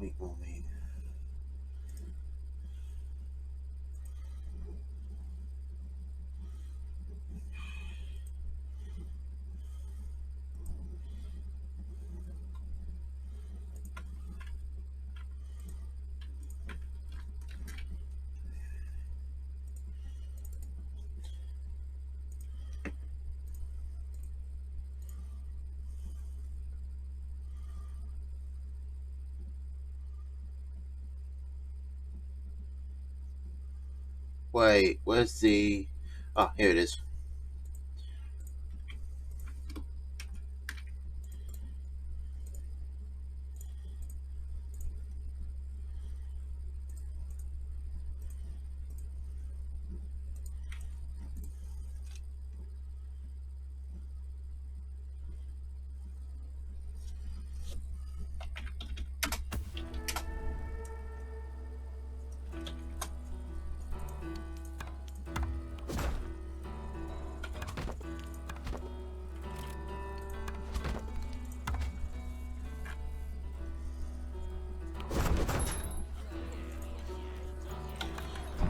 Meat more meat. Wait, where's the... Oh, here it is.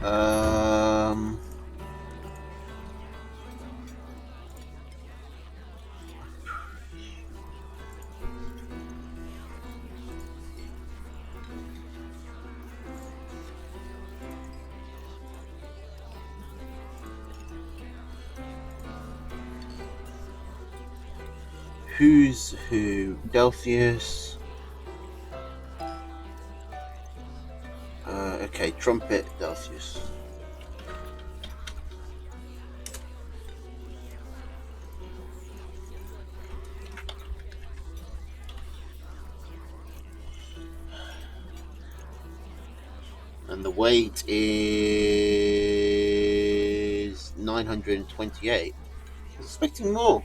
Um... Who's who? Delphius. Okay, Trumpet, Delphius. And the weight is 928. I was expecting more.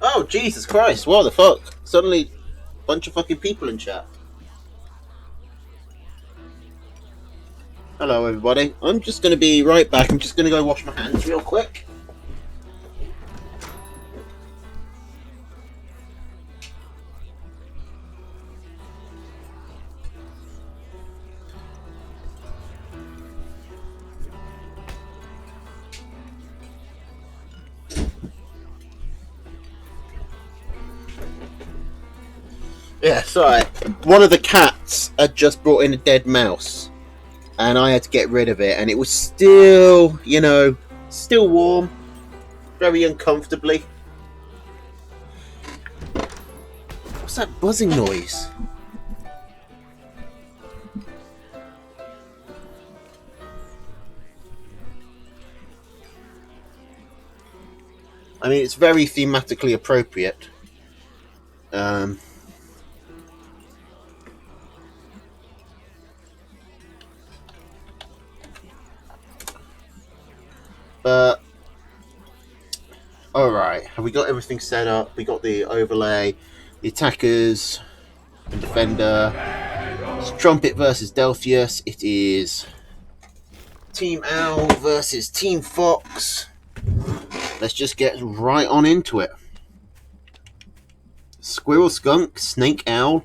Oh, Jesus Christ, what the fuck? Suddenly, a bunch of fucking people in chat. Hello, everybody. I'm just going to be right back. I'm just going to go wash my hands real quick. Yeah, sorry. One of the cats had just brought in a dead mouse, and I had to get rid of it, and it was still, still warm, very uncomfortably. What's that buzzing noise? I mean, it's very thematically appropriate. But alright, have we got everything set up? We got the overlay, the attackers and defender. It's Trumpet versus Delphius. It is Team Owl versus Team Fox. Let's just get right on into it. Squirrel Skunk, Snake Owl,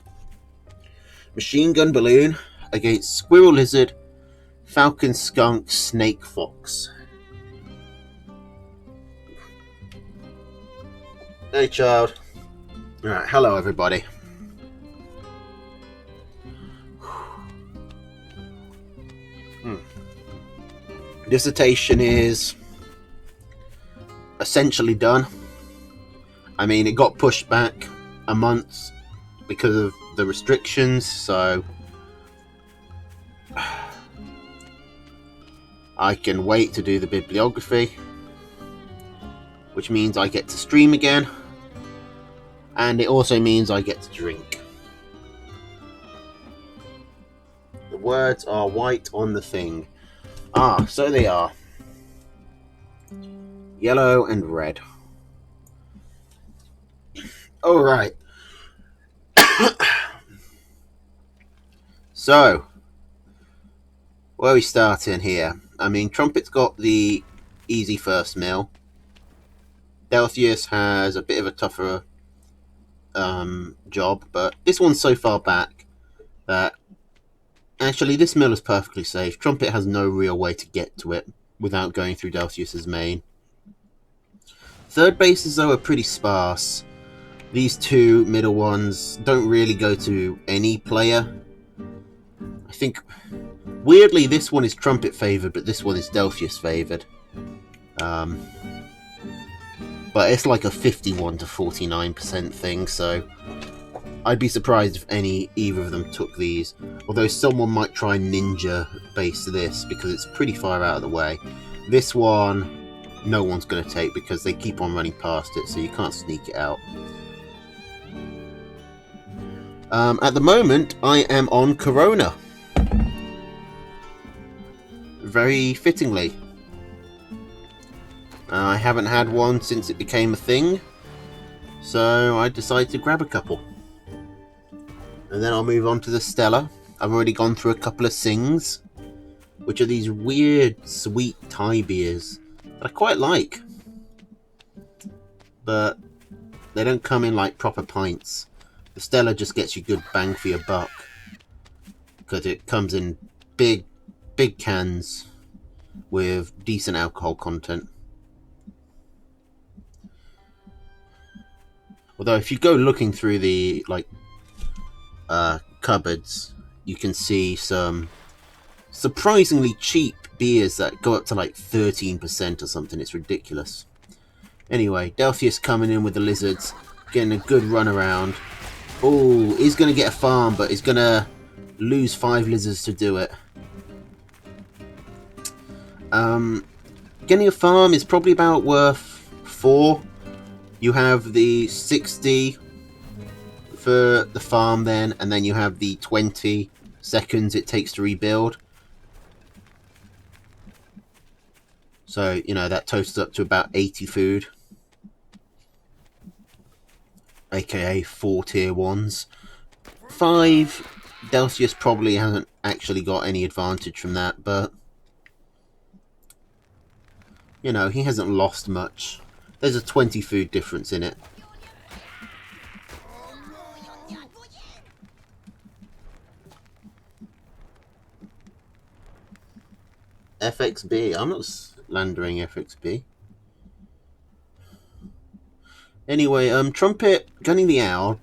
Machine Gun Balloon against Squirrel Lizard, Falcon Skunk, Snake Fox. Hey, child. Alright, hello, everybody. Dissertation is essentially done. I mean, it got pushed back a month because of the restrictions, so I can wait to do the bibliography, which means I get to stream again, and it also means I get to drink. The words are white on the thing. Ah, so they are. Yellow and red. Alright. So, where are we starting here? I mean, Trumpet's got the easy first mill. Delphius has a bit of a tougher job, but this one's so far back that actually this mill is perfectly safe. Trumpet has no real way to get to it without going through Delphius's main. Third bases, though, are pretty sparse. These two middle ones don't really go to any player. I think, weirdly, this one is Trumpet favoured, but this one is Delphius favoured. But it's like a 51 to 49% thing, so I'd be surprised if either of them took these. Although someone might try ninja base this because it's pretty far out of the way. This one, no one's going to take because they keep on running past it, so you can't sneak it out. At the moment, I am on Corona. Very fittingly. I haven't had one since it became a thing, so I decided to grab a couple. And then I'll move on to the Stella. I've already gone through a couple of Sings, which are these weird, sweet Thai beers that I quite like. But they don't come in like proper pints. The Stella just gets you good bang for your buck, because it comes in big cans with decent alcohol content. Although if you go looking through the cupboards, you can see some surprisingly cheap beers that go up to like 13% or something. It's ridiculous. Anyway, Delphius coming in with the lizards, getting a good run around. Oh, he's going to get a farm, but he's going to lose 5 lizards to do it. Getting a farm is probably about worth 4. You have the 60 for the farm then, and then you have the 20 seconds it takes to rebuild. So, you know, that totals up to about 80 food. AKA 4 tier 1s. 5, Delphius probably hasn't actually got any advantage from that, but you know, he hasn't lost much. There's a 20 food difference in it. FXB. I'm not slandering FXB. Anyway, Trumpet gunning the owl.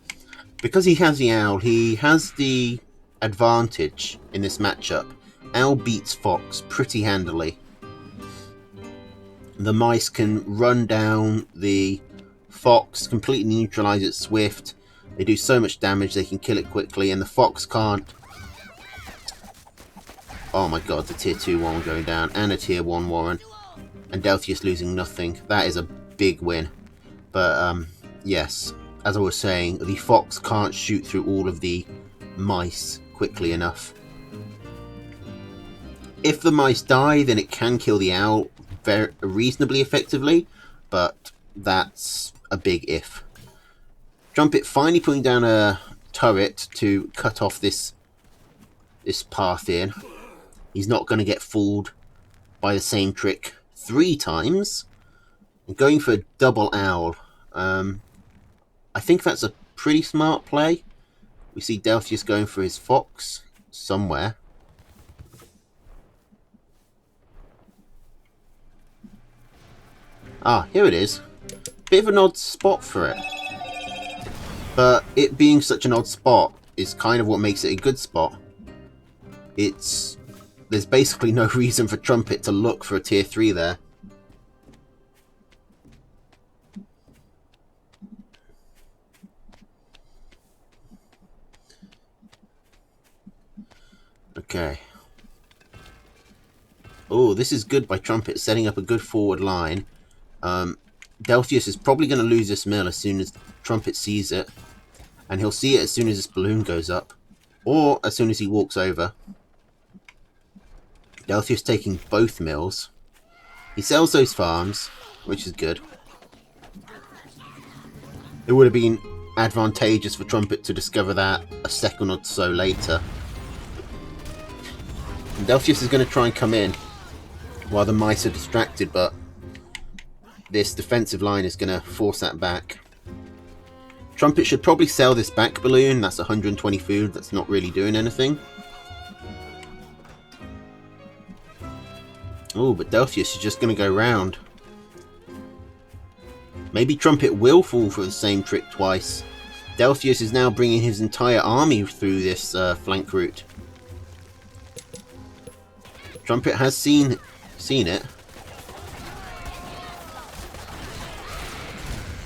Because he has the owl, he has the advantage in this matchup. Owl beats Fox pretty handily. The mice can run down the fox, completely neutralize its swift. They do so much damage, they can kill it quickly, and the fox can't. Oh my god, the tier 2 Warren going down, and a tier 1 Warren. And Delphius losing nothing. That is a big win. But, yes, as I was saying, the fox can't shoot through all of the mice quickly enough. If the mice die, then it can kill the owl very reasonably effectively, but that's a big if. Trumpet finally putting down a turret to cut off this path in. He's not going to get fooled by the same trick 3 times. And going for a double owl. I think that's a pretty smart play. We see Delphius going for his fox somewhere. Ah, here it is. Bit of an odd spot for it. But it being such an odd spot is kind of what makes it a good spot. There's basically no reason for Trumpet to look for a tier 3 there. Okay. Oh, this is good by Trumpet, setting up a good forward line. Delphius is probably going to lose this mill as soon as Trumpet sees it. And he'll see it as soon as this balloon goes up. Or as soon as he walks over. Delphius taking both mills. He sells those farms, which is good. It would have been advantageous for Trumpet to discover that a second or so later. And Delphius is going to try and come in while the mice are distracted, but this defensive line is going to force that back. Trumpet should probably sell this back balloon. That's 120 food. That's not really doing anything. Oh, but Delphius is just going to go round. Maybe Trumpet will fall for the same trick twice. Delphius is now bringing his entire army through this flank route. Trumpet has seen it.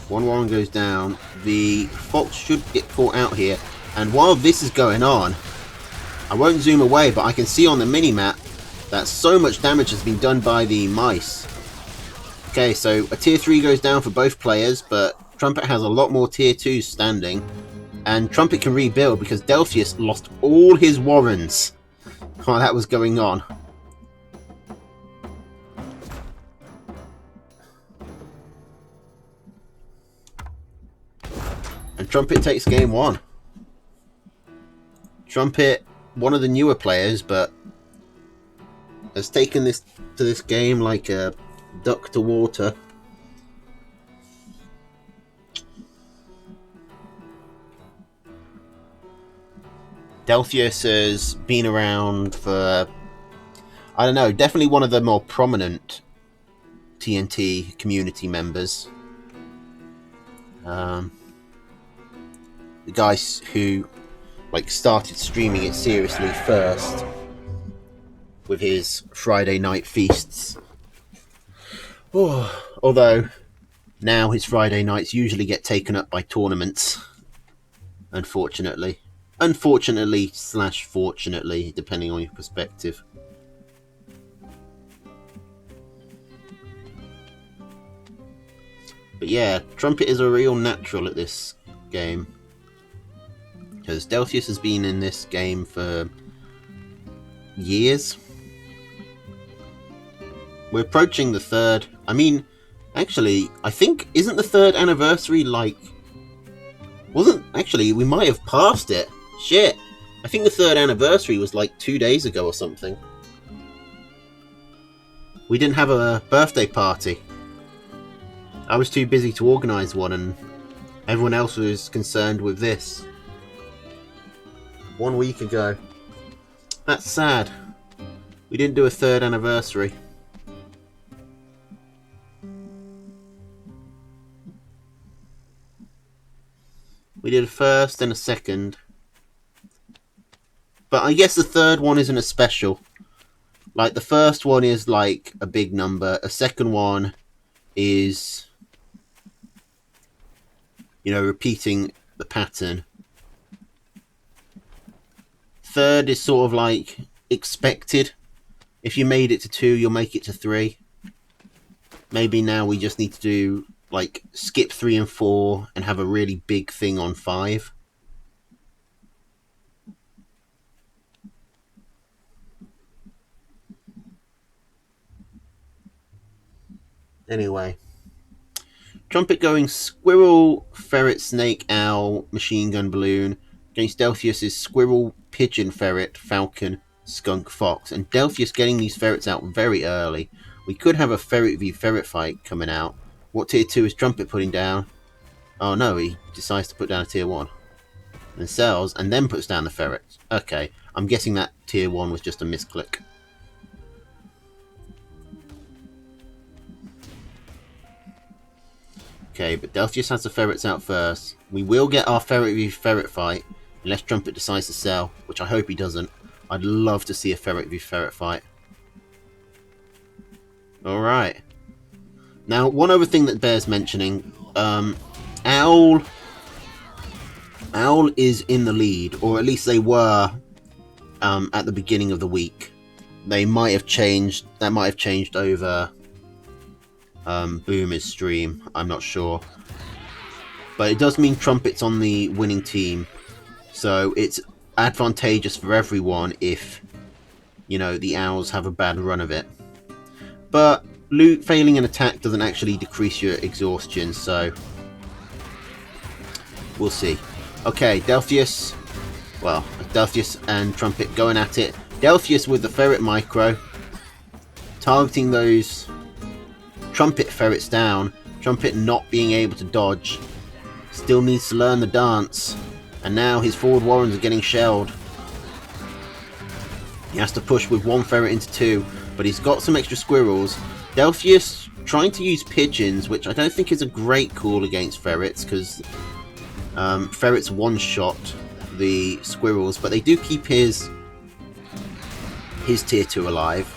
One Warren goes down. The Fox should get fought out here. And while this is going on, I won't zoom away, but I can see on the mini-map that so much damage has been done by the mice. Okay, so a tier 3 goes down for both players, but Trumpet has a lot more tier 2s standing. And Trumpet can rebuild because Delphius lost all his Warrens while that was going on. And Trumpet takes game 1. Trumpet, one of the newer players, but has taken this to this game like a duck to water. Delphius has been around for, I don't know, definitely one of the more prominent TNT community members. The guys who started streaming it seriously first with his Friday night feasts. Oh, although now his Friday nights usually get taken up by tournaments, unfortunately. Unfortunately/fortunately, depending on your perspective. But yeah, Trumpet is a real natural at this game. Because Delphius has been in this game for years. We're approaching the third. I mean, actually, I think, isn't the third anniversary actually, we might have passed it. Shit. I think the third anniversary was 2 days ago or something. We didn't have a birthday party. I was too busy to organise one, and everyone else was concerned with this. 1 week ago. That's sad. We didn't do a third anniversary. We did a first and a second. But I guess the third one isn't a special. The first one is a big number. A second one is, repeating the pattern. Third is sort of expected. If you made it to 2, you'll make it to 3. Maybe now we just need to do skip 3 and 4 and have a really big thing on 5. Anyway. Trumpet going Squirrel, Ferret, Snake, Owl, Machine Gun, Balloon against Delphius' Squirrel, Pigeon, Ferret, Falcon, Skunk, Fox. And Delphius getting these ferrets out very early. We could have a Ferret v Ferret fight coming out. What tier 2 is Trumpet putting down? Oh no, he decides to put down a tier 1. And sells, and then puts down the ferrets. Okay, I'm guessing that tier 1 was just a misclick. Okay, but Delphius has the ferrets out first. We will get our Ferret v Ferret fight, unless Trumpet decides to sell, which I hope he doesn't. I'd love to see a Ferret v Ferret fight. Alright. Now, one other thing that bears mentioning, Owl is in the lead, or at least they were at the beginning of the week. They might have changed, that might have changed over Boomer's stream, I'm not sure. But it does mean Trumpet's on the winning team, so it's advantageous for everyone if, the Owls have a bad run of it. But failing an attack doesn't actually decrease your exhaustion, so we'll see. Okay, Delphius and Trumpet going at it. Delphius with the Ferret Micro, targeting those Trumpet ferrets down. Trumpet not being able to dodge. Still needs to learn the dance. And now his forward warrens are getting shelled. He has to push with one ferret into two, but he's got some extra squirrels. Delphius trying to use pigeons, which I don't think is a great call against ferrets, because ferrets one-shot the squirrels, but they do keep his tier 2 alive.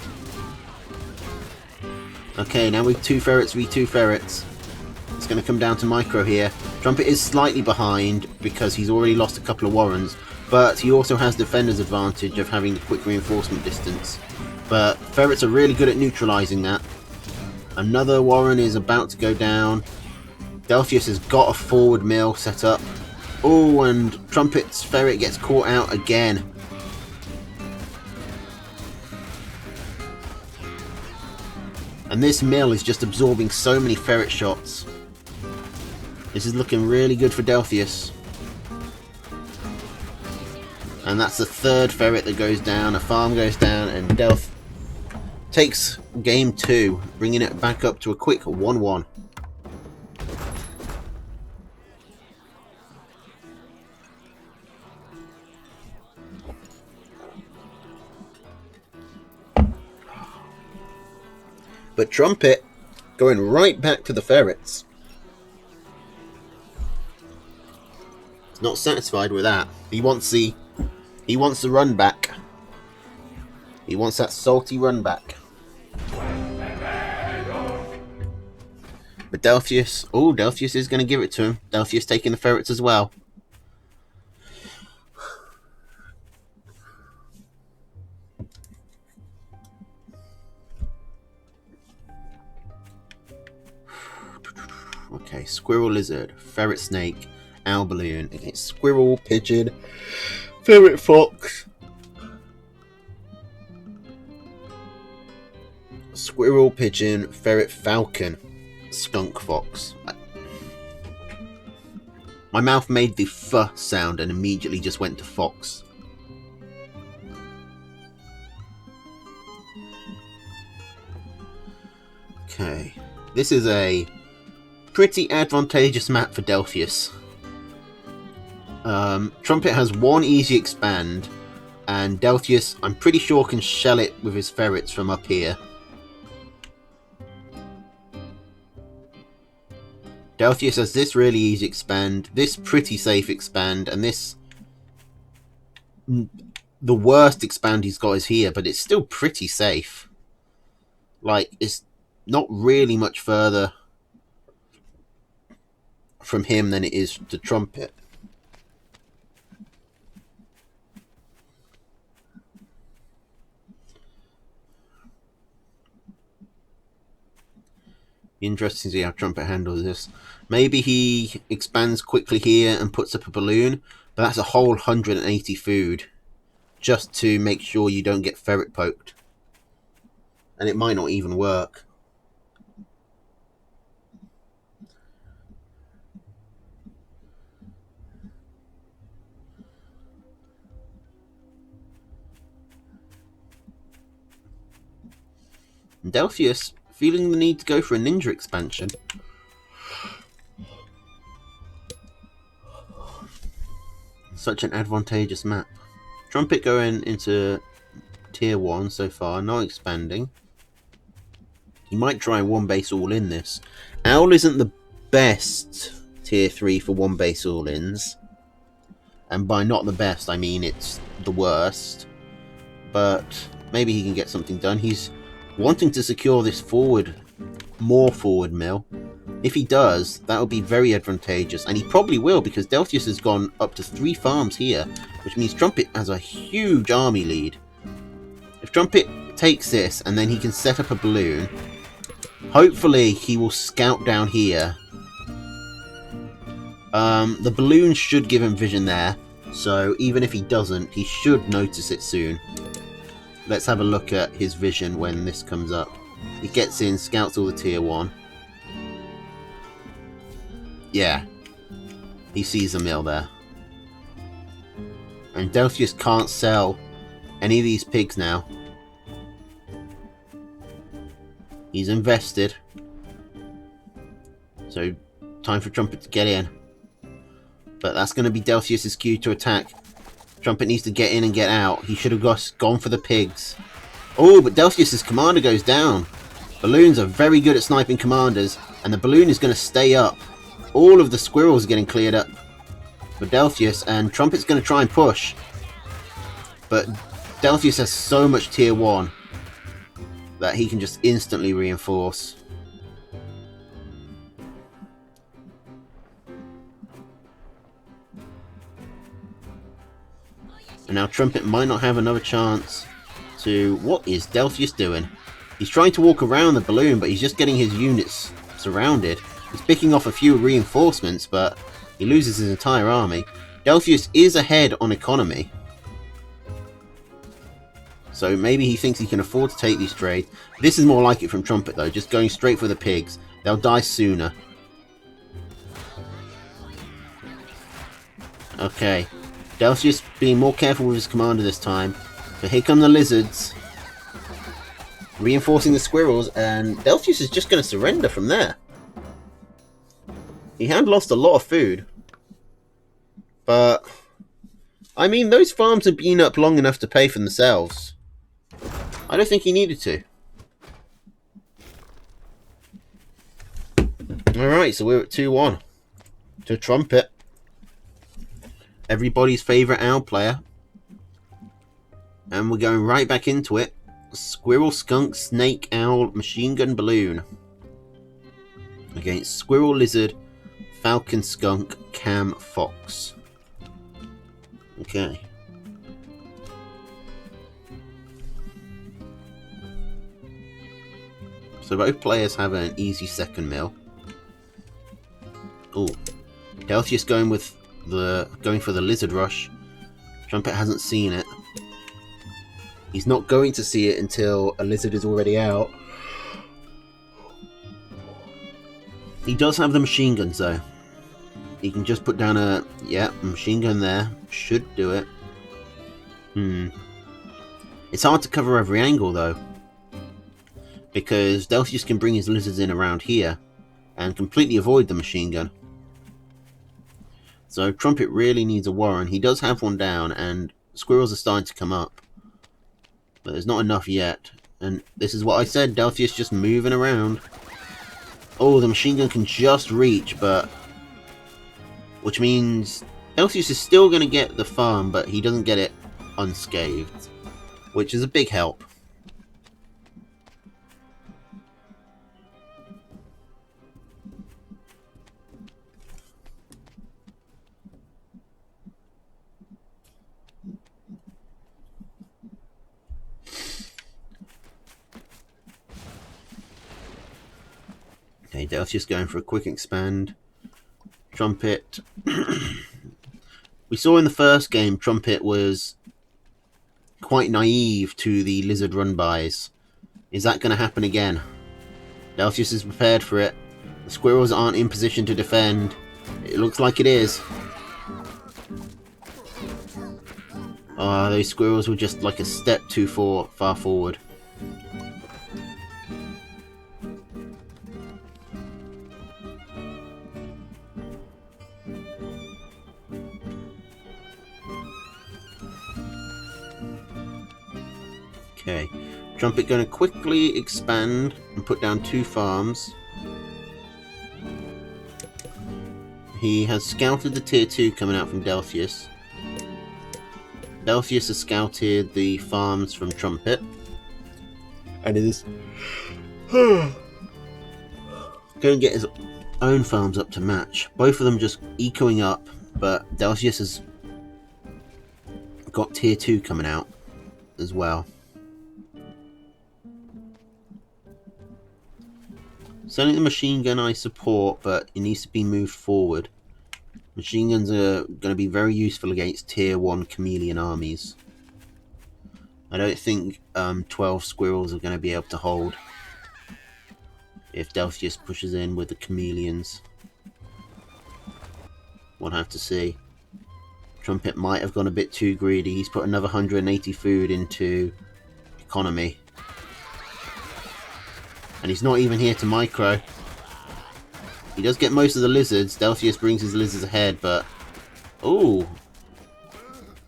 Okay, now with 2 ferrets v 2 ferrets. It's going to come down to Micro here. Trumpet is slightly behind because he's already lost a couple of warrens, but he also has Defender's advantage of having the quick reinforcement distance. But ferrets are really good at neutralizing that. Another warren is about to go down. Delphius has got a forward mill set up. Oh, and Trumpet's ferret gets caught out again. And this mill is just absorbing so many ferret shots. This is looking really good for Delphius. And that's the 3rd ferret that goes down. A farm goes down, and Delph takes game 2, bringing it back up to a quick 1-1. But Trumpet going right back to the ferrets. He's not satisfied with that. He wants the run back. He wants that salty run back. But Delphius is going to give it to him. Delphius taking the ferrets as well. Okay, squirrel, lizard, ferret, snake, owl, balloon against squirrel, pigeon, ferret, fox, squirrel, pigeon, ferret, falcon, skunk, fox. My mouth made the f sound and immediately just went to fox. Okay, this is a pretty advantageous map for Delphius. Trumpet has one easy expand, and Delphius, I'm pretty sure, can shell it with his ferrets from up here. Delphius has this really easy expand, this pretty safe expand, and this... the worst expand he's got is here, but it's still pretty safe. Like, it's not really much further from him than it is to Trumpet. Interesting to see how Trumpet handles this. Maybe he expands quickly here and puts up a balloon, but that's a whole 180 food just to make sure you don't get ferret poked. And it might not even work. Delphius feeling the need to go for a ninja expansion. Such an advantageous map. Trumpet going into tier 1 so far, not expanding. He might try one base all in this. Owl isn't the best tier 3 for one base all ins. And by not the best, I mean it's the worst. But maybe he can get something done. He's wanting to secure this more forward mill. If he does, that will be very advantageous, and he probably will, because Delphius has gone up to 3 farms here, which means Trumpet has a huge army lead. If Trumpet takes this, and then he can set up a balloon, hopefully he will scout down here. The balloon should give him vision there, so even if he doesn't, he should notice it soon. Let's have a look at his vision when this comes up. He gets in, scouts all the tier 1. Yeah. He sees a mill there. And Delphius can't sell any of these pigs now. He's invested. So, time for Trumpet to get in. But that's going to be Delphius' cue to attack. Trumpet needs to get in and get out. He should have gone for the pigs. Oh, but Delphius' commander goes down. Balloons are very good at sniping commanders, and the balloon is going to stay up. All of the squirrels are getting cleared up for Delphius, and Trumpet's going to try and push. But Delphius has so much tier 1 that he can just instantly reinforce. And now Trumpet might not have another chance to... What is Delphius doing? He's trying to walk around the balloon, but he's just getting his units surrounded. He's picking off a few reinforcements, but he loses his entire army. Delphius is ahead on economy. So maybe he thinks he can afford to take these trades. This is more like it from Trumpet, though. Just going straight for the pigs. They'll die sooner. Okay. Delphius being more careful with his commander this time. But here come the lizards. Reinforcing the squirrels. And Delphius is just going to surrender from there. He had lost a lot of food. But... I mean, those farms have been up long enough to pay for themselves. I don't think he needed to. Alright, so we're at 2-1. To Trumpet. Everybody's favourite owl player. And we're going right back into it. Squirrel, skunk, snake, owl, machine gun, balloon. Against squirrel, lizard, falcon, skunk, cam, fox. Okay. So both players have an easy second mill. Oh, Delphius going for the lizard rush. Trumpet hasn't seen it. He's not going to see it until a lizard is already out. He does have the machine guns though. He can just put down a machine gun there. Should do it. It's hard to cover every angle though, because Delphius can bring his lizards in around here and completely avoid the machine gun. So Trumpet really needs a warren. He does have one down, and squirrels are starting to come up, but there's not enough yet. And this is what I said, Delphius just moving around. Oh, the machine gun can just reach, but... which means Delphius is still going to get the farm, but he doesn't get it unscathed, which is a big help. Okay, Delphius going for a quick expand. Trumpet. We saw in the first game, Trumpet was quite naive to the lizard run-bys. Is that going to happen again? Delphius is prepared for it. The squirrels aren't in position to defend. It looks like it is. Those squirrels were just like a step too far forward. Okay, Trumpet going to quickly expand and put down 2 farms. He has scouted the tier 2 coming out from Delphius. Delphius has scouted the farms from Trumpet. And it is going to get his own farms up to match. Both of them just ecoing up, but Delphius has got tier 2 coming out as well. Certainly the machine gun I support, but it needs to be moved forward. Machine guns are going to be very useful against tier 1 chameleon armies. I don't think 12 squirrels are going to be able to hold if Delphius pushes in with the chameleons. We'll have to see. Trumpet might have gone a bit too greedy. He's put another 180 food into economy. And he's not even here to micro. He does get most of the lizards. Delphius brings his lizards ahead, but Oh,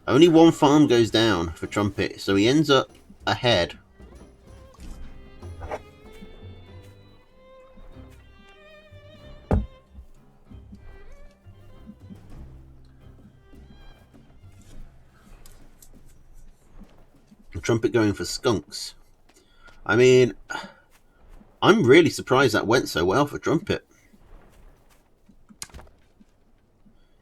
only one farm goes down for Trumpet, so he ends up ahead. Trumpet going for skunks. I mean, I'm really surprised that went so well for Trumpet.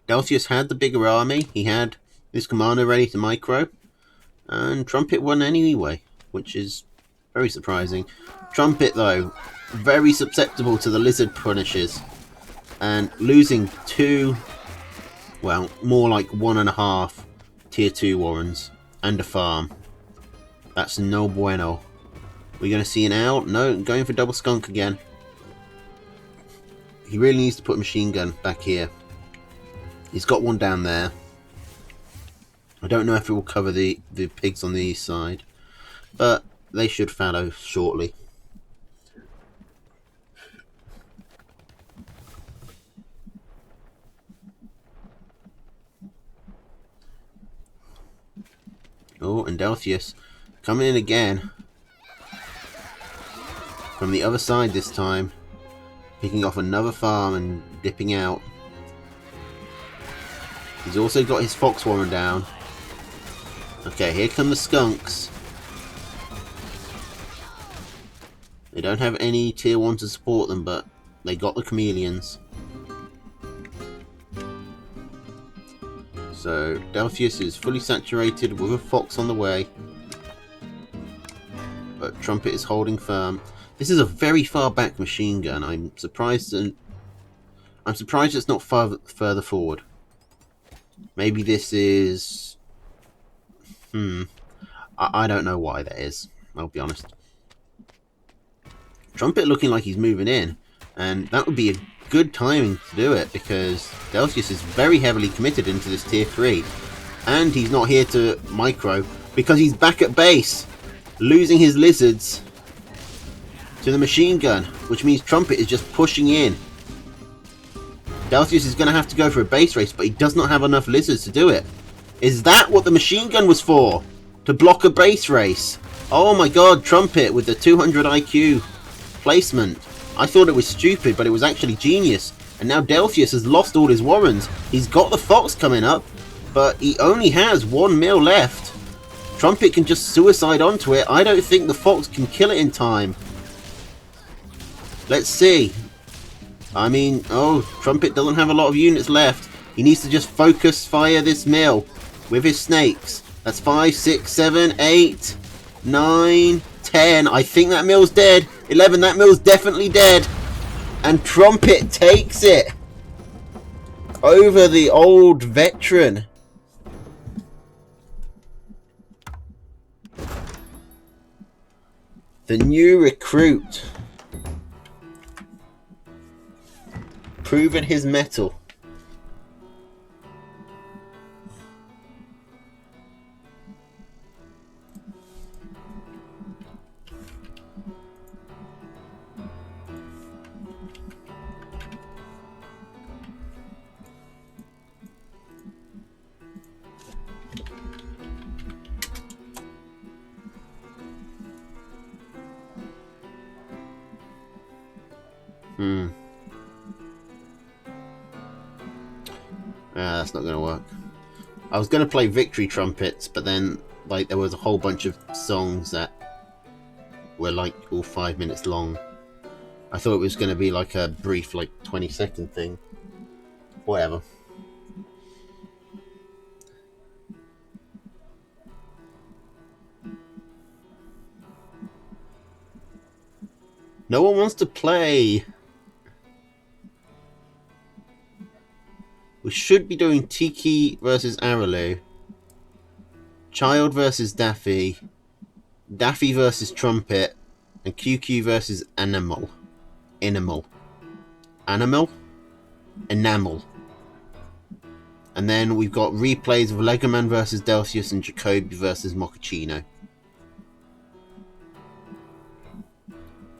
Delphius had the bigger army. He had his commander ready to micro. And Trumpet won anyway, which is very surprising. Trumpet, though, very susceptible to the lizard punishes. And losing 2, well, more like 1.5 tier 2 warrens and a farm. That's no bueno. We're going to see an owl? No, going for double skunk again. He really needs to put a machine gun back here. He's got one down there. I don't know if it will cover the pigs on the east side, but they should follow shortly. Oh, and Delphius coming in again. From the other side this time. Picking off another farm and dipping out. He's also got his fox warren down. Okay, here come the skunks. They don't have any tier 1 to support them, but they got the chameleons. So Delphius is fully saturated with a fox on the way. But Trumpet is holding firm. This is a very far back machine gun. I'm surprised it's not further forward. Maybe this is... I don't know why that is. I'll be honest. Trumpet looking like he's moving in. And that would be a good timing to do it, because Delphius is very heavily committed into this tier 3. And he's not here to micro, because he's back at base. Losing his lizards to the machine gun, which means Trumpet is just pushing in. Delphius is going to have to go for a base race, but he does not have enough lizards to do it. Is that what the machine gun was for? To block a base race? Oh my god, Trumpet with the 200 IQ placement. I thought it was stupid, but it was actually genius. And now Delphius has lost all his warrens. He's got the fox coming up, but he only has 1 mil left. Trumpet can just suicide onto it. I don't think the fox can kill it in time. Let's see. I mean, oh, Trumpet doesn't have a lot of units left. He needs to just focus fire this mill with his snakes. That's 5, 6, 7, 8, 9, 10. I think that mill's dead. 11, that mill's definitely dead. And Trumpet takes it over the old veteran. The new recruit. Proving his mettle. That's not going to work. I was going to play victory trumpets, but then like there was a whole bunch of songs that were like all 5 minutes long. I thought it was going to be like a brief, like 20-second thing. Whatever. No one wants to play. We should be doing Tiki versus Araloo, Child versus Daffy, Daffy versus Trumpet, and QQ versus Animal. Enamel. And then we've got replays of Legoman versus Delphius and Jacoby versus Mochaccino.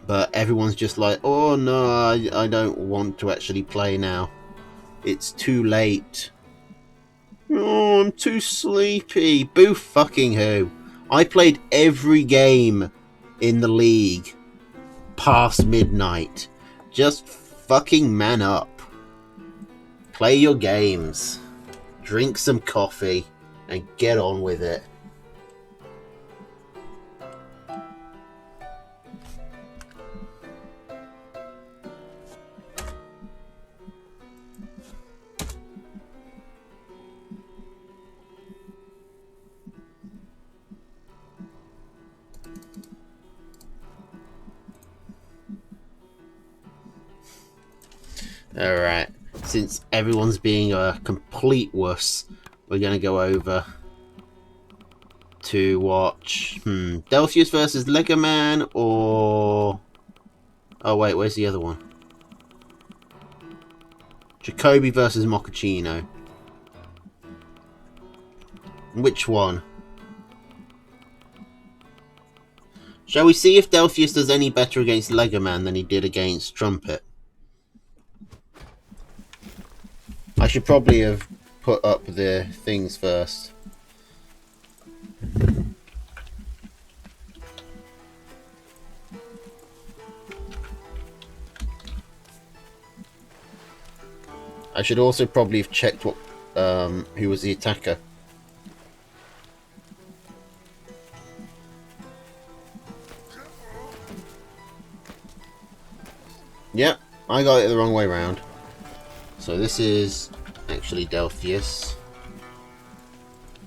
But everyone's just like, oh no, I don't want to actually play now. It's too late. Oh, I'm too sleepy. Boo fucking who. I played every game in the league past midnight. Just fucking man up. Play your games. Drink some coffee and get on with it. Alright, since everyone's being a complete wuss, we're going to go over to watch Delphius versus Lego Man, or... Oh wait, where's the other one? Jacoby versus Mochaccino. Which one? Shall we see if Delphius does any better against Lego Man than he did against Trumpet? I should probably have put up the things first. I should also probably have checked what who was the attacker. Yep, I got it the wrong way round. So this is actually Delphius.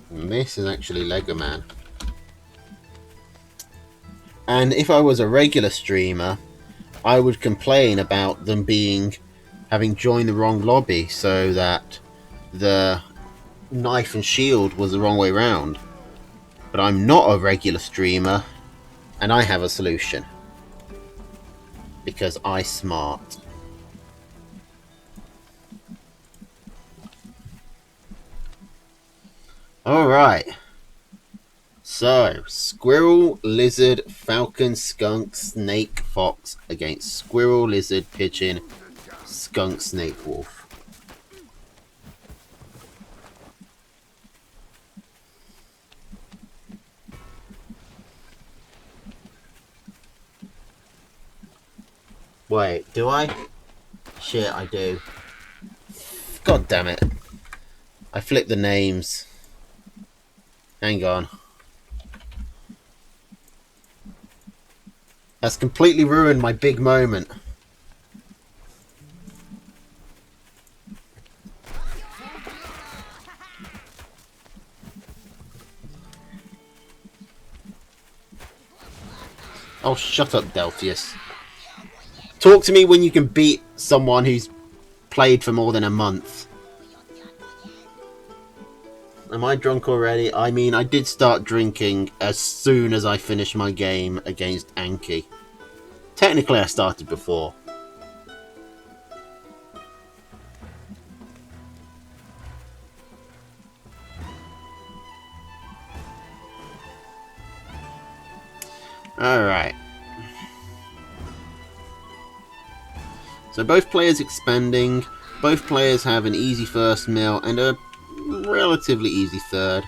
And this is actually Lego Man. And if I was a regular streamer, I would complain about them having joined the wrong lobby, so that the knife and shield was the wrong way round. But I'm not a regular streamer, and I have a solution. Because I smart. Alright. So, squirrel, lizard, falcon, skunk, snake, fox against squirrel, lizard, pigeon, skunk, snake, wolf. Wait, do I? Shit, I do. God damn it. I flipped the names. Hang on. That's completely ruined my big moment. Oh, shut up, Delphius. Talk to me when you can beat someone who's played for more than a month. Am I drunk already? I mean, I did start drinking as soon as I finished my game against Anki. Technically, I started before. Alright. So both players expanding. Both players have an easy first mill and a relatively easy third.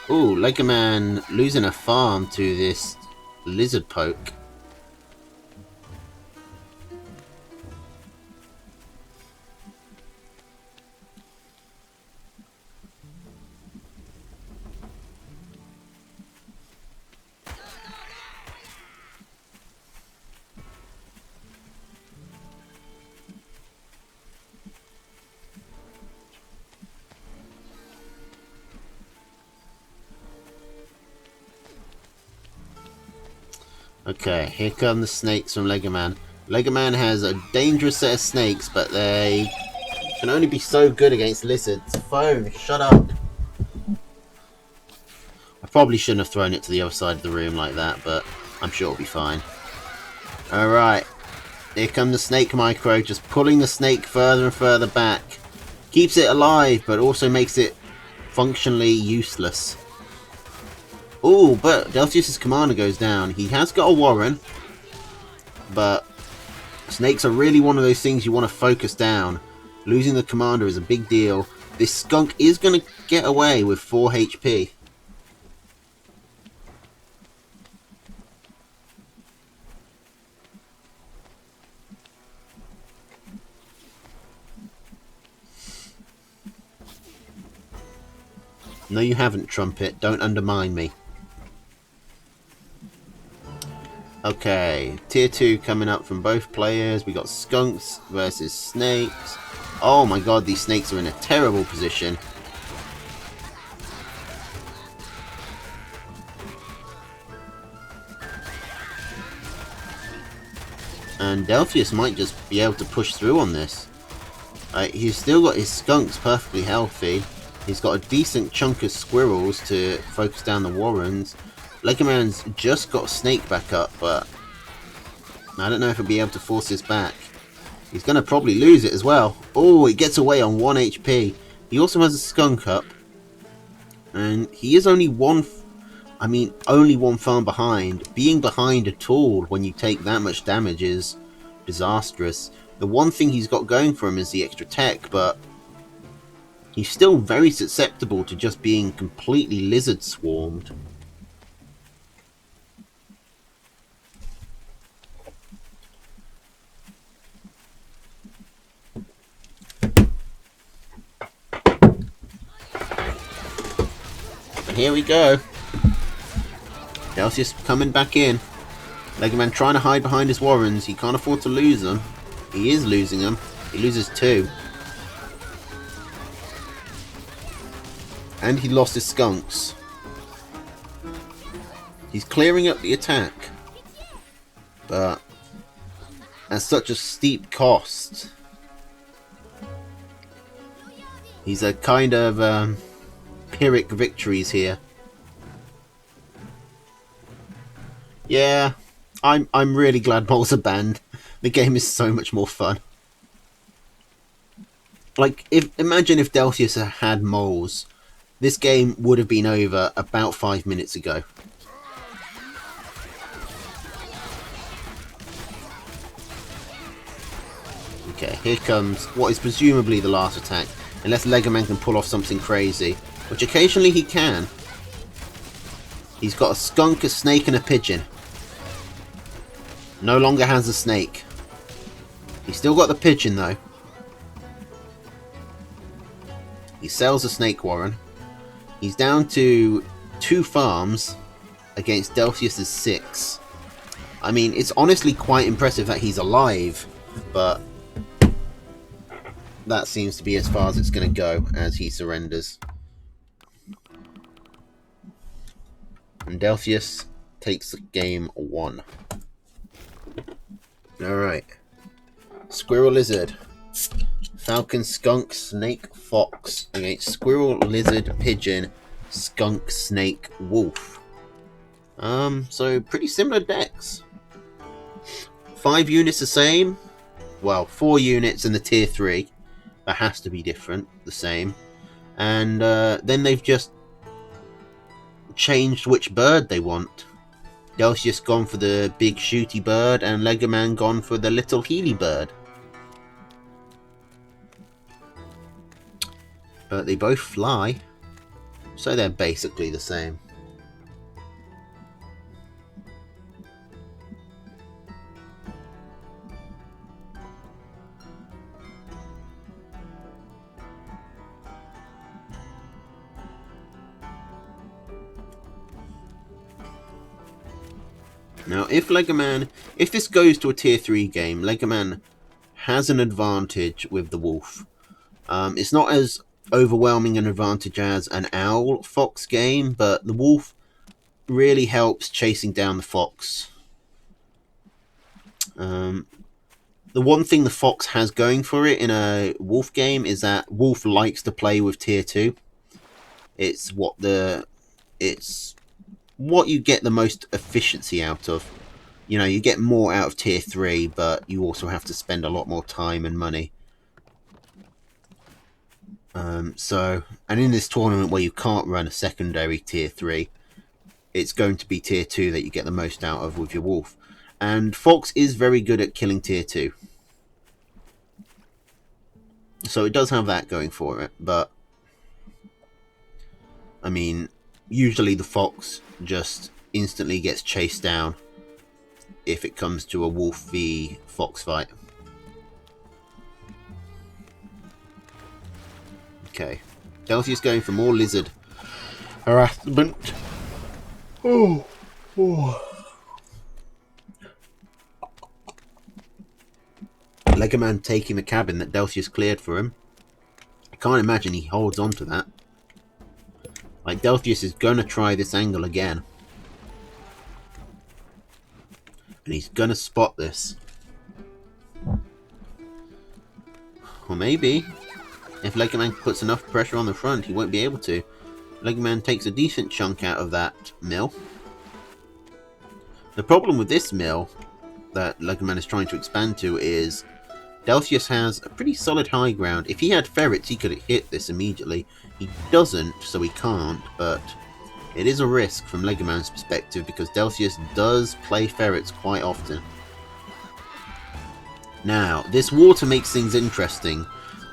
Ooh, Lego Man losing a farm to this lizard poke. Okay, here come the snakes from Lego Man. Lego Man has a dangerous set of snakes, but they can only be so good against lizards. Phone, shut up. I probably shouldn't have thrown it to the other side of the room like that, but I'm sure it'll be fine. Alright, here come the snake micro, just pulling the snake further and further back. Keeps it alive, but also makes it functionally useless. Ooh, but Delphius' commander goes down. He has got a Warren, but snakes are really one of those things you want to focus down. Losing the commander is a big deal. This skunk is going to get away with 4 HP. No, you haven't, Trumpet. Don't undermine me. Okay, tier 2 coming up from both players. We got skunks versus snakes. Oh my god, these snakes are in a terrible position. And Delphius might just be able to push through on this. He's still got his skunks perfectly healthy. He's got a decent chunk of squirrels to focus down the warrens. Legoman's just got Snake back up, but I don't know if he'll be able to force this back. He's going to probably lose it as well. Oh, it gets away on 1 HP. He also has a skunk up. And he is only one farm behind. Being behind at all when you take that much damage is disastrous. The one thing he's got going for him is the extra tech, but he's still very susceptible to just being completely lizard swarmed. Here we go. Delphius coming back in. Legoman trying to hide behind his warrens. He can't afford to lose them. He is losing them. He loses 2. And he lost his skunks. He's clearing up the attack. But at such a steep cost. He's a kind of Pyrrhic victories here. Yeah, I'm really glad moles are banned. The game is so much more fun. Like, imagine if Delphius had moles. This game would have been over about 5 minutes ago. Okay, here comes what is presumably the last attack. Unless Legoman can pull off something crazy. Which occasionally he can. He's got a skunk, a snake, and a pigeon. No longer has a snake. He's still got the pigeon though. He sells a snake warren. He's down to 2 farms against Delphius's 6. I mean, it's honestly quite impressive that he's alive, but that seems to be as far as it's going to go as he surrenders. And Delphius takes game 1. Alright. Squirrel Lizard. Falcon, Skunk, Snake, Fox. Against Squirrel, Lizard, Pigeon, Skunk, Snake, Wolf. So pretty similar decks. 5 units the same. Well, 4 units in the tier 3. That has to be different, the same. And then they've just changed which bird they want. Delphius gone for the big shooty bird, and Legoman gone for the little healy bird. But they both fly, so they're basically the same. Now, if this goes to a tier 3 game, Legoman has an advantage with the wolf. It's not as overwhelming an advantage as an owl fox game, but the wolf really helps chasing down the fox. The one thing the fox has going for it in a wolf game is that wolf likes to play with tier 2. It's what you get the most efficiency out of. You know, you get more out of tier 3, but you also have to spend a lot more time and money. And in this tournament where you can't run a secondary tier 3, it's going to be tier 2 that you get the most out of with your wolf. And Fox is very good at killing tier 2. So it does have that going for it, but I mean, usually the fox just instantly gets chased down if it comes to a wolf v fox fight. Okay. Delphius going for more lizard harassment. Oh. Legoman taking the cabin that Delphius cleared for him. I can't imagine he holds on to that. Like, Delphius is going to try this angle again. And he's going to spot this. Or maybe, if Legoman puts enough pressure on the front, he won't be able to. Legoman takes a decent chunk out of that mill. The problem with this mill that Legoman is trying to expand to is Delphius has a pretty solid high ground. If he had ferrets, he could hit this immediately. He doesn't, so he can't, but it is a risk from Legoman's perspective because Delphius does play ferrets quite often. Now, this water makes things interesting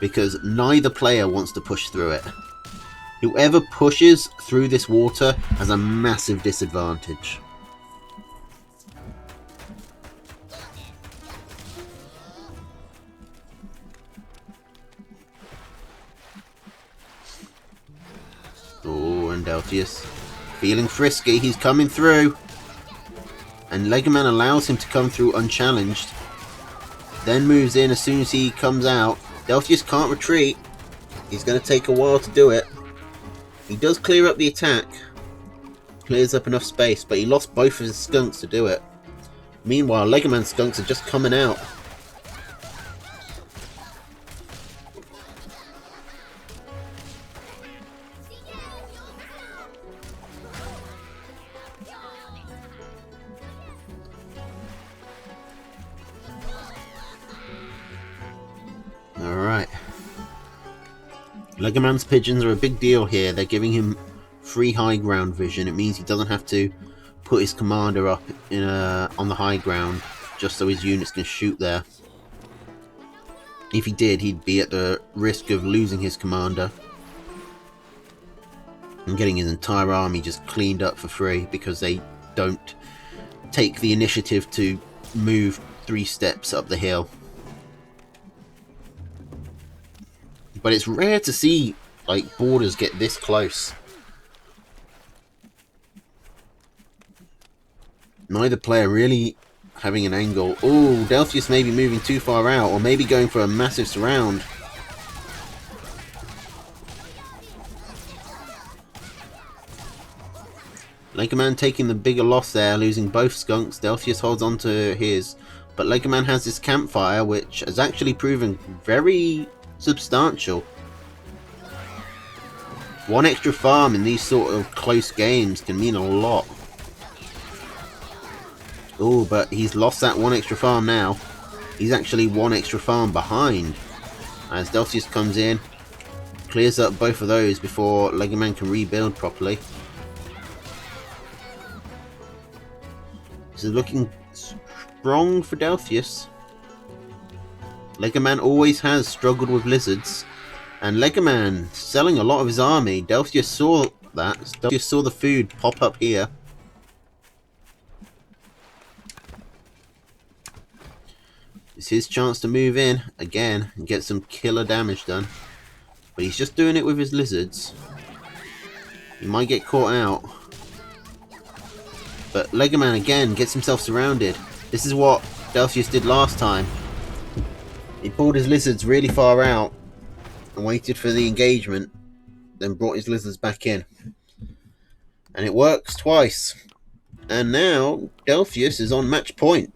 because neither player wants to push through it. Whoever pushes through this water has a massive disadvantage. Oh, and Delphius feeling frisky, he's coming through. And Legoman allows him to come through unchallenged. Then moves in as soon as he comes out. Delphius can't retreat. He's going to take a while to do it. He does clear up the attack. Clears up enough space, but he lost both of his skunks to do it. Meanwhile, Legoman's skunks are just coming out. Alright. Legoman's pigeons are a big deal here. They're giving him free high ground vision. It means he doesn't have to put his commander up on the high ground just so his units can shoot there. If he did, he'd be at the risk of losing his commander and getting his entire army just cleaned up for free because they don't take the initiative to move 3 steps up the hill. But it's rare to see like borders get this close. Neither player really having an angle. Oh, Delphius may be moving too far out, or maybe going for a massive surround. Legoman taking the bigger loss there, losing both skunks. Delphius holds on to his, but Legoman has this campfire, which has actually proven very substantial. One extra farm in these sort of close games can mean a lot. Oh, but he's lost that one extra farm now. He's actually one extra farm behind. As Delphius comes in, clears up both of those before Legoman can rebuild properly. This is looking strong for Delphius. Legoman always has struggled with lizards. And Legoman selling a lot of his army. Delphius saw that. Delphius saw the food pop up here. It's his chance to move in again and get some killer damage done. But he's just doing it with his lizards. He might get caught out. But Legoman again gets himself surrounded. This is what Delphius did last time. He pulled his lizards really far out and waited for the engagement, then brought his lizards back in. And it works twice. And now Delphius is on match point.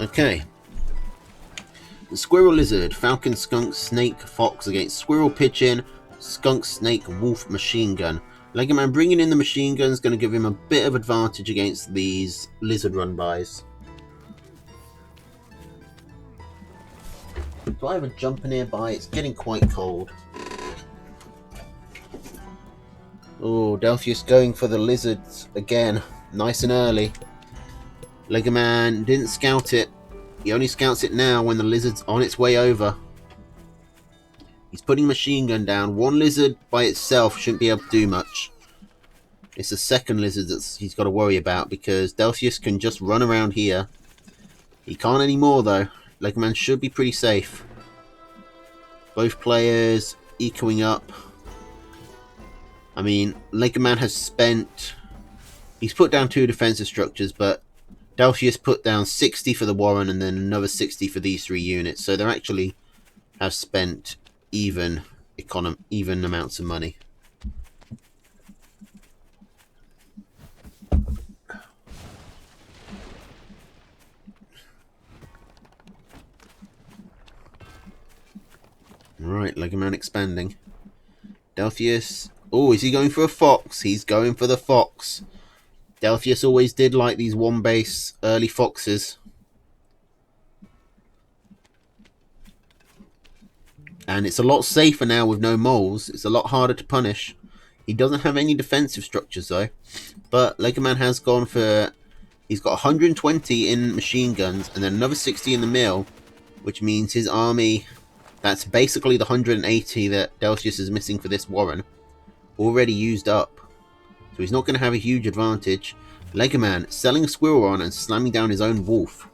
Okay. The squirrel lizard, falcon, skunk, snake, fox against squirrel, pigeon, skunk, snake, wolf, machine gun. Lego Man bringing in the machine gun is going to give him a bit of advantage against these lizard run-bys. Do I have a jumper nearby? It's getting quite cold. Oh, Delphius going for the lizards again. Nice and early. Lego Man didn't scout it. He only scouts it now when the lizard's on its way over. He's putting machine gun down. One lizard by itself shouldn't be able to do much. It's the second lizard that he's got to worry about because Delphius can just run around here. He can't anymore though. Lego Man should be pretty safe. Both players ecoing up. I mean, Lego Man has spent... He's put down 2 defensive structures, but Delphius put down 60 for the Warren and then another 60 for these 3 units. So they actually have spent even amounts of money. Alright, Lego Man expanding. Delphius... Oh, is he going for a fox? He's going for the fox. Delphius always did like these one-base early foxes. And it's a lot safer now with no moles. It's a lot harder to punish. He doesn't have any defensive structures though. But Lego Man has gone for... He's got 120 in machine guns and then another 60 in the mill. Which means his army... That's basically the 180 that Delphius is missing for this Warren. Already used up. So he's not going to have a huge advantage. Lego Man selling a squirrel on and slamming down his own wolf.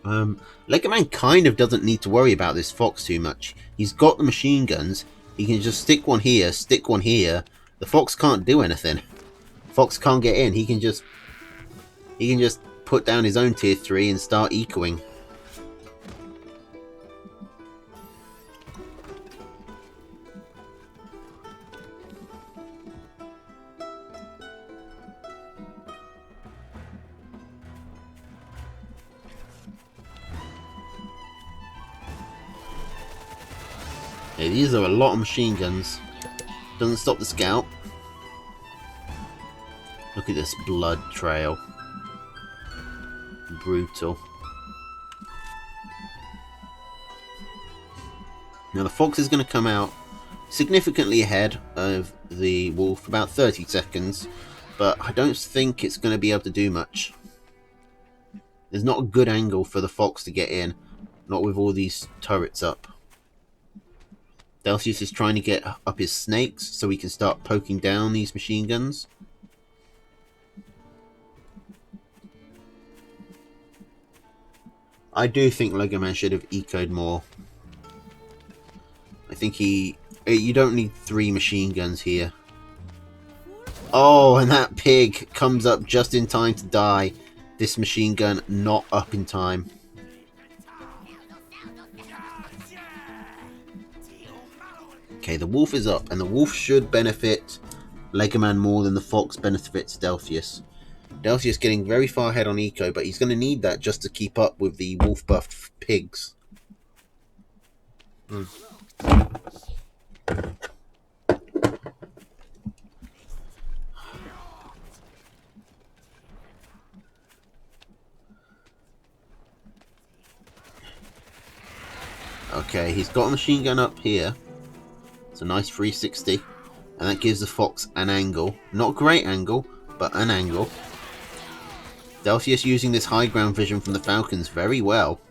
Lego Man kind of doesn't need to worry about this fox too much. He's got the machine guns. He can just stick one here, stick one here. The fox can't do anything. Fox can't get in. He can just put down his own tier 3 and start ecoing. Yeah, these are a lot of machine guns. Doesn't stop the scout. Look at this blood trail. Brutal. Now the fox is going to come out significantly ahead of the wolf, about 30 seconds. But I don't think it's going to be able to do much. There's not a good angle for the fox to get in. Not with all these turrets up. Delphius is trying to get up his snakes so he can start poking down these machine guns. I do think Lego Man should have ecoed more. I think you don't need 3 machine guns here. Oh, and that pig comes up just in time to die. This machine gun not up in time. Okay, the wolf is up, and the wolf should benefit Lego Man more than the fox benefits Delphius. Delphius getting very far ahead on eco, but he's going to need that just to keep up with the wolf buffed pigs. Okay, he's got a machine gun up here. It's a nice 360. And that gives the fox an angle. Not a great angle, but an angle. Delphius using this high ground vision from the Falcons very well.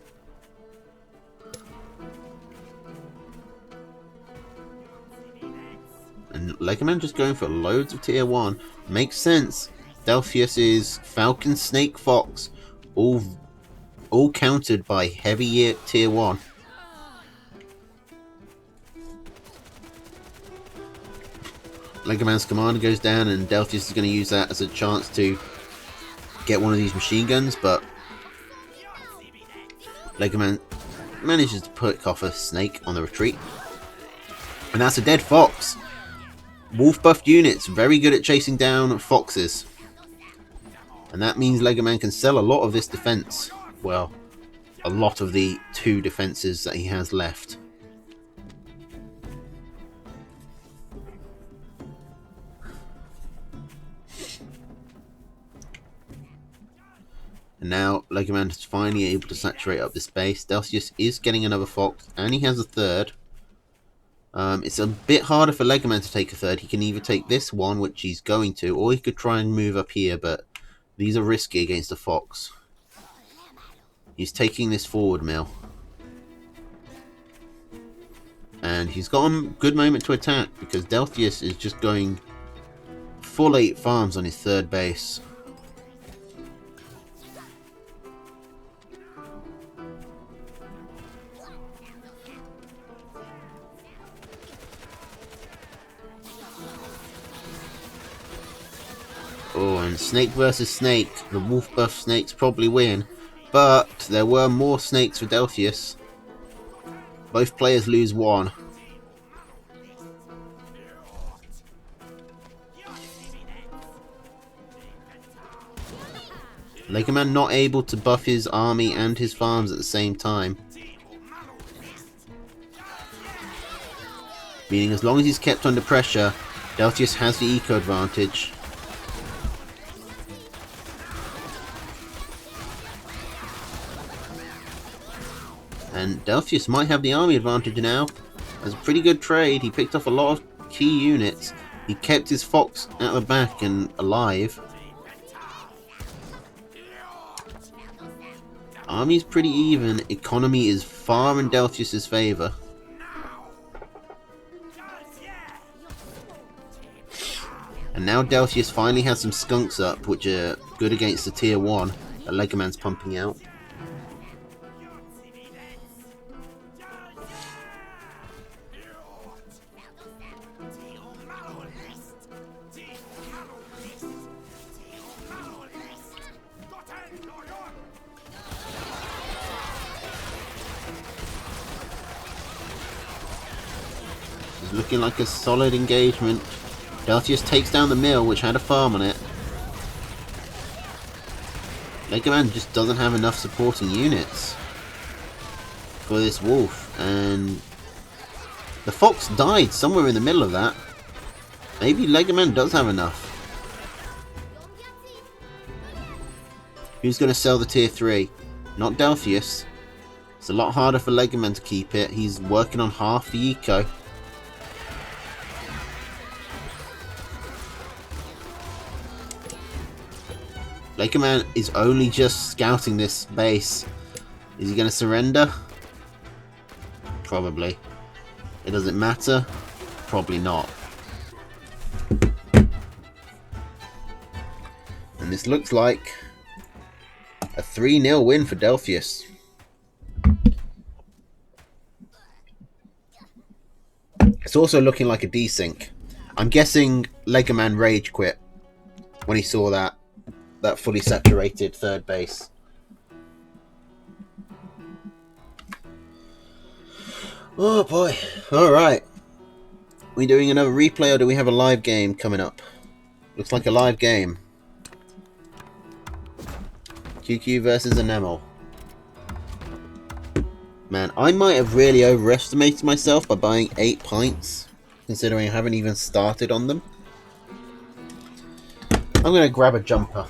And Lego Man just going for loads of tier 1. Makes sense. Delphius is Falcon, Snake, Fox. All countered by heavy tier 1. Lego Man's commander goes down and Delphius is going to use that as a chance to get one of these machine guns, but Lego Man manages to pick off a snake on the retreat. And that's a dead fox. Wolf buffed units, very good at chasing down foxes. And that means Lego Man can sell a lot of this defense. Well, a lot of the 2 defenses that he has left. And now Legoman is finally able to saturate up this base. Delcius is getting another fox, and he has a third. It's a bit harder for Legoman to take a third. He can either take this one, which he's going to, or he could try and move up here, but these are risky against a fox. He's taking this forward mill. And he's got a good moment to attack, because Delcius is just going full 8 farms on his third base. Oh, and snake versus snake. The wolf buff snakes probably win, but there were more snakes for Delcius. Both players lose 1. Legoman not able to buff his army and his farms at the same time. Meaning as long as he's kept under pressure, Delcius has the eco advantage. And Delcius might have the army advantage now. That's a pretty good trade. He picked off a lot of key units. He kept his fox at the back and alive. Army's pretty even. Economy is far in Delcius' favour. And now Delcius finally has some skunks up, which are good against the tier 1 that Legoman's pumping out. It's looking like a solid engagement. Delcius takes down the mill, which had a farm on it. Legoman just doesn't have enough supporting units for this wolf, and the fox died somewhere in the middle of that. Maybe Legoman does have enough. Who's going to sell the tier 3? Not Delcius. It's a lot harder for Legoman to keep it. He's working on half the eco. Legoman is only just scouting this base. Is he going to surrender? Probably. It doesn't matter? Probably not. And this looks like a 3-0 win for Delcius. It's also looking like a desync. I'm guessing Legoman rage quit when he saw that fully saturated third base. Oh boy. Alright. We doing another replay or do we have a live game coming up? Looks like a live game. QQ versus Enamel. Man, I might have really overestimated myself by buying 8 pints, considering I haven't even started on them. I'm going to grab a jumper.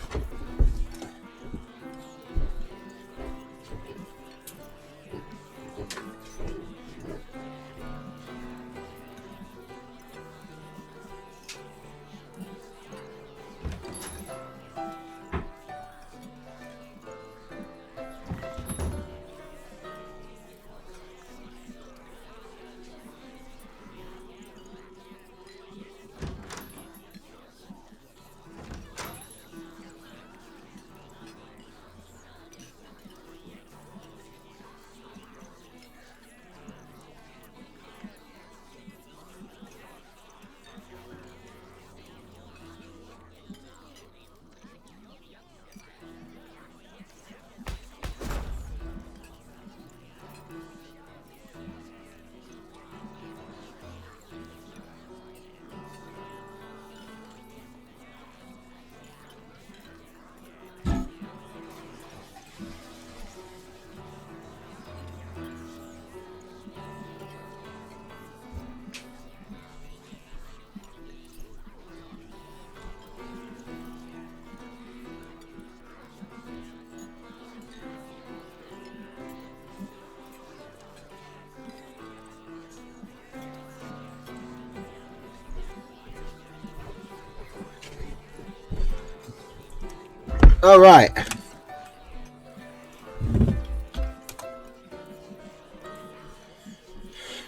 All right.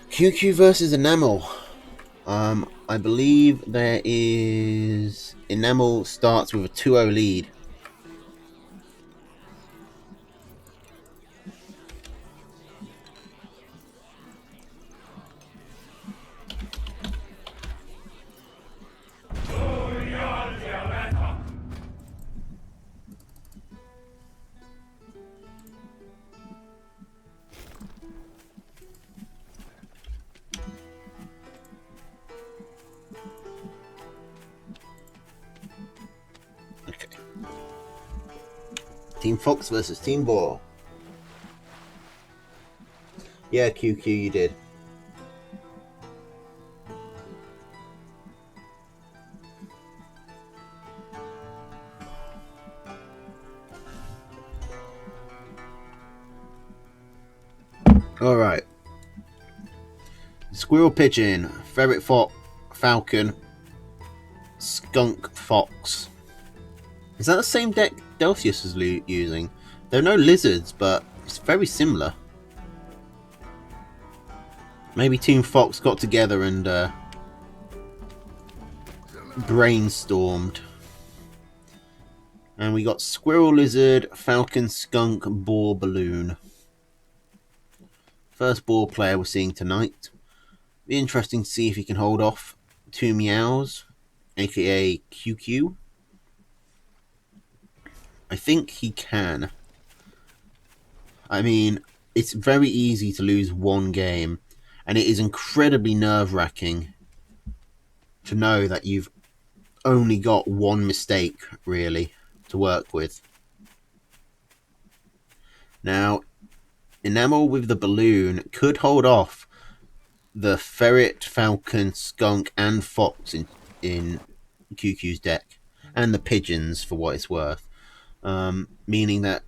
QQ versus Enamel. I believe there is... Enamel starts with a 2-0 lead. Okay. Team Fox versus Team Boar. Yeah, QQ, you did. Alright. Squirrel Pigeon, Ferret Fox, Falcon, Skunk Fox. Is that the same deck Delphius is using? There are no lizards, but it's very similar. Maybe Team Fox got together and brainstormed. And we got Squirrel, Lizard, Falcon, Skunk, Boar, Balloon. First Boar player we're seeing tonight. Be interesting to see if he can hold off 2 Meows, aka QQ. I think he can. I mean, it's very easy to lose one game, and it is incredibly nerve-wracking to know that you've only got one mistake, really, to work with. Now, Enamel with the Balloon could hold off the Ferret, Falcon, Skunk, and Fox in QQ's deck, and the Pigeons, for what it's worth. Meaning that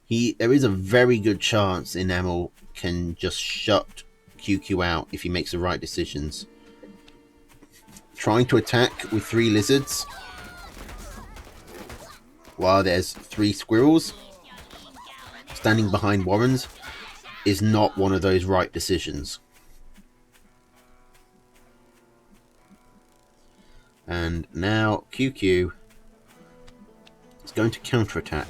there is a very good chance Enamel can just shut QQ out if he makes the right decisions. Trying to attack with 3 lizards while there's 3 squirrels standing behind Warrens is not one of those right decisions. And now QQ is going to counterattack.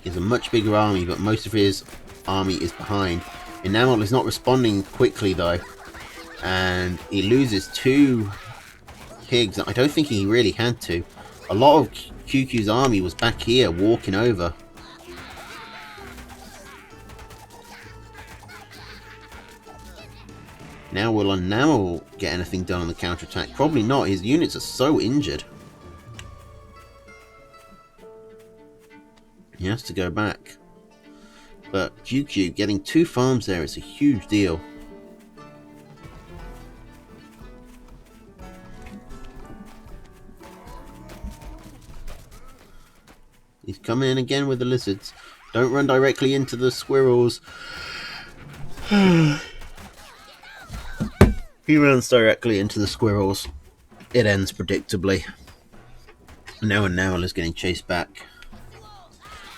He has a much bigger army, but most of his army is behind. Enamel is not responding quickly though, and he loses 2 pigs. I don't think he really had to. A lot of QQ's army was back here walking over. Now will Enamel get anything done on the counterattack? Probably not. His units are so injured. He has to go back. But QQ getting 2 farms there is a huge deal. He's coming in again with the lizards. Don't run directly into the squirrels. He runs directly into the squirrels. It ends predictably. Now Enamel is getting chased back.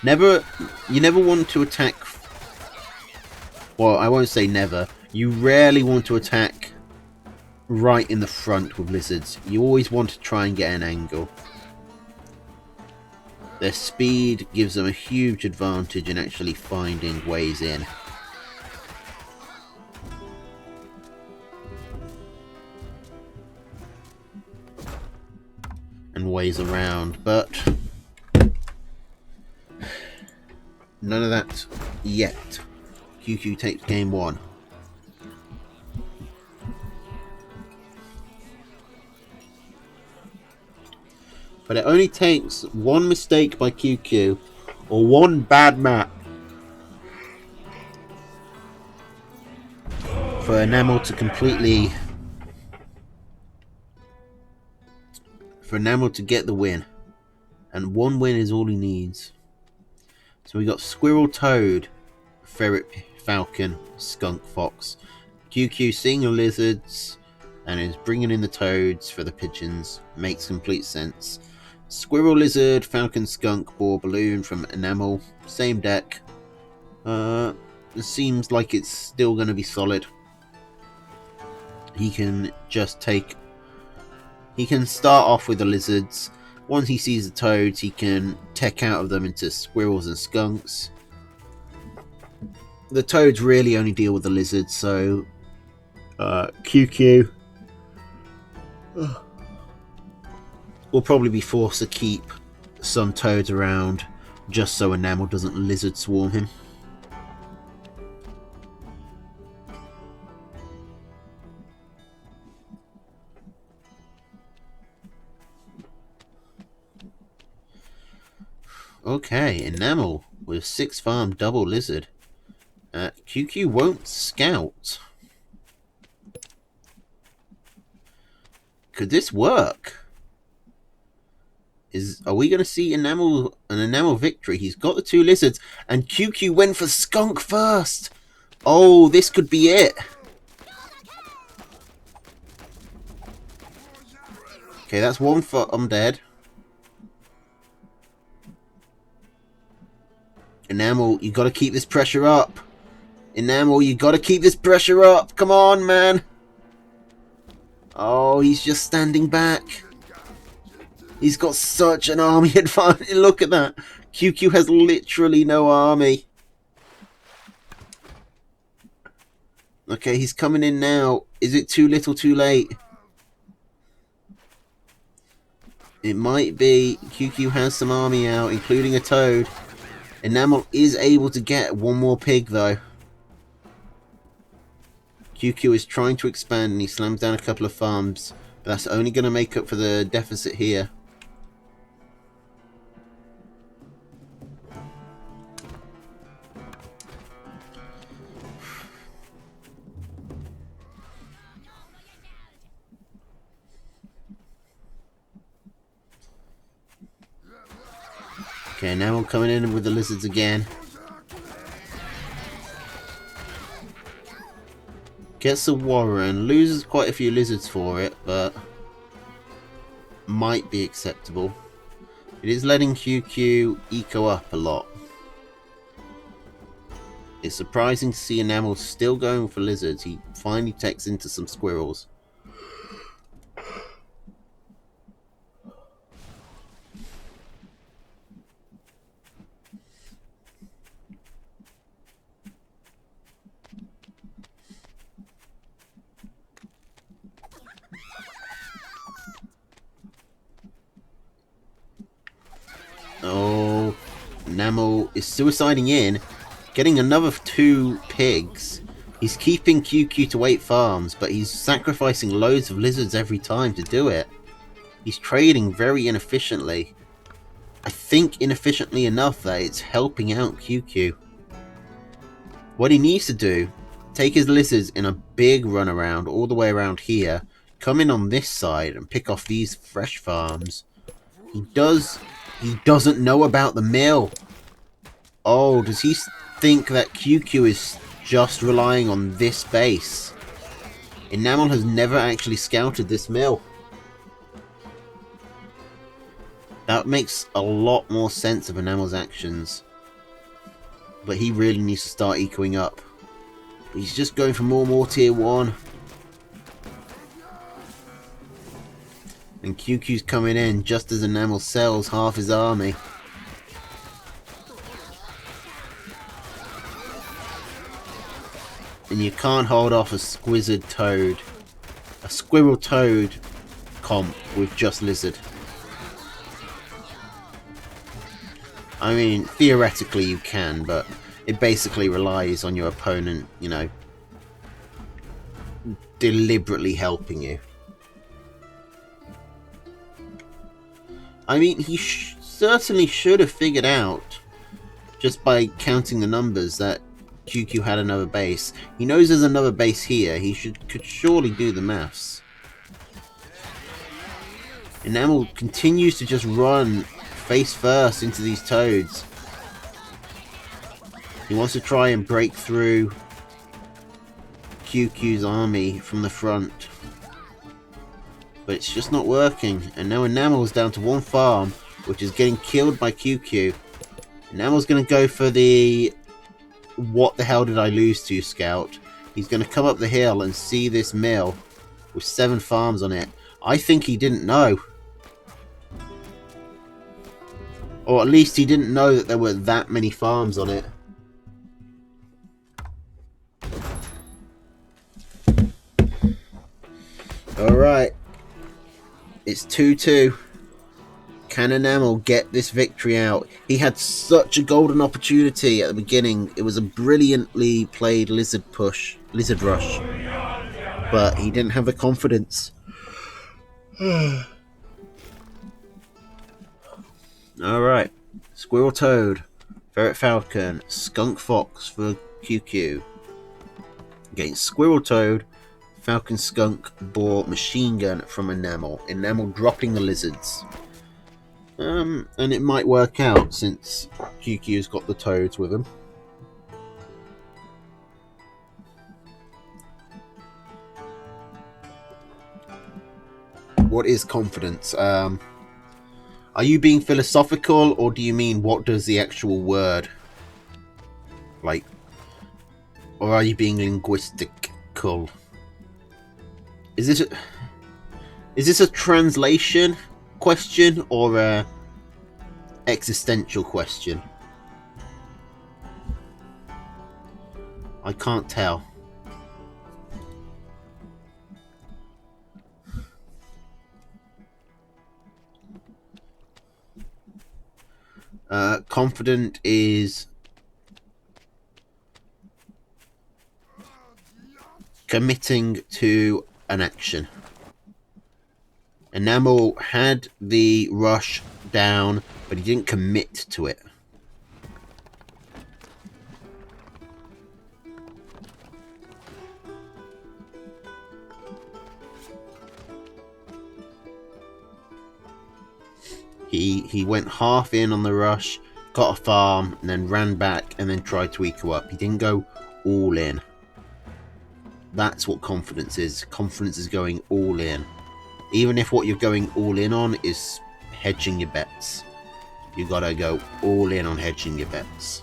You never want to attack. Well, I won't say never. You rarely want to attack right in the front with lizards. You always want to try and get an angle. Their speed gives them a huge advantage in actually finding ways in. And ways around, but none of that yet. QQ takes game 1. But it only takes one mistake by QQ or one bad map for Enamel to completely... for Enamel to get the win. And one win is all he needs. So we got Squirrel, Toad, Ferret, Falcon, Skunk, Fox. QQ seeing the lizards and is bringing in the toads for the pigeons. Makes complete sense. Squirrel, lizard, falcon, skunk, boar, balloon from enamel. Same deck. It seems like it's still going to be solid. He can just take... He can start off with the lizards. Once he sees the toads, he can tech out of them into squirrels and skunks. The toads really only deal with the lizards, so QQ will probably be forced to keep some toads around just so enamel doesn't lizard swarm him. Okay, enamel with 6 farm double lizard. QQ won't scout. Could this work? Are we going to see an enamel victory? He's got the 2 lizards, and QQ went for skunk first. Oh, this could be it. Okay, that's 1 for I'm dead. Enamel, you got to keep this pressure up. Enamel, you got to keep this pressure up. Come on, man. Oh, he's just standing back. He's got such an army advantage. Look at that. QQ has literally no army. Okay, he's coming in now. Is it too little, too late? It might be. QQ has some army out, including a toad. Enamel is able to get 1 more pig, though. QQ is trying to expand, and he slams down a couple of farms. But that's only going to make up for the deficit here. Okay, now we're coming in with the lizards again. Gets a Warren, loses quite a few lizards for it, but might be acceptable. It is letting QQ eco up a lot. It's surprising to see Enamel still going for lizards. He finally techs into some squirrels. Oh, Enamel is suiciding in, getting another 2 pigs. He's keeping QQ to 8 farms, but he's sacrificing loads of lizards every time to do it. He's trading very inefficiently. I think inefficiently enough that it's helping out QQ. What he needs to do, take his lizards in a big runaround all the way around here, come in on this side and pick off these fresh farms. He doesn't know about the mill. Oh, does he think that QQ is just relying on this base? Enamel has never actually scouted this mill. That makes a lot more sense of Enamel's actions. But he really needs to start ecoing up. He's just going for more tier 1. And QQ's coming in just as Enamel sells half his army. And you can't hold off a squizzard toad. A squirrel toad comp with just lizard. I mean, theoretically you can, but it basically relies on your opponent, you know, deliberately helping you. I mean, he certainly should have figured out, just by counting the numbers, that QQ had another base. He knows there's another base here. He could surely do the maths. Enamel continues to just run face first into these toads. He wants to try and break through QQ's army from the front. but it's just not working. And now Enamel's down to one farm, which is getting killed by QQ. Enamel's going to go for the "what the hell did I lose to" scout. He's going to come up the hill and see this mill with 7 farms on it. I think he didn't know. Or at least he didn't know that there were that many farms on it. Alright. It's 2-2. Can Enamel get this victory out? He had such a golden opportunity at the beginning. It was a brilliantly played lizard rush. But he didn't have the confidence. Alright. Squirrel Toad, Ferret Falcon, Skunk Fox for QQ. Against Squirrel Toad, Falcon Skunk, Boar, Machine Gun from Enamel. Enamel dropping the lizards. And it might work out since QQ's got the toads with him. What is confidence? Are you being philosophical, or do you mean what does the actual word like? Or are you being linguistical? Is this a translation question or a existential question? I can't tell. Confident is committing to an action. Enamel had the rush down, but he didn't commit to it. He went half in on the rush, got a farm, and then ran back and then tried to eco up. He didn't go all in. That's what confidence is. Confidence is going all in. Even if what you're going all in on is hedging your bets. You gotta go all in on hedging your bets.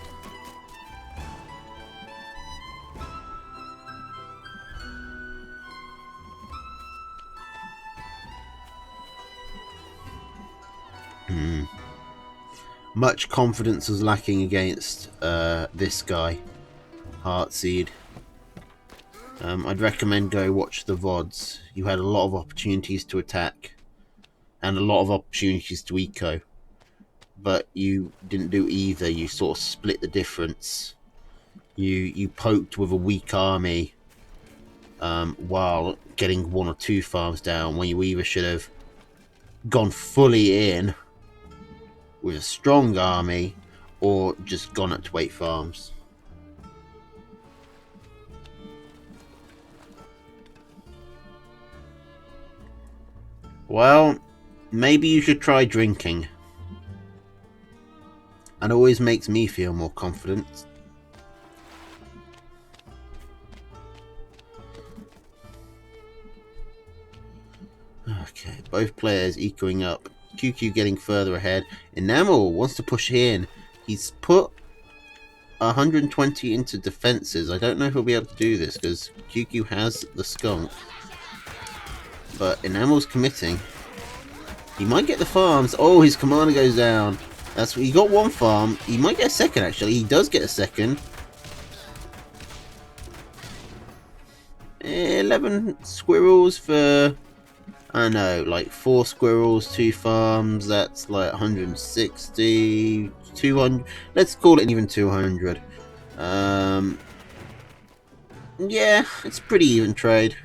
Much confidence was lacking against this guy, Heartseed. I'd recommend go watch the VODs. You had a lot of opportunities to attack and a lot of opportunities to eco, but you didn't do either. You sort of split the difference. You poked with a weak army while getting 1 or 2 farms down, when you either should have gone fully in with a strong army or just gone up to 8 farms. Well, maybe you should try drinking. It always makes me feel more confident. Okay, both players ecoing up. QQ getting further ahead. Enamel wants to push in. He's put 120 into defenses. I don't know if he'll be able to do this because QQ has the skunk. But Enamel's committing. He might get the farms. Oh, his commander goes down. That's what he got 1 farm. He might get a second, actually. He does get a second. 11 squirrels for, I don't know, like 4 squirrels, 2 farms. That's like 160, 200. Let's call it even 200. Yeah, it's pretty even trade.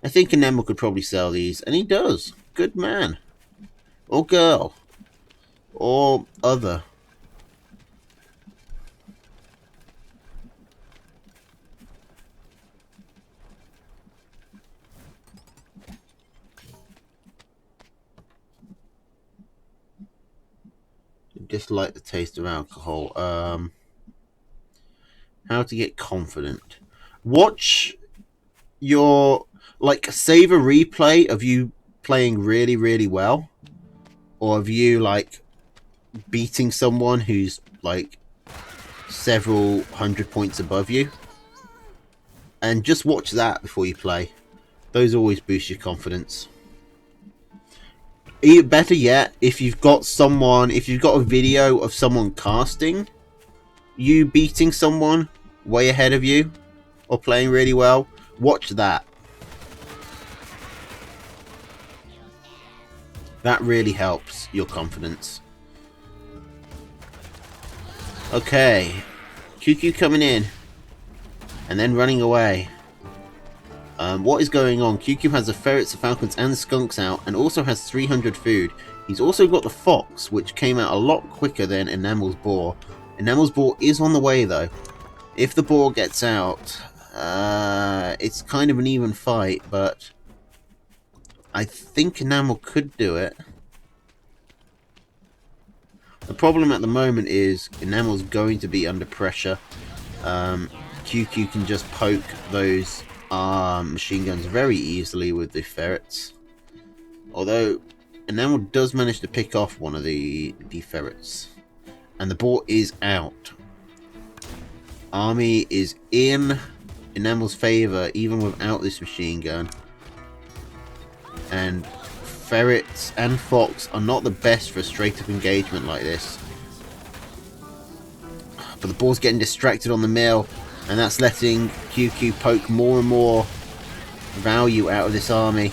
I think Enamel could probably sell these, and he does. Good man. Or girl. Or other. Dislike the taste of alcohol. How to get confident. Watch your... like, save a replay of you playing really, really well, or of you, like, beating someone who's, like, several hundred points above you, and just watch that before you play. Those always boost your confidence. Better yet, if you've got a video of someone casting you beating someone way ahead of you or playing really well, watch that. That really helps your confidence. Okay, QQ coming in and then running away. What is going on? QQ has the ferrets, the falcons, and the skunks out, and also has 300 food. He's also got the fox, which came out a lot quicker than Enamel's boar. Enamel's boar is on the way, though. If the boar gets out, it's kind of an even fight, but I think Enamel could do it. The problem at the moment is Enamel's going to be under pressure. QQ can just poke those machine guns very easily with the ferrets. Although Enamel does manage to pick off one of the ferrets. And the boar is out. Army is in Enamel's favor even without this machine gun. And ferrets and fox are not the best for a straight up engagement like this. But the boar's getting distracted on the mill, and that's letting QQ poke more and more value out of this army.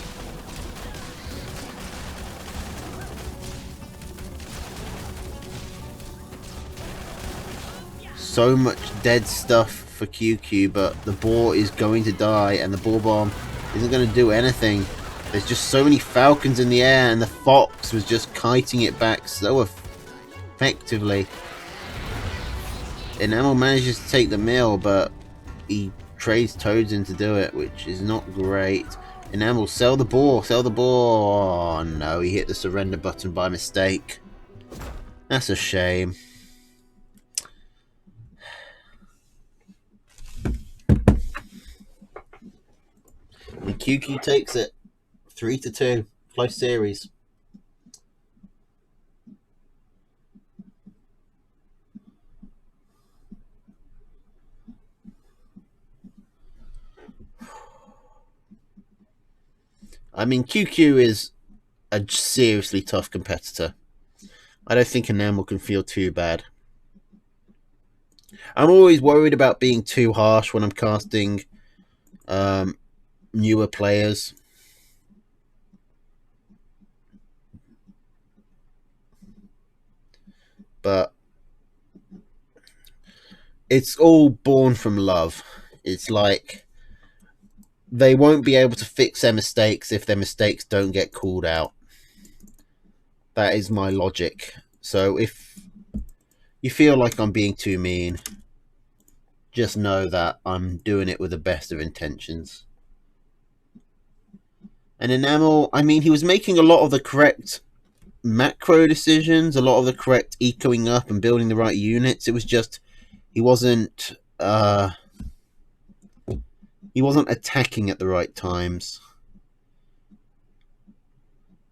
So much dead stuff for QQ, but the boar is going to die, and the boar bomb isn't going to do anything. There's just so many falcons in the air, and the fox was just kiting it back so effectively. Enamel manages to take the mill, but he trades toads in to do it, which is not great. Enamel, sell the boar, sell the boar. Oh no, he hit the surrender button by mistake. That's a shame. And QQ takes it 3-2. Close series. I mean, QQ is a seriously tough competitor. I don't think Enamel can feel too bad. I'm always worried about being too harsh when I'm casting newer players. But it's all born from love. It's like they won't be able to fix their mistakes if their mistakes don't get called out. That is my logic. So if you feel like I'm being too mean, just know that I'm doing it with the best of intentions. And Enamel, I mean, he was making a lot of the correct macro decisions, a lot of the correct ecoing up and building the right units. It was just he wasn't attacking at the right times.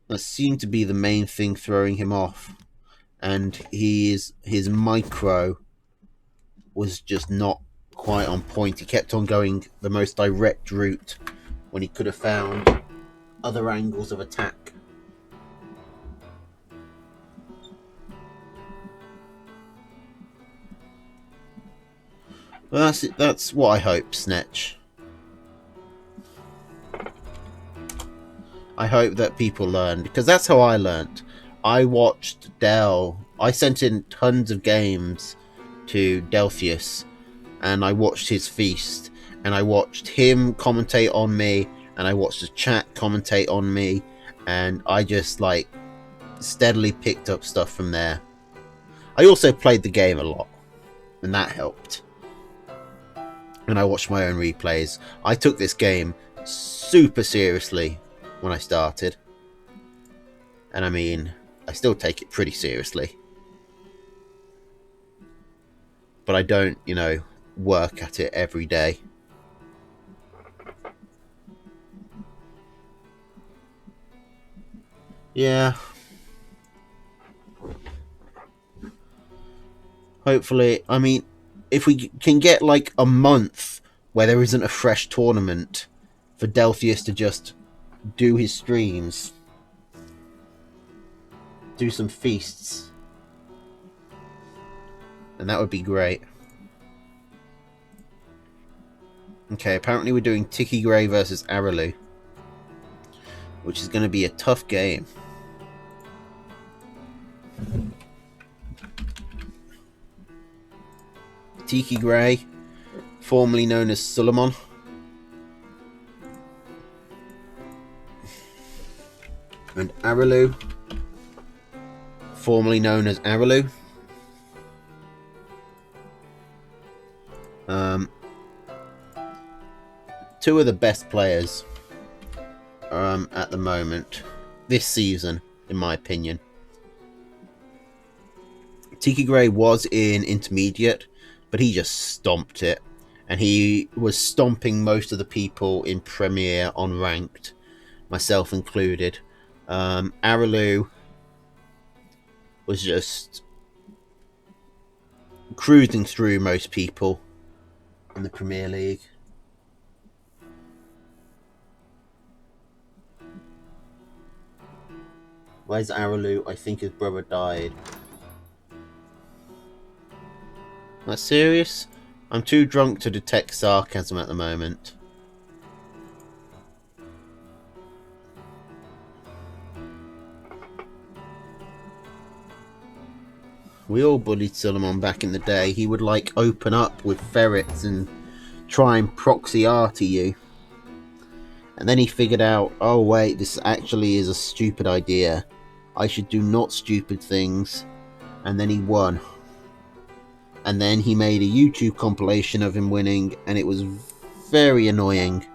That seemed to be the main thing throwing him off. And his micro was just not quite on point. He kept on going the most direct route when he could have found other angles of attack. Well, that's what I hope, Snetch. I hope that people learn, because that's how I learned. I watched Del. I sent in tons of games to Delphius, and I watched his feast, and I watched him commentate on me, and I watched the chat commentate on me, and I just like steadily picked up stuff from there. I also played the game a lot, and that helped. And I watched my own replays. I took this game super seriously when I started. And I mean, I still take it pretty seriously. But I don't, work at it every day. Yeah. Hopefully, I mean, if we can get like a month where there isn't a fresh tournament for Delphius to just do his streams, do some feasts, and that would be great. Okay, apparently we're doing Tiki Grey versus Aralu, which is going to be a tough game. Tiki Grey, formerly known as Suleiman. And Aralu, formerly known as Aralu. Two of the best players at the moment this season, in my opinion. Tiki Grey was in intermediate, but he just stomped it, and he was stomping most of the people in Premier on ranked, myself included. Aralu was just cruising through most people in the Premier League. Where's Aralu? I think his brother died. That's serious? I'm too drunk to detect sarcasm at the moment. We all bullied Suleiman back in the day. He would like open up with ferrets and try and proxy R to you. And then he figured out, oh wait, this actually is a stupid idea. I should do not stupid things. And then he won. And then he made a YouTube compilation of him winning, and it was very annoying.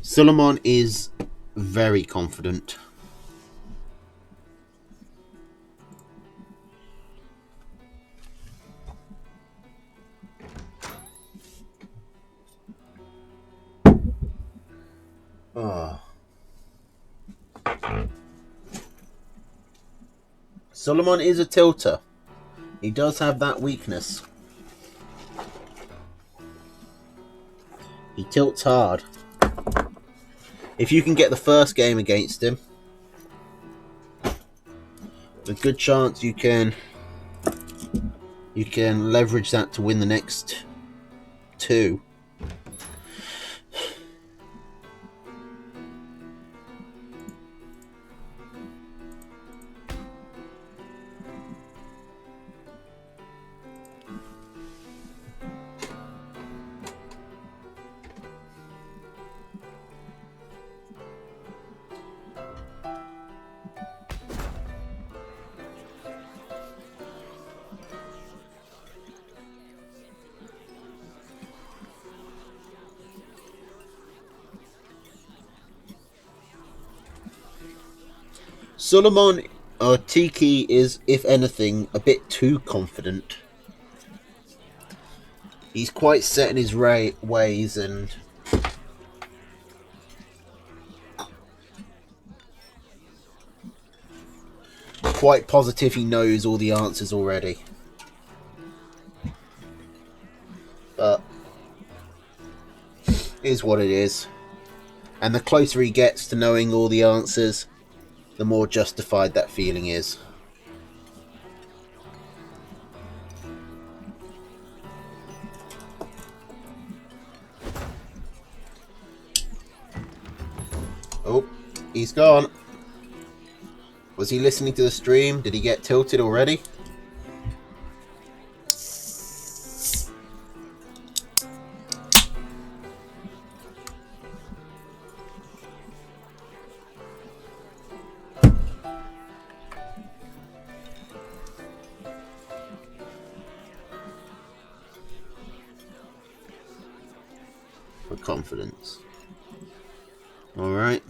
Suleiman is very confident. Oh. Suleiman is a tilter. He does have that weakness. He tilts hard. If you can get the first game against him, a good chance you can leverage that to win the next two. Suleiman or Tiki is, if anything, a bit too confident. He's quite set in his ways and quite positive he knows all the answers already. But it is what it is. And the closer he gets to knowing all the answers, the more justified that feeling is. Oh, he's gone. Was he listening to the stream? Did he get tilted already? For confidence. Alright.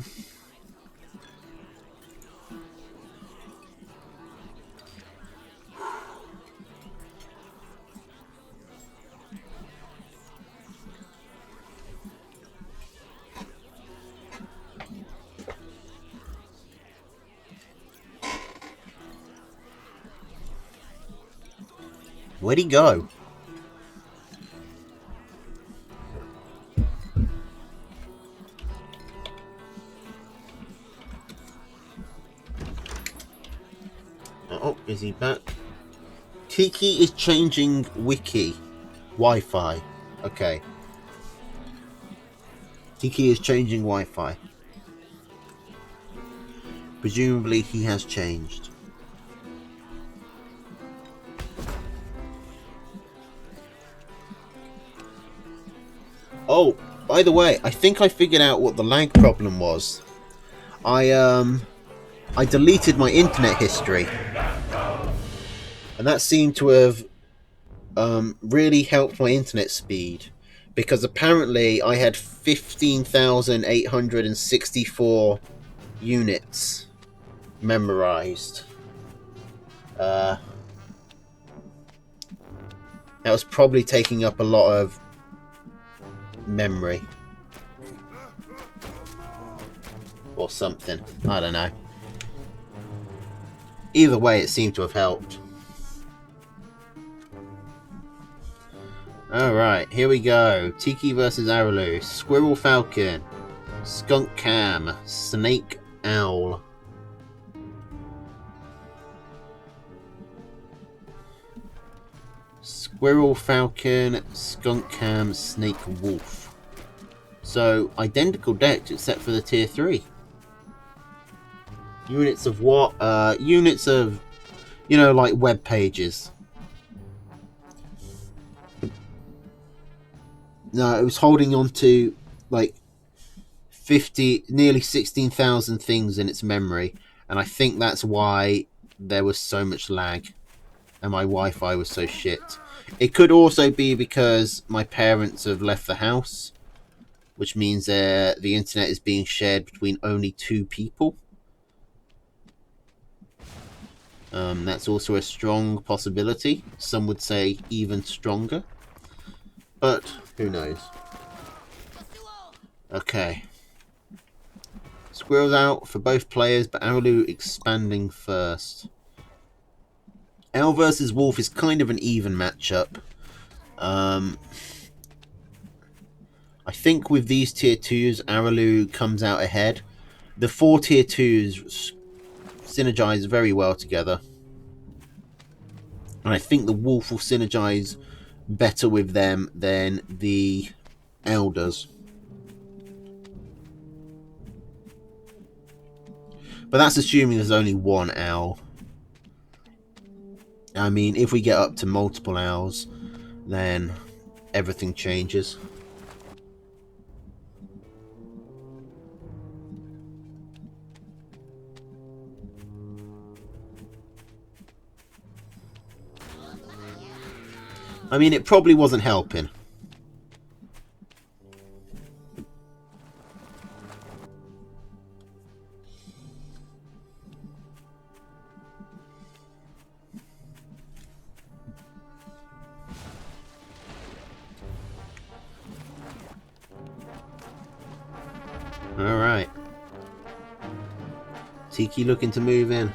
Where'd he go? Oh, is he back? Tiki is changing wiki. Wi-Fi. Okay. Tiki is changing Wi-Fi. Presumably he has changed. Oh, by the way, I think I figured out what the lag problem was. I deleted my internet history. And that seemed to have really helped my internet speed. Because apparently I had 15,864 units memorized. That was probably taking up a lot of memory. Or something. I don't know. Either way, it seemed to have helped. Alright, here we go. Tiki versus Araloo. Squirrel Falcon. Skunk Cam. Snake Owl. Squirrel Falcon. Skunk Cam. Snake Wolf. So, identical decks except for the tier 3. Units of what? Units of, you know, like web pages. No, it was holding on to like 50, nearly 16,000 things in its memory, and I think that's why there was so much lag and my Wi-Fi was so shit. It could also be because my parents have left the house, which means the internet is being shared between only 2 people. That's also a strong possibility. Some would say even stronger. But who knows? Okay. Squirrels out for both players, but Araloo expanding first. Owl versus Wolf is kind of an even matchup. I think with these tier 2s, Araloo comes out ahead. The 4 tier 2s synergize very well together. And I think the Wolf will synergize better with them than the Owl does. But that's assuming there's only one Owl. I mean, if we get up to multiple Owls, then everything changes. I mean, it probably wasn't helping. Alright. Tiki looking to move in.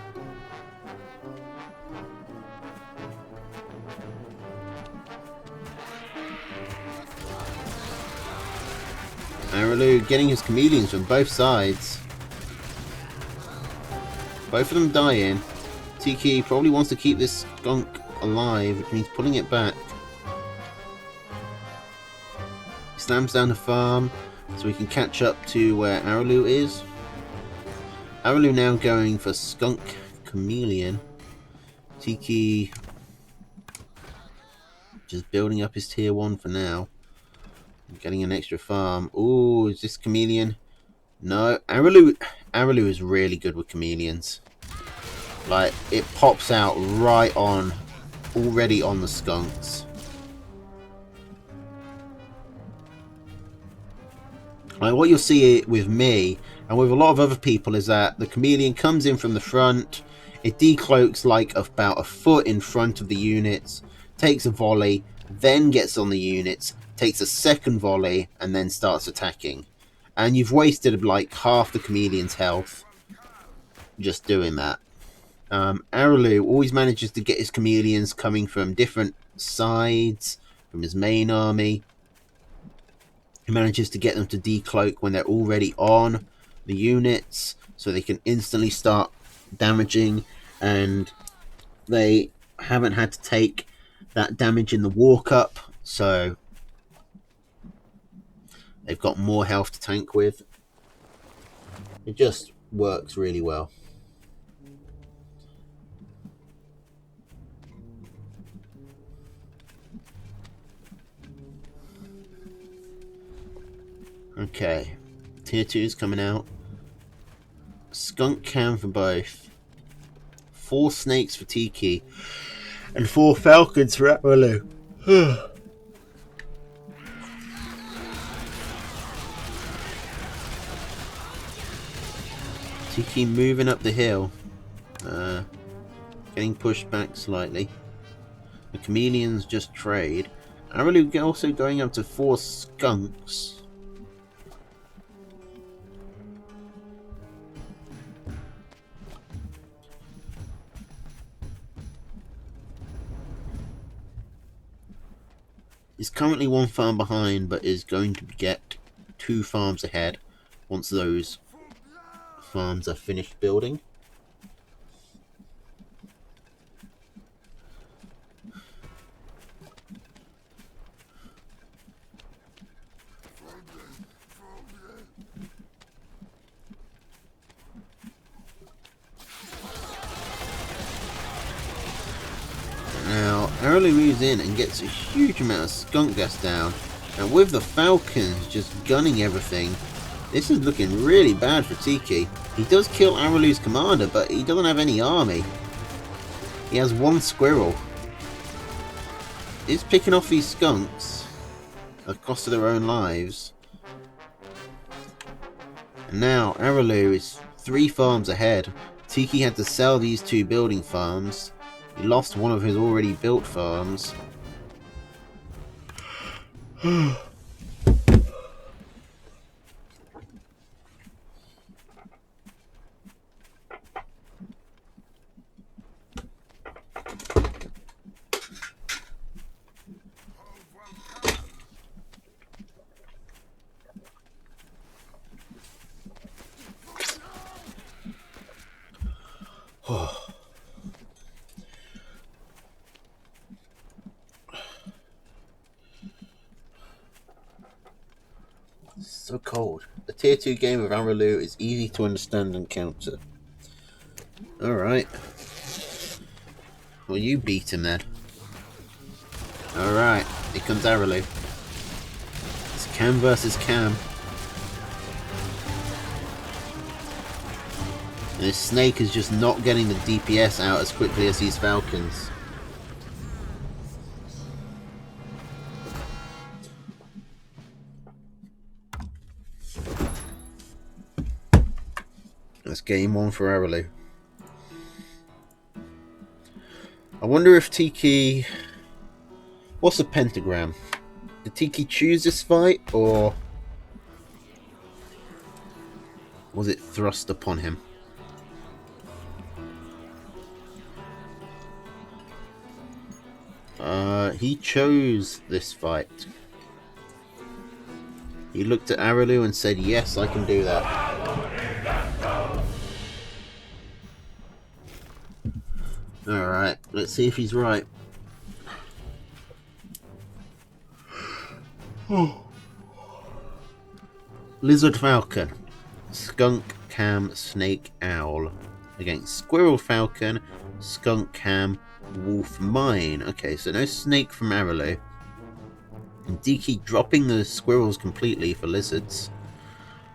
Araloo getting his chameleons from both sides. Both of them dying. Tiki probably wants to keep this skunk alive, which means pulling it back. He slams down the farm so we can catch up to where Araloo is. Araloo now going for skunk chameleon. Tiki just building up his tier 1 for now. Getting an extra farm. Ooh, is this chameleon? No. Araloo is really good with chameleons. Like, it pops out right on, already on the skunks. Like, what you'll see with me, and with a lot of other people, is that the chameleon comes in from the front, it decloaks like about a foot in front of the units, takes a volley, then gets on the units, takes a second volley, and then starts attacking. And you've wasted like half the chameleon's health just doing that. Araloo always manages to get his chameleons coming from different sides from his main army. He manages to get them to decloak when they're already on the units, so they can instantly start damaging, and they haven't had to take that damage in the walk up, so they've got more health to tank with. It just works really well. Okay, tier 2's coming out. Skunk Cam for both. 4 snakes for Tiki. And 4 falcons for Araloo. Tiki moving up the hill. Getting pushed back slightly. The chameleons just trade. Araloo also going up to 4 skunks. He's currently 1 farm behind, but is going to get 2 farms ahead once those farms are finished building. Now, Araloo moves in and gets a huge amount of skunk gas down, and with the falcons just gunning everything, this is looking really bad for Tiki. He does kill Araloo's commander, but he doesn't have any army. He has 1 squirrel. He's picking off these skunks at the cost of their own lives. And now Araloo is 3 farms ahead. Tiki had to sell these 2 building farms. He lost 1 of his already built farms. So cold. The tier 2 game of Araloo is easy to understand and counter. Alright. Well, you beat him then. Alright, here comes Araloo. It's Cam versus Cam. And this snake is just not getting the DPS out as quickly as these falcons. That's game 1 for Araloo. I wonder if Tiki... What's the pentagram? Did Tiki choose this fight, or was it thrust upon him? He chose this fight. He looked at Araloo and said, yes, I can do that. Alright, let's see if he's right. Lizard Falcon. Skunk Cam Snake Owl. Against Squirrel Falcon, Skunk Cam Wolf Mine. Okay, so no snake from Araloo. And Tiki dropping the squirrels completely for lizards.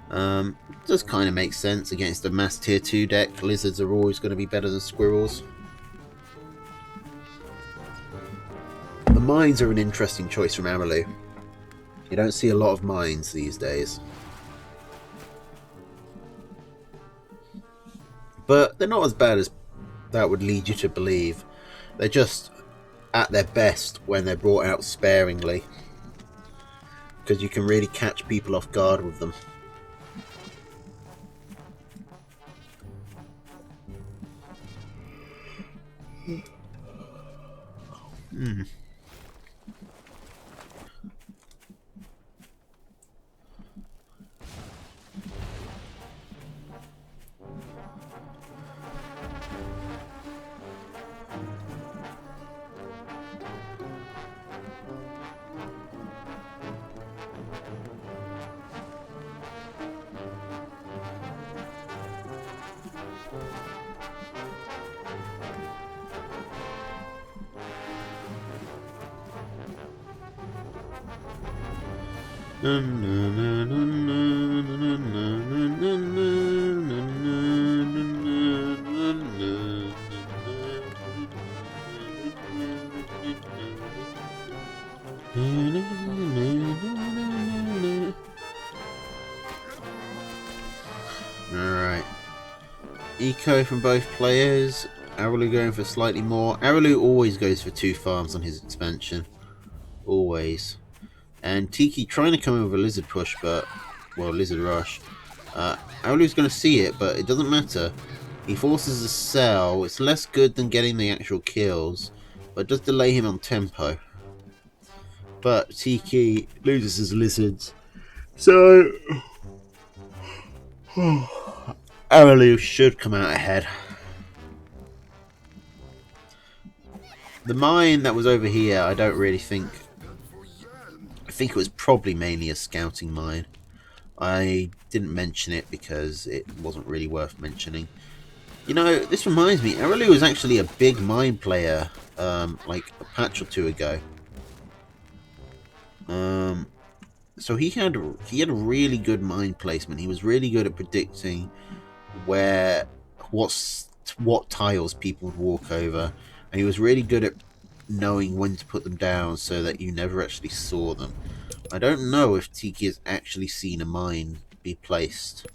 Does kind of make sense against a mass tier 2 deck. Lizards are always going to be better than squirrels. The mines are an interesting choice from Araloo. You don't see a lot of mines these days. But they're not as bad as that would lead you to believe. They're just at their best when they're brought out sparingly, because you can really catch people off guard with them. Hmm. Alright. Eco from both players. Arulu going for slightly more. Arulu always goes for 2 farms on his expansion. Always. And Tiki trying to come in with a lizard push, but... well, lizard rush. Arulu's going to see it, but it doesn't matter. He forces a sell. It's less good than getting the actual kills, but it does delay him on tempo. But Tiki loses his lizards. So... Arulu should come out ahead. The mine that was over here, I don't really think... I think it was probably mainly a scouting mine. I didn't mention it because it wasn't really worth mentioning. You know, this reminds me, Arulu was actually a big mine player, like a patch or two ago. So he had a really good mine placement. He was really good at predicting what tiles people would walk over, and he was really good at knowing when to put them down so that you never actually saw them. I don't know if Tiki has actually seen a mine be placed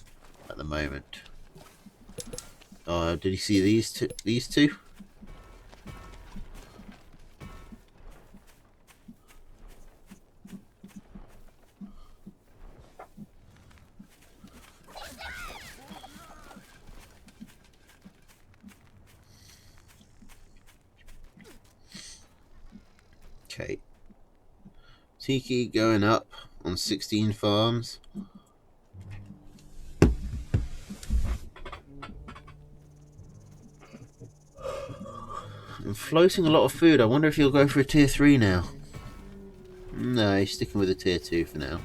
at the moment. Did he see these two? These two? Okay. Tiki going up on 16 farms. And floating a lot of food. I wonder if he'll go for a tier 3 now. No, he's sticking with a tier 2 for now.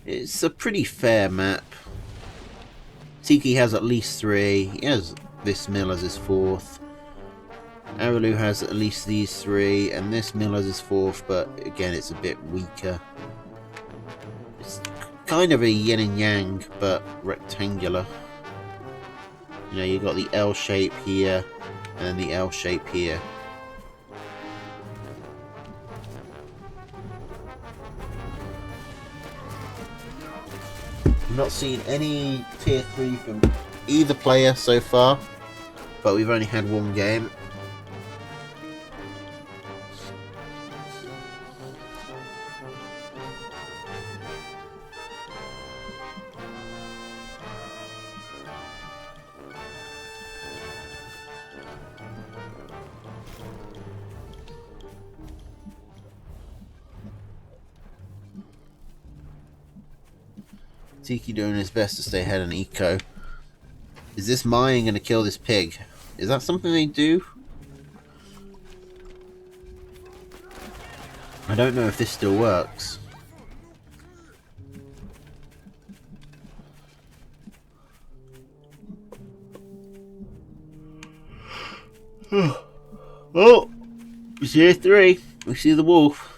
It's a pretty fair map. Tiki has at least 3. He has this mill as his 4th. Arulu has at least these 3, and this mill as his 4th, but again, it's a bit weaker. It's kind of a yin and yang, but rectangular. You know, you've got the L shape here, and the L shape here. I've not seen any tier 3 from either player so far, but we've only had one game. Tiki doing his best to stay ahead on eco. Is this mine going to kill this pig? Is that something they do? I don't know if this still works. Oh! We see a 3. We see the wolf.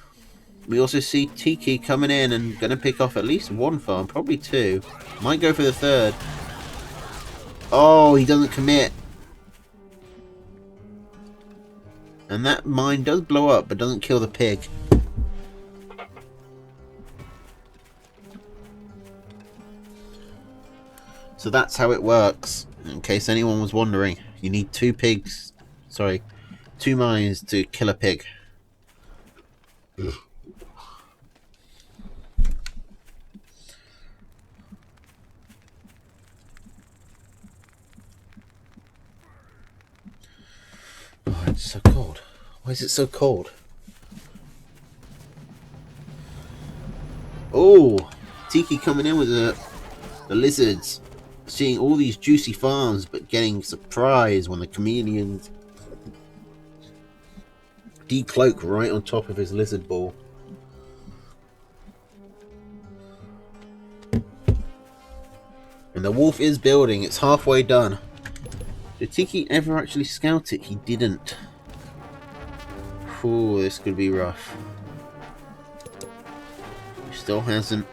We also see Tiki coming in and going to pick off at least 1 farm, probably 2. Might go for the 3rd. Oh, he doesn't commit. And that mine does blow up, but doesn't kill the pig. So that's how it works. In case anyone was wondering, you need 2 pigs. Sorry, 2 mines to kill a pig. so cold? Why is it so cold? Oh, Tiki coming in with the lizards. Seeing all these juicy farms, but getting surprised when the chameleons decloak right on top of his lizard ball. And the wolf is building. It's halfway done. Did Tiki ever actually scout it? He didn't. Oh, this could be rough. He still hasn't.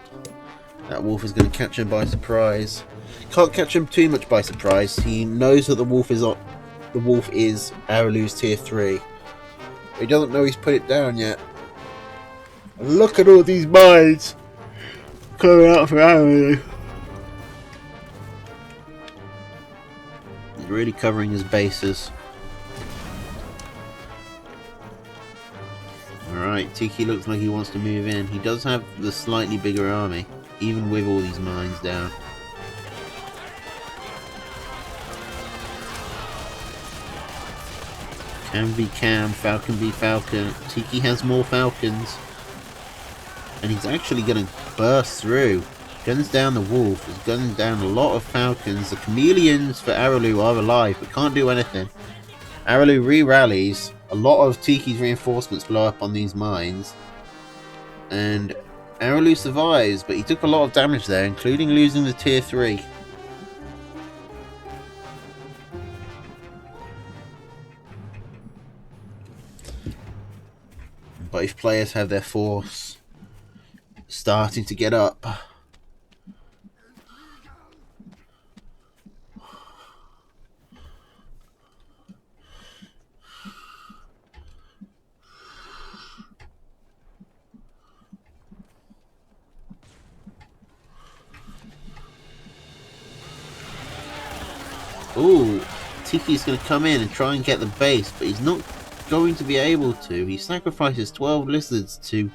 That wolf is going to catch him by surprise. Can't catch him too much by surprise. He knows that the wolf is Aralu's tier 3. He doesn't know he's put it down yet. And look at all these mines coming out for Aralu. He's really covering his bases. Alright, Tiki looks like he wants to move in. He does have the slightly bigger army, even with all these mines down. Cam v Cam, Falcon v Falcon. Tiki has more Falcons. And he's actually going to burst through. Guns down the wolf. He's gunning down a lot of Falcons. The chameleons for Aralu are alive, but can't do anything. Aralu re-rallies. A lot of Tiki's reinforcements blow up on these mines. And Aralu survives, but he took a lot of damage there, including losing the tier 3. Both players have their force starting to get up. Ooh, Tiki's going to come in and try and get the base, but he's not going to be able to. He sacrifices 12 lizards to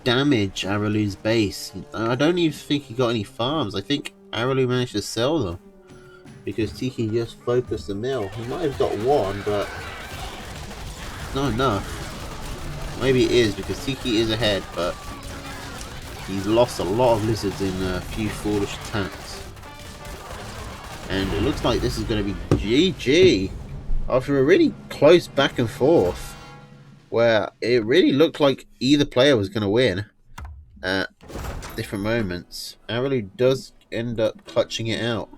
damage Aralu's base. I don't even think he got any farms. I think Aralu managed to sell them because Tiki just focused the mill. He might have got one, but not enough. Maybe it is because Tiki is ahead, but he's lost a lot of lizards in a few foolish attacks. And it looks like this is going to be GG after a really close back and forth where it really looked like either player was going to win at different moments. Aralu does end up clutching it out.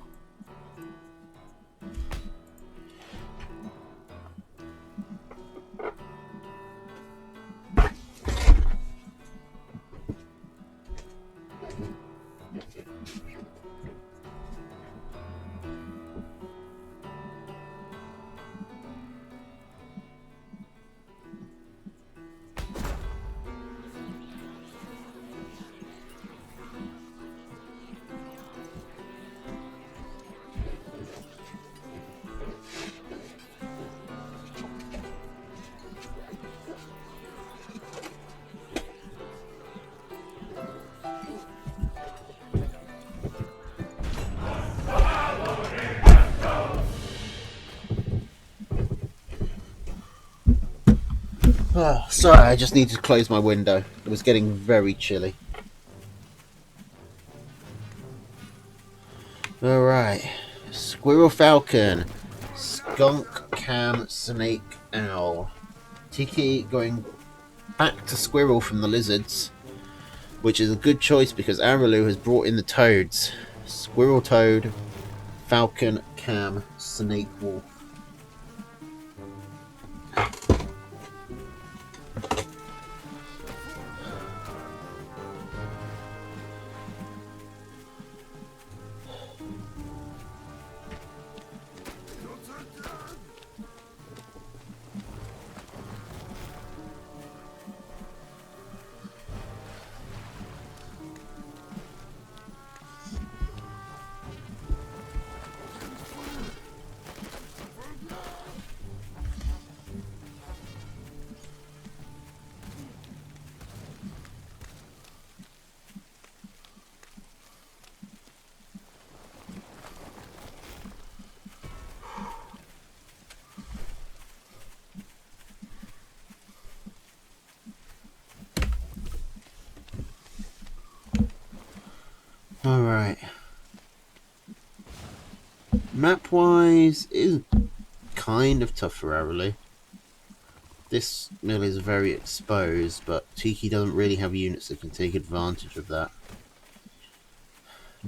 Oh, sorry, I just need to close my window. It was getting very chilly. Alright. Squirrel Falcon. Skunk Cam Snake Owl. Tiki going back to Squirrel from the lizards, which is a good choice because Aralu has brought in the toads. Squirrel Toad, Falcon Cam Snake Wolf. Alright. Map-wise, is kind of tough for Araloo. This mill is very exposed, but Tiki doesn't really have units that can take advantage of that.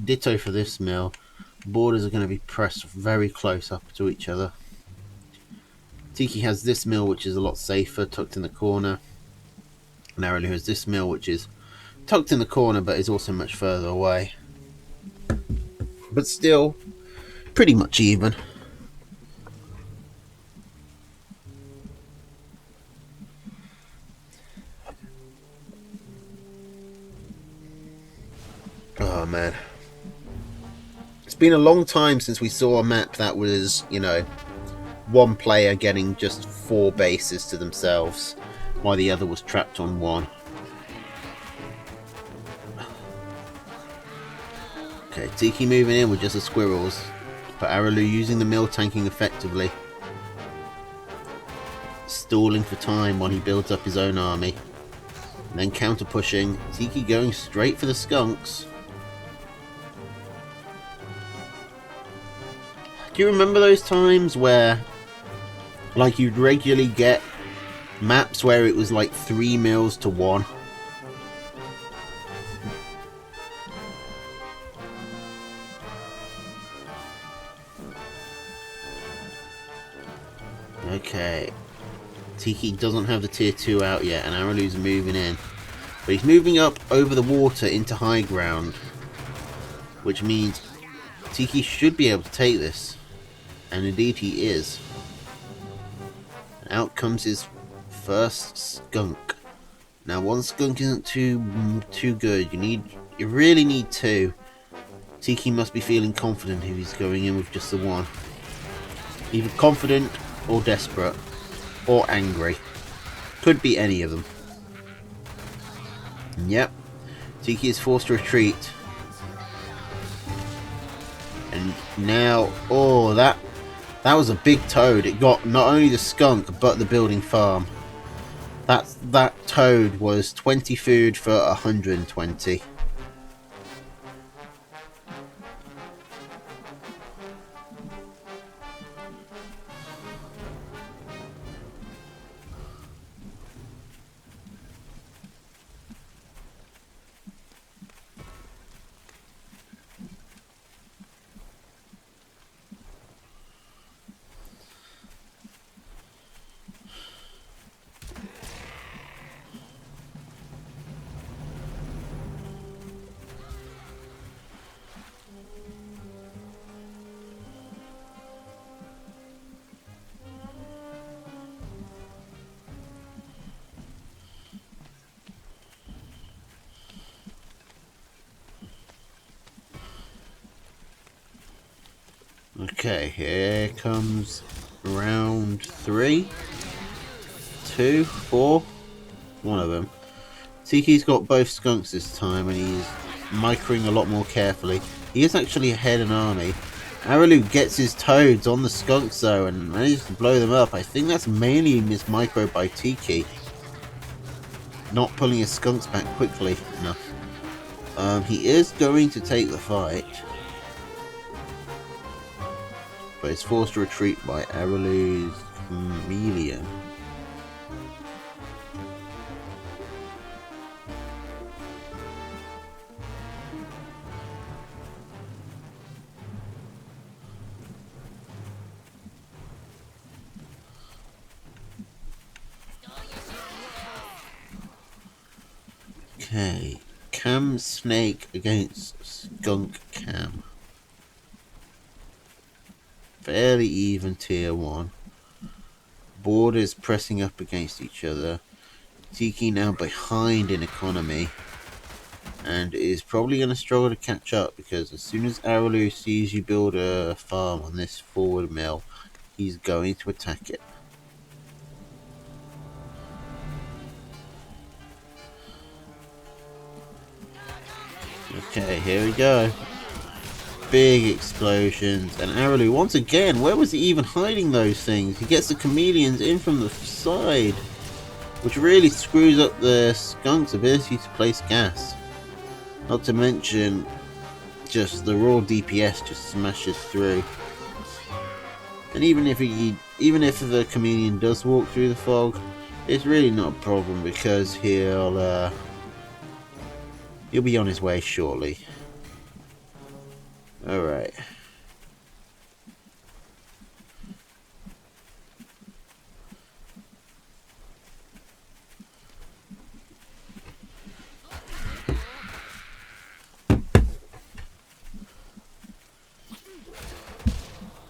Ditto for this mill. Borders are going to be pressed very close up to each other. Tiki has this mill, which is a lot safer, tucked in the corner. And Araloo has this mill, which is tucked in the corner, but is also much further away. But still, pretty much even. Oh man. It's been a long time since we saw a map that was, you know, one player getting just 4 bases to themselves, while the other was trapped on 1. Okay, Tiki moving in with just the squirrels, but Araloo using the mill tanking effectively. Stalling for time while he builds up his own army. And then counter pushing, Tiki going straight for the skunks. Do you remember those times where, like, you'd regularly get maps where it was like 3 mills to 1? Okay. Tiki doesn't have the tier 2 out yet, and Araloo's moving in. But he's moving up over the water into high ground, which means Tiki should be able to take this. And indeed he is. And out comes his first skunk. Now 1 skunk isn't too good. You really need 2. Tiki must be feeling confident if he's going in with just the 1. Either confident or desperate. Or angry. Could be any of them. Yep. Tiki is forced to retreat. And now, oh, that was a big toad. It got not only the skunk, but the building farm. That toad was 20 food for 120. Okay, here comes round 3, 2, 4, one of them. Tiki's got both skunks this time, and he's microing a lot more carefully. He is actually ahead in army. Araloo gets his toads on the skunks though, and manages to blow them up. I think that's mainly mismicroed by Tiki. Not pulling his skunks back quickly enough. He is going to take the fight. But is forced to retreat by Araloo's chameleon. Okay, Cam Snake against Skunk Cam. Fairly even tier 1. Borders pressing up against each other. Tiki now behind in economy. And is probably going to struggle to catch up, because as soon as Araloo sees you build a farm on this forward mill, he's going to attack it. Okay, here we go. Big explosions, and Araloo once again, where was he even hiding those things? He gets the chameleons in from the side, which really screws up the skunk's ability to place gas. Not to mention, just the raw DPS just smashes through. And even if the chameleon does walk through the fog, it's really not a problem because he'll be on his way shortly. All right.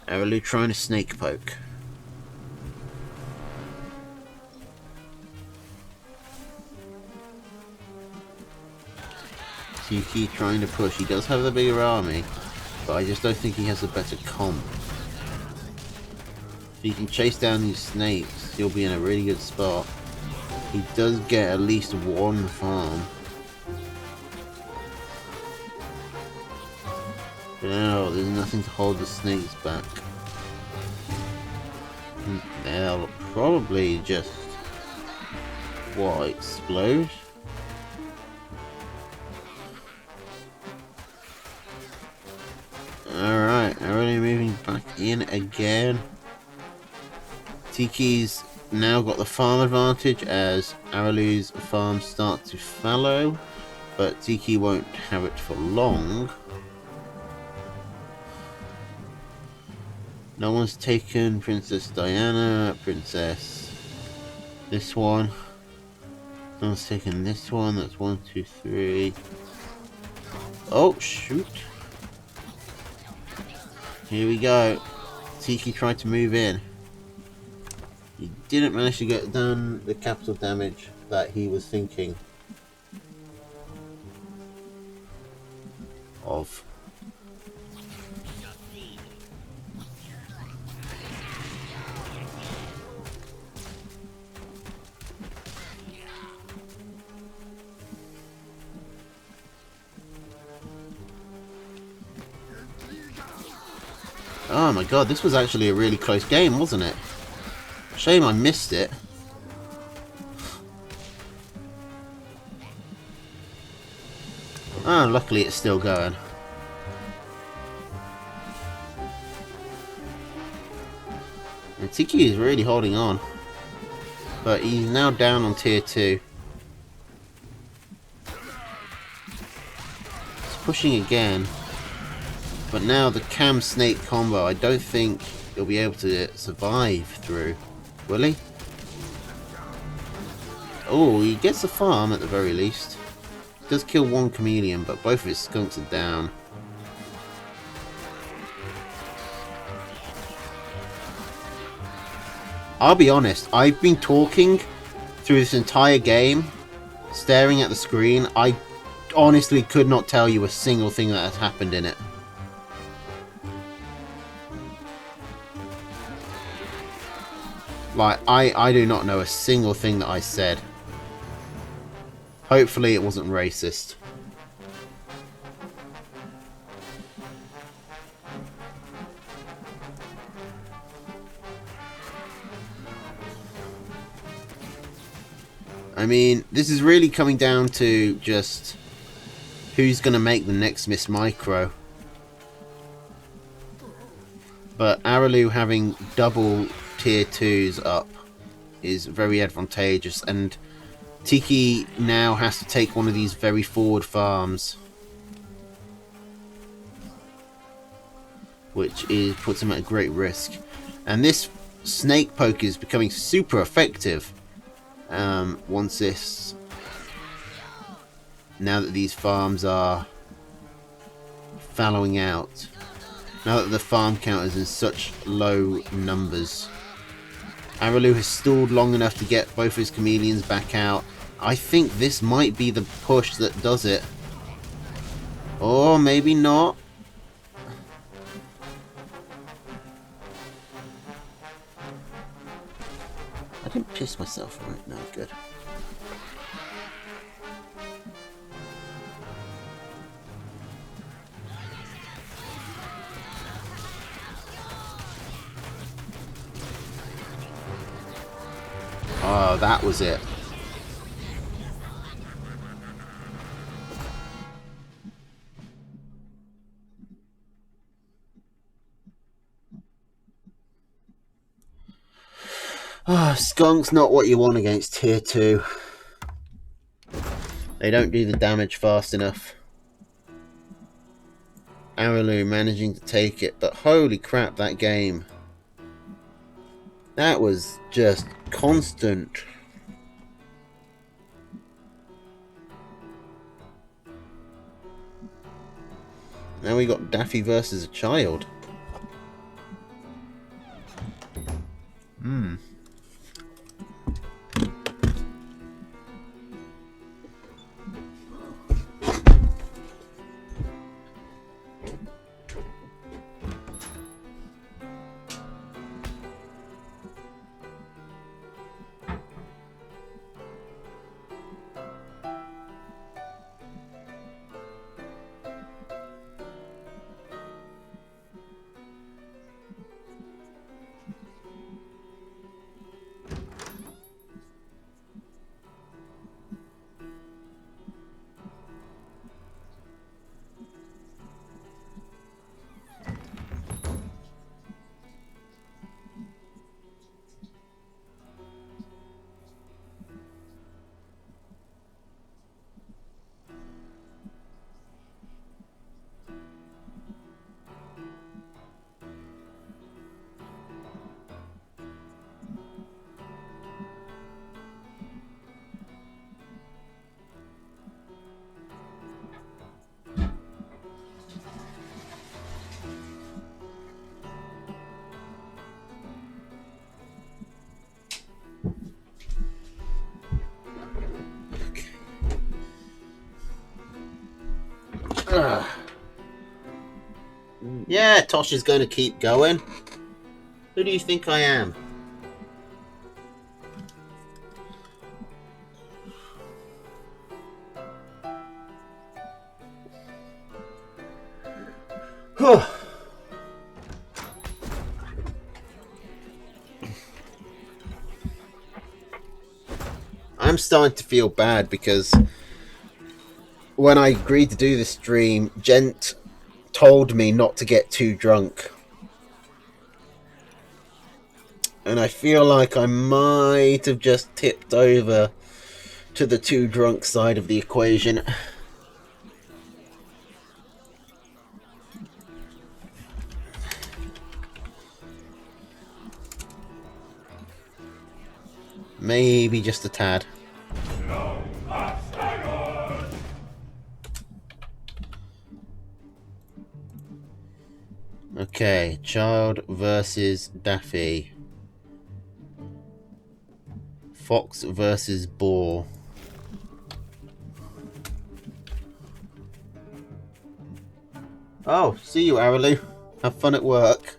Araloo trying to snake poke. Tiki trying to push. He does have the bigger army, but I just don't think he has a better comp. If he can chase down these snakes, he'll be in a really good spot. He does get at least one farm. But now there's nothing to hold the snakes back. They'll probably just explode? Alright, already moving back in again. Tiki's now got the farm advantage as Araloo's farms start to fallow, but Tiki won't have it for long. No one's taken Princess Diana, Princess this one. No one's taken this one. That's 1, 2, 3. Oh, shoot. Here we go. Tiki tried to move in. He didn't manage to get done the capital damage that he was thinking of. Oh my god, this was actually a really close game, wasn't it? Shame I missed it. Ah, luckily it's still going. And Tiki is really holding on. But he's now down on tier 2. He's pushing again. But now the Cam Snake combo, I don't think he'll be able to survive through. Will he? Oh, he gets a farm at the very least. He does kill one chameleon, but both of his skunks are down. I'll be honest, I've been talking through this entire game, staring at the screen. I honestly could not tell you a single thing that has happened in it. Like, I do not know a single thing that I said. Hopefully it wasn't racist. I mean, this is really coming down to just who's going to make the next Miss Micro. But Araloo having double tier 2s up is very advantageous, and Tiki now has to take one of these very forward farms, which puts him at a great risk. And this snake poke is becoming super effective once this, now that these farms are fallowing out, now that the farm count is in such low numbers. Araloo has stalled long enough to get both his chameleons back out. I think this might be the push that does it. Or maybe not. I didn't piss myself, right? No, good. Oh, that was it. Skunk's not what you want against tier 2. They don't do the damage fast enough. Araloo managing to take it, but holy crap, that game. That was just constant. Now we got Daffy versus a child. Yeah, Tosh is going to keep going. Who do you think I am? I'm starting to feel bad because when I agreed to do this stream, Gent told me not to get too drunk. And I feel like I might have just tipped over to the too drunk side of the equation. Maybe just a tad. Okay, child versus Daffy. Fox versus boar. Oh, see you, Araloo. Have fun at work.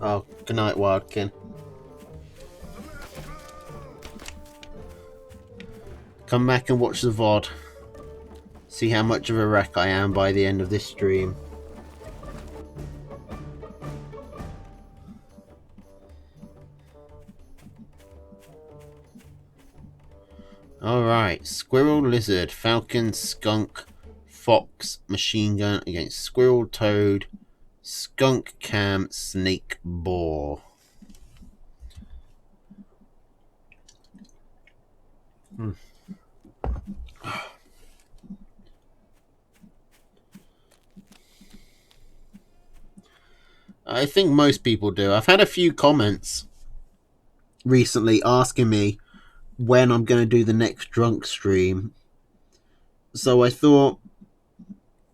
Oh, good night, Wildkin. Come back and watch the VOD. See how much of a wreck I am by the end of this stream. Alright, Squirrel, Lizard, Falcon, Skunk, Fox, Machine Gun against Squirrel, Toad, Skunk, Cam, Snake, Boar. I think most people do. I've had a few comments recently asking me when I'm going to do the next drunk stream. So I thought,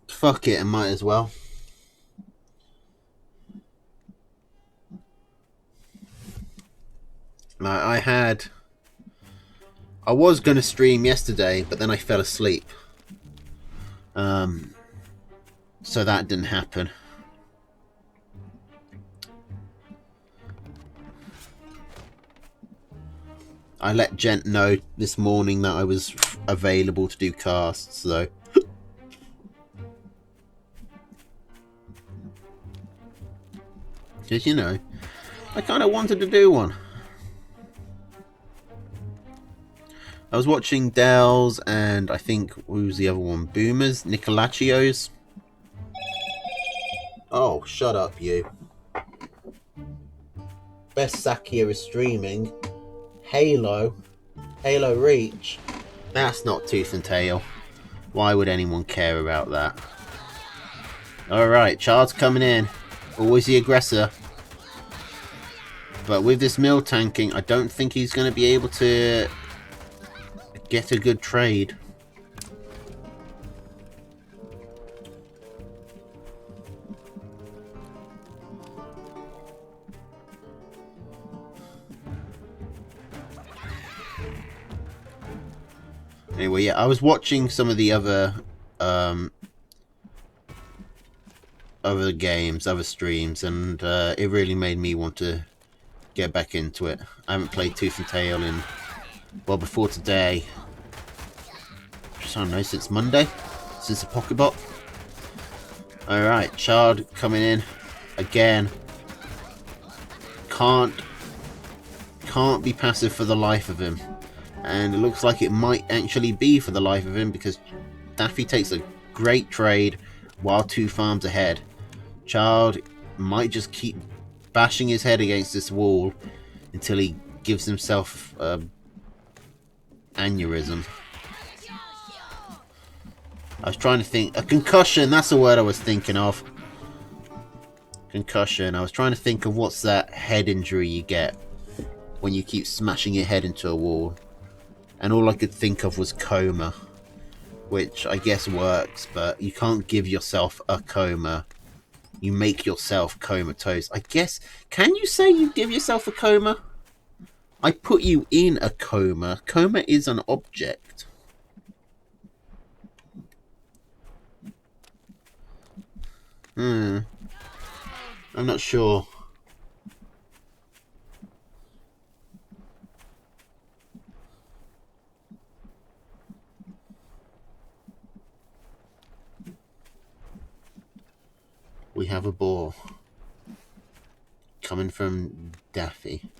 fuck it, I might as well. I was going to stream yesterday, but then I fell asleep. So that didn't happen. I let Gent know this morning that I was available to do casts, so... Because, you know, I kind of wanted to do one. I was watching Dell's and I think, who was the other one? Boomers? Nicolachios? Oh, shut up, you. Best Sakia is streaming. Halo. Halo Reach. That's not Tooth and Tail. Why would anyone care about that? Alright, Chard's coming in. Always the aggressor. But with this mill tanking, I don't think he's going to be able to get a good trade. Anyway, yeah, I was watching some of the other games, other streams, and it really made me want to get back into it. I haven't played Tooth and Tail in, well, before today. I don't know, since Monday? Since the Pokebot? Alright, Chard coming in again. Can't be passive for the life of him. And it looks like it might actually be for the life of him, because Daffy takes a great trade while 2 farms ahead. Chard might just keep bashing his head against this wall until he gives himself aneurysm. I was trying to think. A concussion, that's the word I was thinking of. Concussion. I was trying to think of what's that head injury you get when you keep smashing your head into a wall. And all I could think of was coma, which I guess works, but you can't give yourself a coma. You make yourself comatose. I guess, can you say you give yourself a coma? I put you in a coma. Coma is an object. I'm not sure. We have a ball coming from Daffy.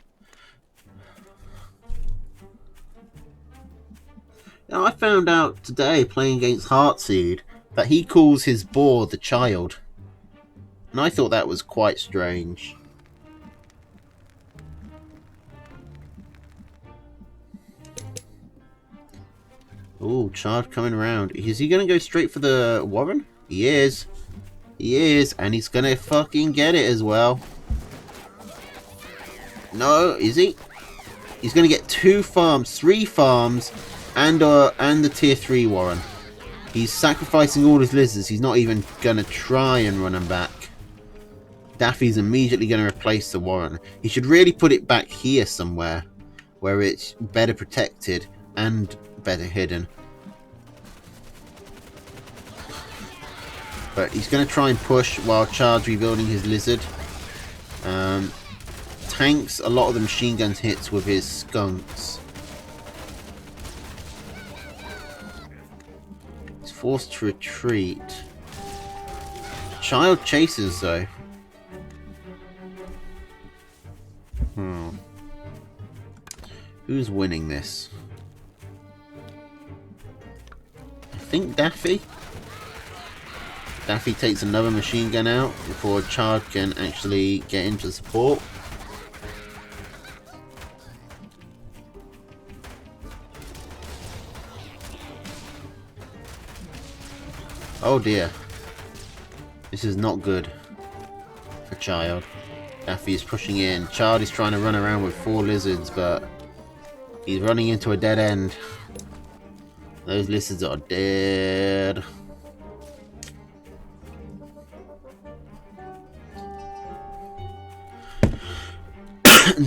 Now, I found out today, playing against Heartseed, that he calls his boar the child. And I thought that was quite strange. Ooh, Chard coming around. Is he going to go straight for the Warren? He is. He is. And he's going to fucking get it as well. No, is he? He's going to get 2 farms, 3 farms, and the tier 3 Warren. He's sacrificing all his lizards. He's not even going to try and run them back. Daffy's immediately going to replace the Warren. He should really put it back here somewhere, where it's better protected and better hidden. But he's going to try and push while Chard's rebuilding his lizard. Tanks a lot of the machine guns hits with his skunks. He's forced to retreat. Child chases though. Who's winning this? I think Daffy. Daffy takes another machine gun out before Chard can actually get into support. Oh dear. This is not good for Chard. Daffy is pushing in. Chard is trying to run around with 4 lizards, but he's running into a dead end. Those lizards are dead.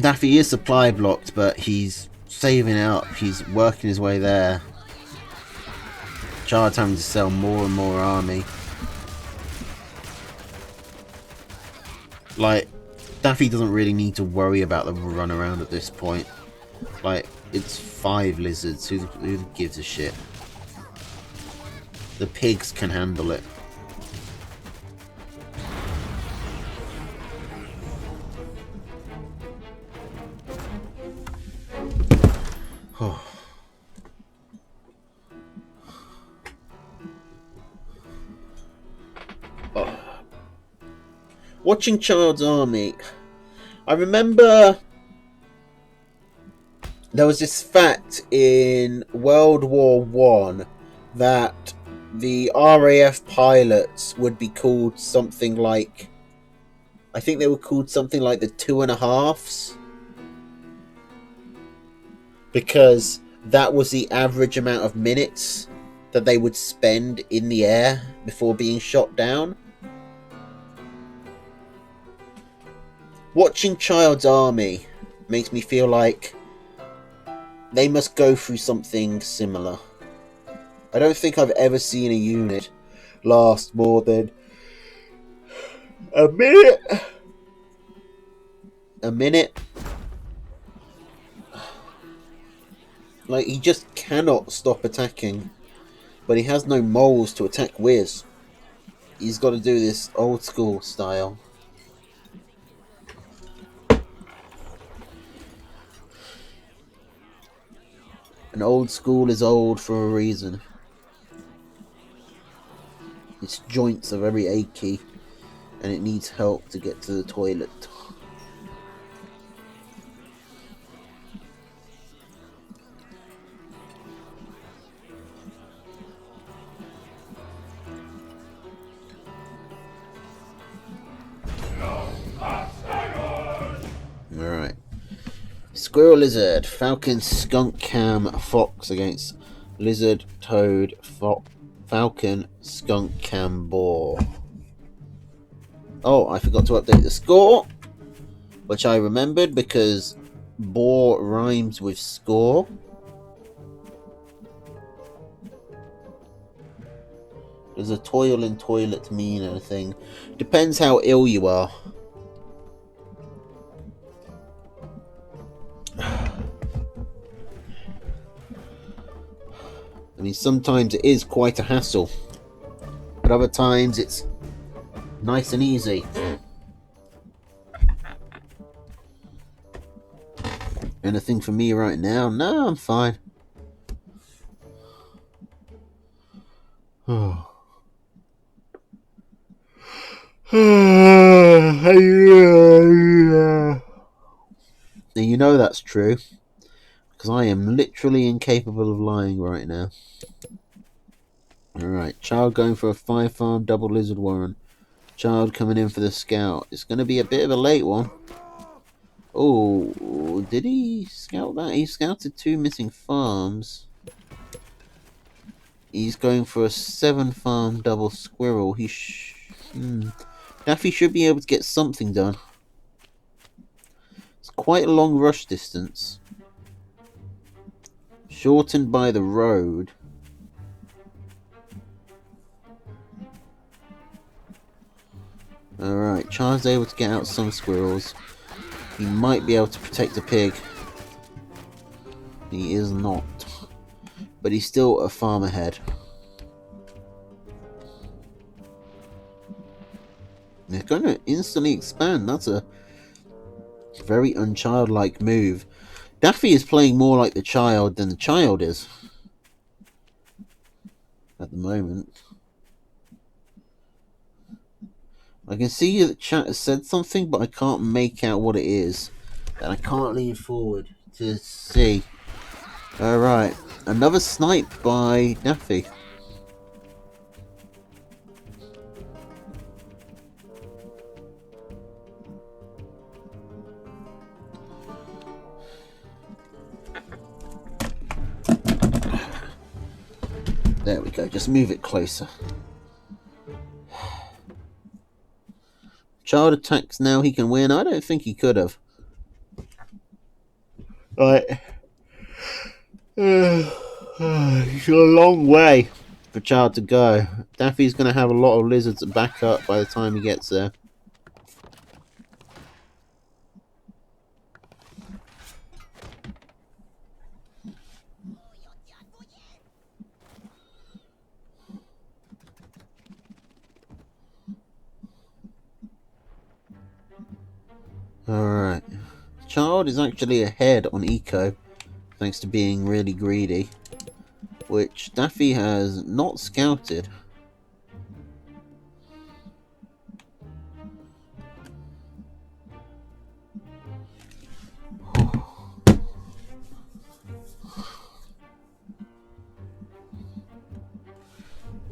Daffy is supply blocked, but he's saving up. He's working his way there. Chard's having to sell more and more army. Like, Daffy doesn't really need to worry about the run around at this point. Like, it's 5 lizards. Who gives a shit? The pigs can handle it. Watching Child's Army, I remember there was this fact in World War One that the RAF pilots would be called something like, I think they were called something like the 2.5s, because that was the average amount of minutes that they would spend in the air before being shot down. Watching Child's Army makes me feel like they must go through something similar. I don't think I've ever seen a unit last more than a minute. A minute. Like, he just cannot stop attacking. But he has no moles to attack with. He's got to do this old school style. And old school is old for a reason. Its joints are very achy, and it needs help to get to the toilet. Alright. Squirrel, lizard, falcon, skunk, cam, fox against lizard, toad, falcon, skunk, cam, boar. Oh, I forgot to update the score, which I remembered because boar rhymes with score. Does a toil in toilet mean anything? Depends how ill you are. I mean, sometimes it is quite a hassle, but other times it's nice and easy. Anything for me right now? No, I'm fine. And you know that's true, because I am literally incapable of lying right now. Alright, child going for a 5-farm double lizard warren. Child coming in for the scout. It's going to be a bit of a late one. Oh, did he scout that? He scouted 2 missing farms. He's going for a 7-farm double squirrel. Daffy should be able to get something done. It's quite a long rush distance. Shortened by the road. Alright, Child's able to get out some squirrels. He might be able to protect a pig. He is not. But he's still a farm ahead. They're going to instantly expand. That's a very unchildlike move. Daffy is playing more like the child than the child is. At the moment. I can see that chat has said something, but I can't make out what it is. And I can't lean forward to see. Alright. Another snipe by Daffy. There we go. Just move it closer. Child attacks now. He can win. I don't think he could have. Right. It's a long way for Child to go. Daffy's going to have a lot of lizards to back up by the time he gets there. Alright. Child is actually ahead on eco, thanks to being really greedy, which Daffy has not scouted.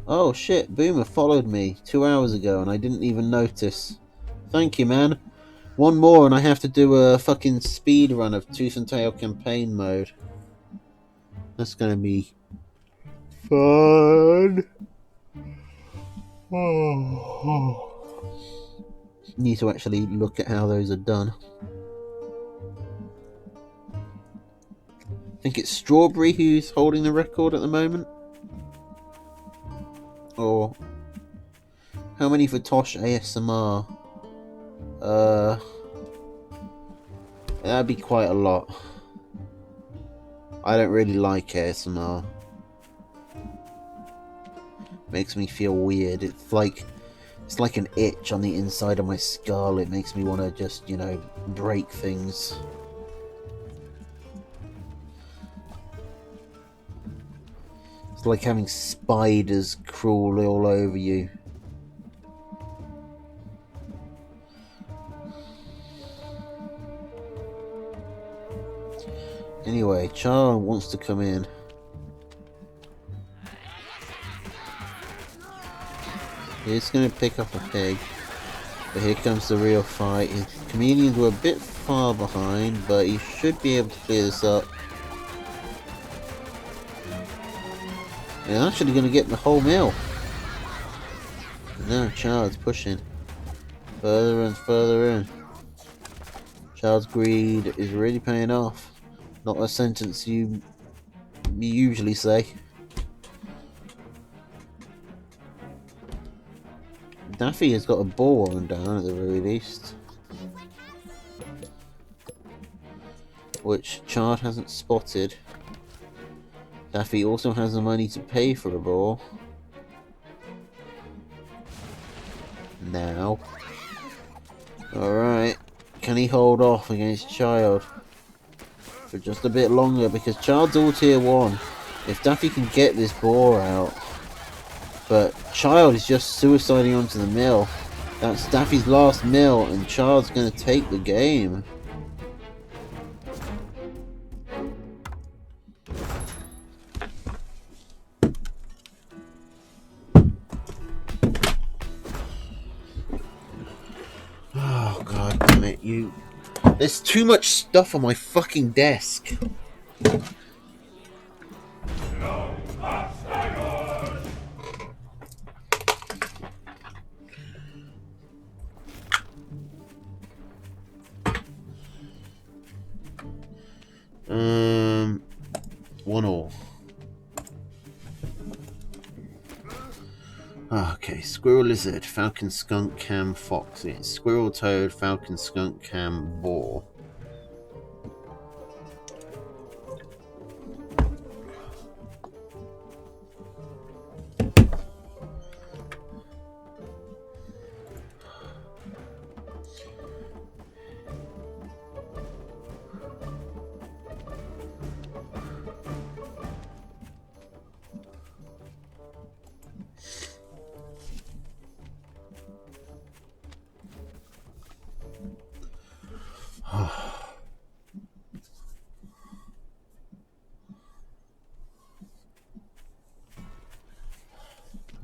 Oh shit, Boomer followed me 2 hours ago and I didn't even notice. Thank you, man. One more and I have to do a fucking speed run of Tooth and Tail campaign mode. That's gonna be fun. Need to actually look at how those are done. I think it's Strawberry who's holding the record at the moment. Or how many for Tosh ASMR? That'd be quite a lot. I don't really like ASMR. Makes me feel weird. It's like an itch on the inside of my skull. It makes me want to just, break things. It's like having spiders crawl all over you. Anyway, Char wants to come in. He's going to pick up a pig. But here comes the real fight. His chameleons were a bit far behind, but he should be able to clear this up. They're actually going to get the whole meal. No, Child's pushing further and further in. Child's greed is really paying off. Not a sentence you usually say. Daffy has got a ball on down at the very least, which Chard hasn't spotted. Daffy also has the money to pay for a ball. Now. Alright. Can he hold off against Child for just a bit longer? Because Child's all tier 1. If Daffy can get this ball out. But Child is just suiciding onto the mill. That's Daffy's last mill, and Child's going to take the game. Oh god damn it, you. There's too much stuff on my fucking desk. One all. Okay, squirrel, lizard, falcon, skunk, cam, fox. It's squirrel, toad, falcon, skunk, cam, boar.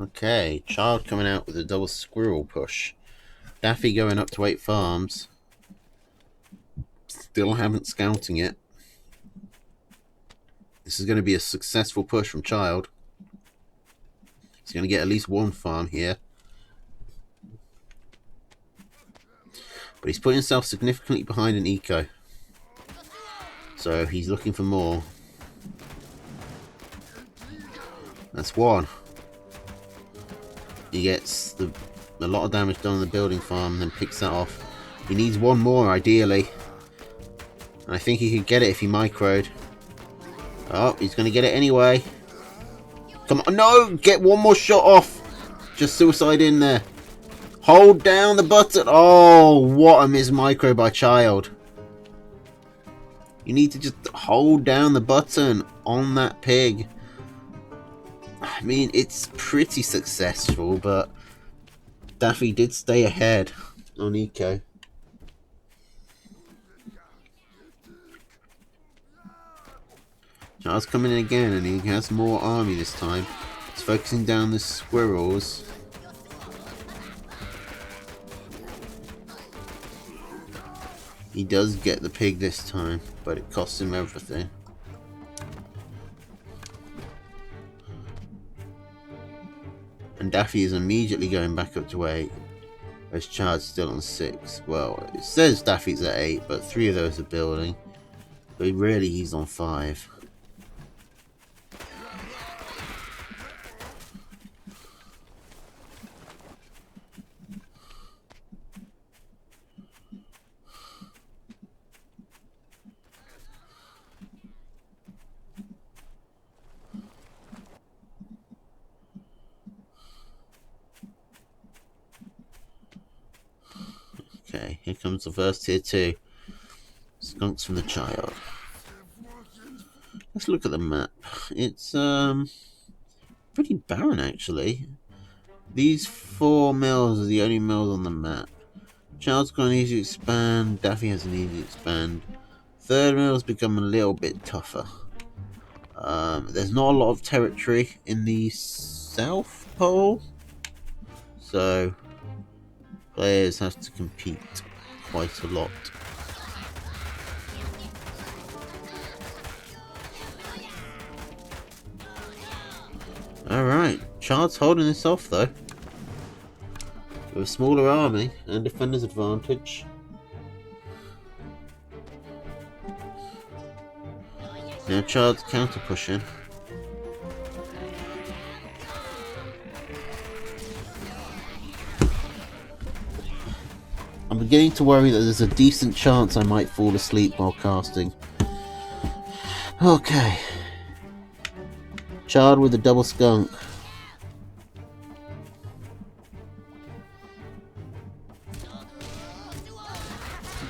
Okay, Child coming out with a double squirrel push. Daffy going up to 8 farms. Still haven't scouting it. This is going to be a successful push from Child. He's going to get at least 1 farm here. But he's put himself significantly behind an eco. So he's looking for more. That's 1. He gets a lot of damage done on the building farm and then picks that off. He needs 1 more, ideally. And I think he could get it if he microed. Oh, he's going to get it anyway. Come on. No! Get 1 more shot off. Just suicide in there. Hold down the button. Oh, what a miss micro by Child. You need to just hold down the button on that pig. I mean, it's pretty successful, but Daffy did stay ahead on eco. Child's coming in again, and he has more army this time. It's focusing down the squirrels. He does get the pig this time, but it costs him everything. And Daffy is immediately going back up to 8, whereas Chard's still on 6. Well, it says Daffy's at 8, but 3 of those are building. But really, he's on 5. Okay, here comes the first tier 2. Skunks from the child. Let's look at the map. It's pretty barren actually. These 4 mills are the only mills on the map. Child's got an easy expand, Daffy has an easy expand. Third mill's become a little bit tougher. There's not a lot of territory in the South Pole, so players have to compete quite a lot. Alright, Chard's holding this off though. With a smaller army and defender's advantage. Now Chard's counter pushing. I'm beginning to worry that there's a decent chance I might fall asleep while casting. Okay. Chard with a double skunk.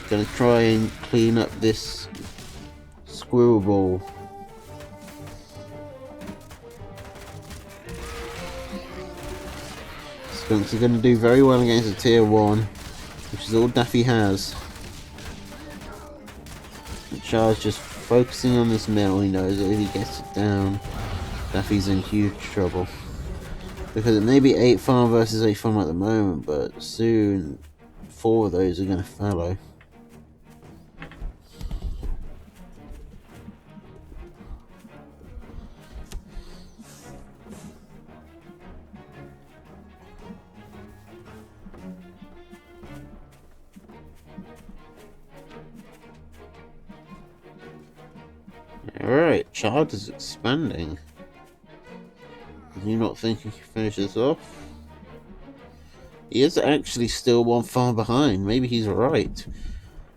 Gonna try and clean up this squirrel ball. Skunks are gonna do very well against a tier 1, which is all Daffy has. And Chard's just focusing on this mill. He knows that if he gets it down, Daffy's in huge trouble. Because it may be 8 farm versus 8 farm at the moment, but soon 4 of those are going to fallow. Alright, Chard is expanding. Do you not think he can finish this off? He is actually still 1 farm behind. Maybe he's right.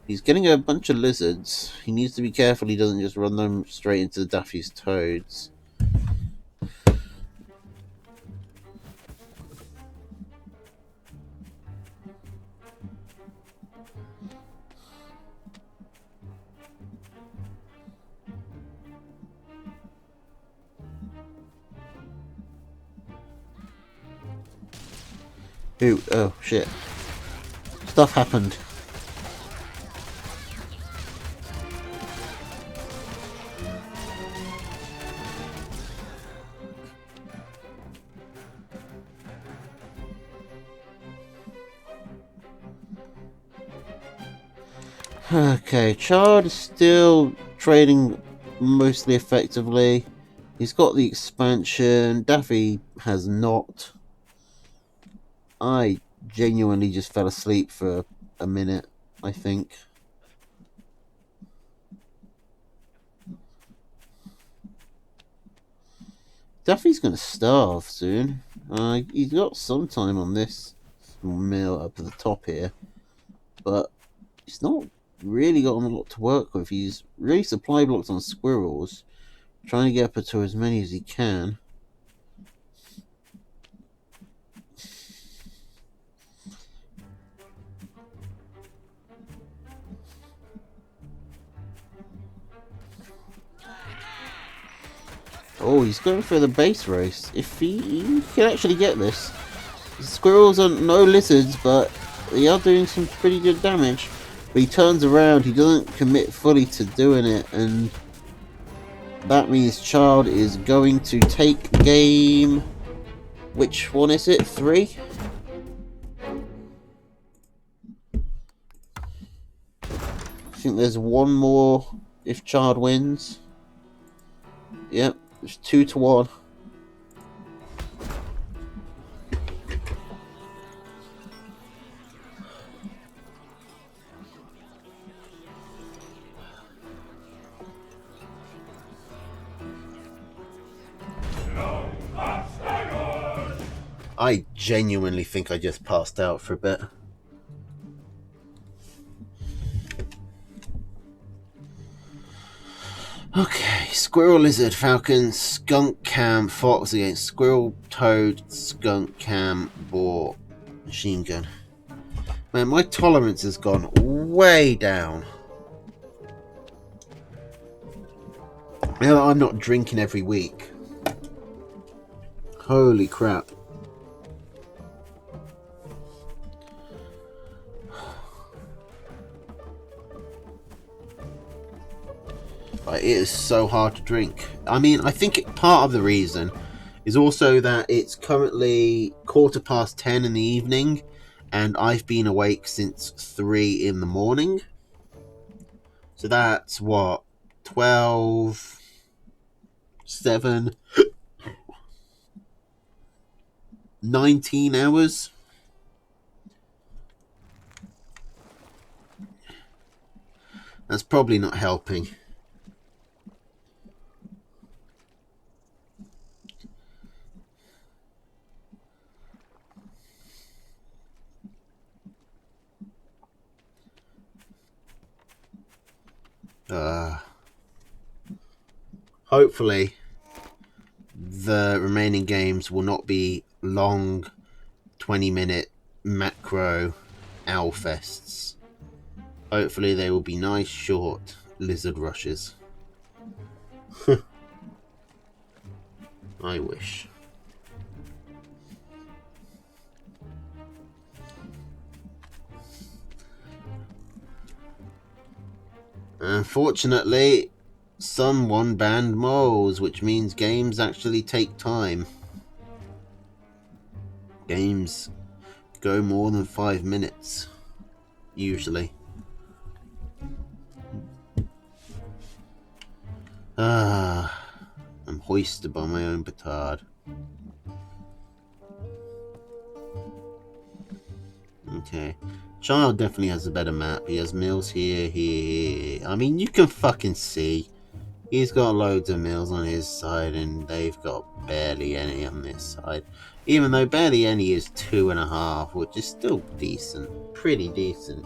He's getting a bunch of lizards. He needs to be careful he doesn't just run them straight into Daffy's toads. Ooh, oh shit. Stuff happened. Okay, Chard is still trading mostly effectively. He's got the expansion. Daffy has not. I genuinely just fell asleep for a minute, I think. Daffy's gonna starve soon. He's got some time on this mill up at the top here, but he's not really got a lot to work with. He's really supply blocked on squirrels, trying to get up to as many as he can. Oh, he's going for the base race. If he can actually get this. The squirrels are no lizards, but they are doing some pretty good damage. But he turns around, he doesn't commit fully to doing it, and that means Chard is going to take game Which one is it? 3? I think there's one more if Chard wins. Yep, it's 2-1. I genuinely think I just passed out for a bit. Okay, Squirrel, Lizard, Falcon, Skunk, Cam, Fox against Squirrel, Toad, Skunk, Cam, Boar, Machine Gun. Man, my tolerance has gone way down. Now that I'm not drinking every week. Holy crap. It is so hard to drink. I mean, I think part of the reason is also that it's currently 10:15 in the evening, and I've been awake since 3 in the morning. So that's what? 12, 7, 19 hours? That's probably not helping. Hopefully the remaining games will not be long 20-minute macro owl fests. Hopefully they will be nice short lizard rushes. I wish. Unfortunately, someone banned moles, which means games actually take time. Games go more than 5 minutes, usually. I'm hoisted by my own petard. Okay. Child definitely has a better map. He has mills here. I mean, you can fucking see. He's got loads of mills on his side, and they've got barely any on this side. Even though barely any is 2.5, which is still decent. Pretty decent.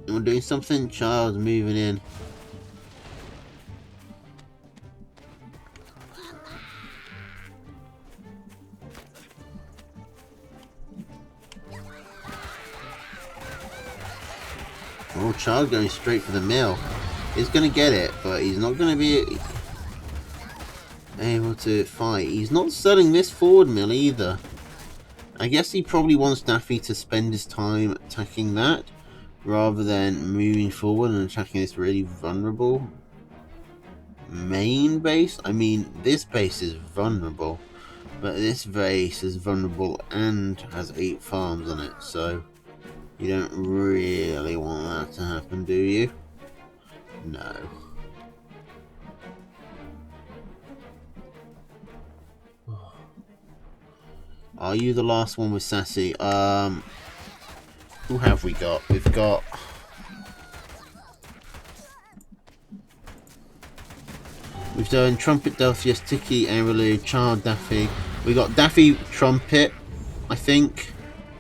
We're doing something. Child's moving in. Oh, child going straight for the mill. He's going to get it, but he's not going to be able to fight. He's not selling this forward mill either. I guess he probably wants Daffy to spend his time attacking that, rather than moving forward and attacking this really vulnerable main base. I mean, this base is vulnerable, but this base is vulnerable and has 8 farms on it, so you don't really want that to happen, do you? No. Are you the last one with Sassy? Who have we got? We've got... We've done Trumpet, Delphius, Tiki, Aerolu, Child, Daffy. We got Daffy, Trumpet, I think,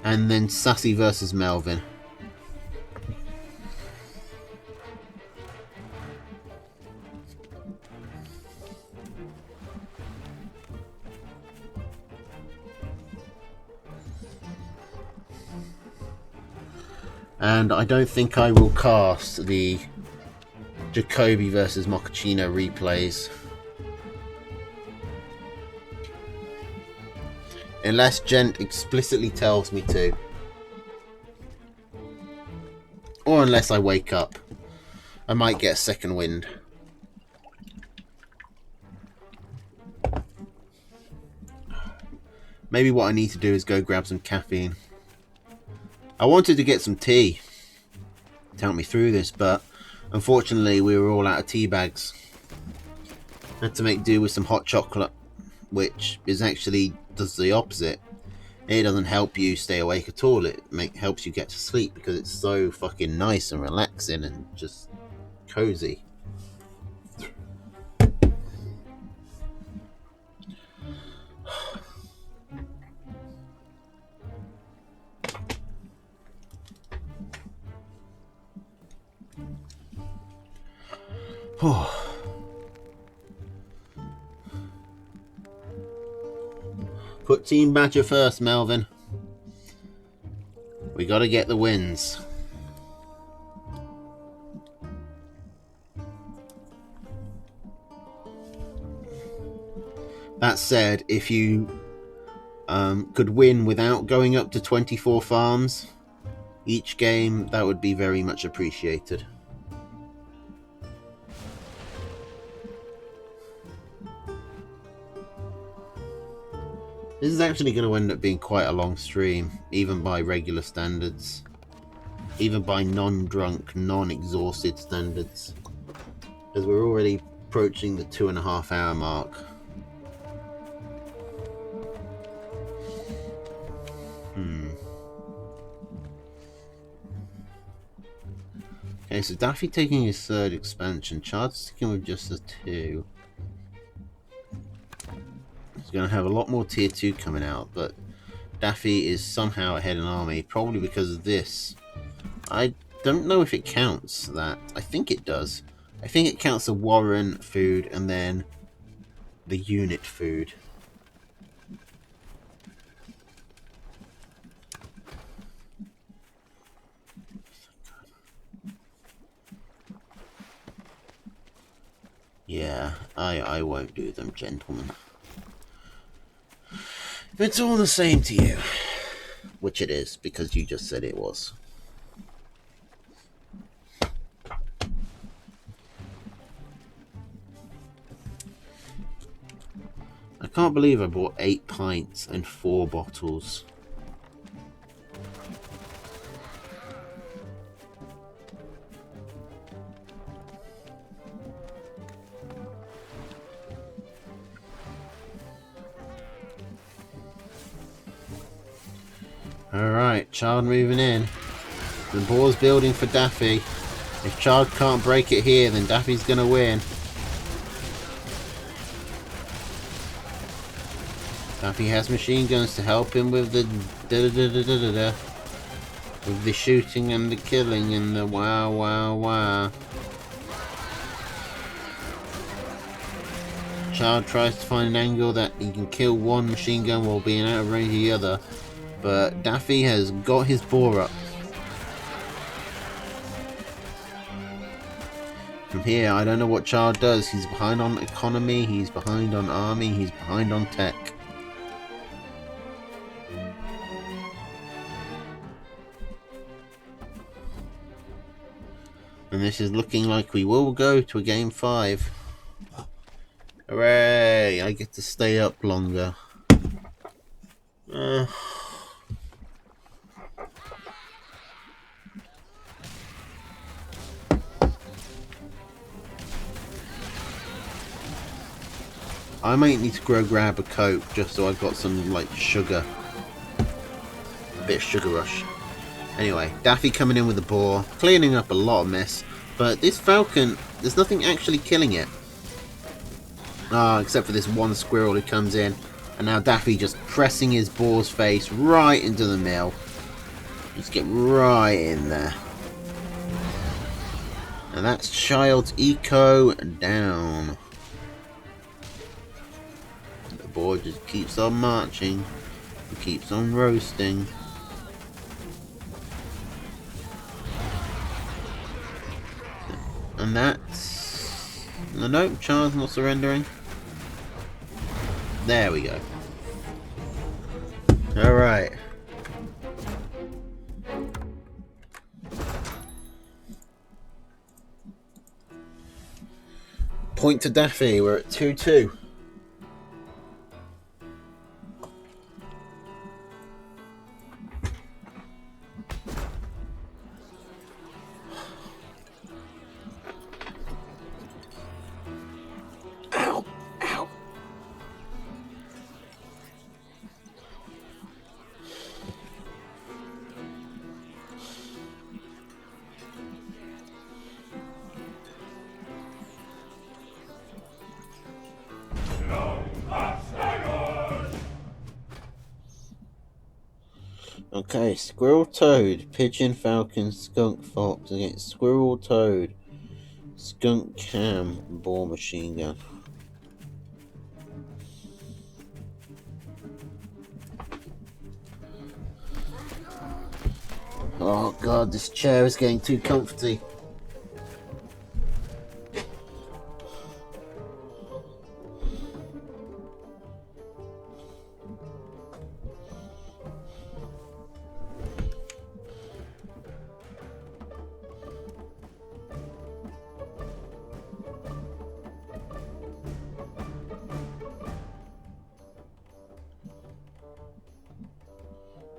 and then Sassy versus Melvin. And I don't think I will cast the Jacoby versus Mochaccino replays. Unless Gent explicitly tells me to. Or unless I wake up. I might get a second wind. Maybe what I need to do is go grab some caffeine. I wanted to get some tea to help me through this, but unfortunately we were all out of tea bags. Had to make do with some hot chocolate, which is actually does the opposite. It doesn't help you stay awake at all. It helps you get to sleep because it's so fucking nice and relaxing and just cozy. Put Team Badger first, Melvin. We gotta get the wins. That said, if you could win without going up to 24 farms each game, that would be very much appreciated. This is actually going to end up being quite a long stream, even by regular standards. Even by non-drunk, non-exhausted standards. As we're already approaching the 2.5 hour mark. Okay, so Daffy taking his third expansion. Chard's sticking with just the 2. He's going to have a lot more tier 2 coming out, but Daffy is somehow ahead in army, probably because of this. I don't know if it counts that. I think it does. I think it counts the Warren food and then the unit food. Yeah, I won't do them, gentlemen. If it's all the same to you, which it is, because you just said it was. I can't believe I bought 8 pints and 4 bottles. Alright, Child moving in. The ball's building for Daffy. If Child can't break it here, then Daffy's gonna win. Daffy has machine guns to help him with the with the shooting and the killing and the wow wow wow. Child tries to find an angle that he can kill one machine gun while being out of range of the other. But Daffy has got his bore up. From here, I don't know what Child does. He's behind on economy, he's behind on army, he's behind on tech. And this is looking like we will go to a game 5. Hooray! I get to stay up longer. I might need to grab a Coke just so I've got some, like, sugar. A bit of sugar rush. Anyway, Daffy coming in with the boar, cleaning up a lot of mess. But this Falcon, there's nothing actually killing it. Except for this one squirrel who comes in. And now Daffy just pressing his boar's face right into the mill. Just get right in there. And that's Child's eco down. The boar just keeps on marching. And keeps on roasting. And that's... Nope, Child's not surrendering. There we go. All right. Point to Daffy. We're at 2-2. Ow! Ow! Okay, Squirrel, Toad, Pigeon, Falcon, Skunk, Fox against Squirrel, Toad, Skunk, Cam, Ball Machine Gun. Oh god, this chair is getting too comfy.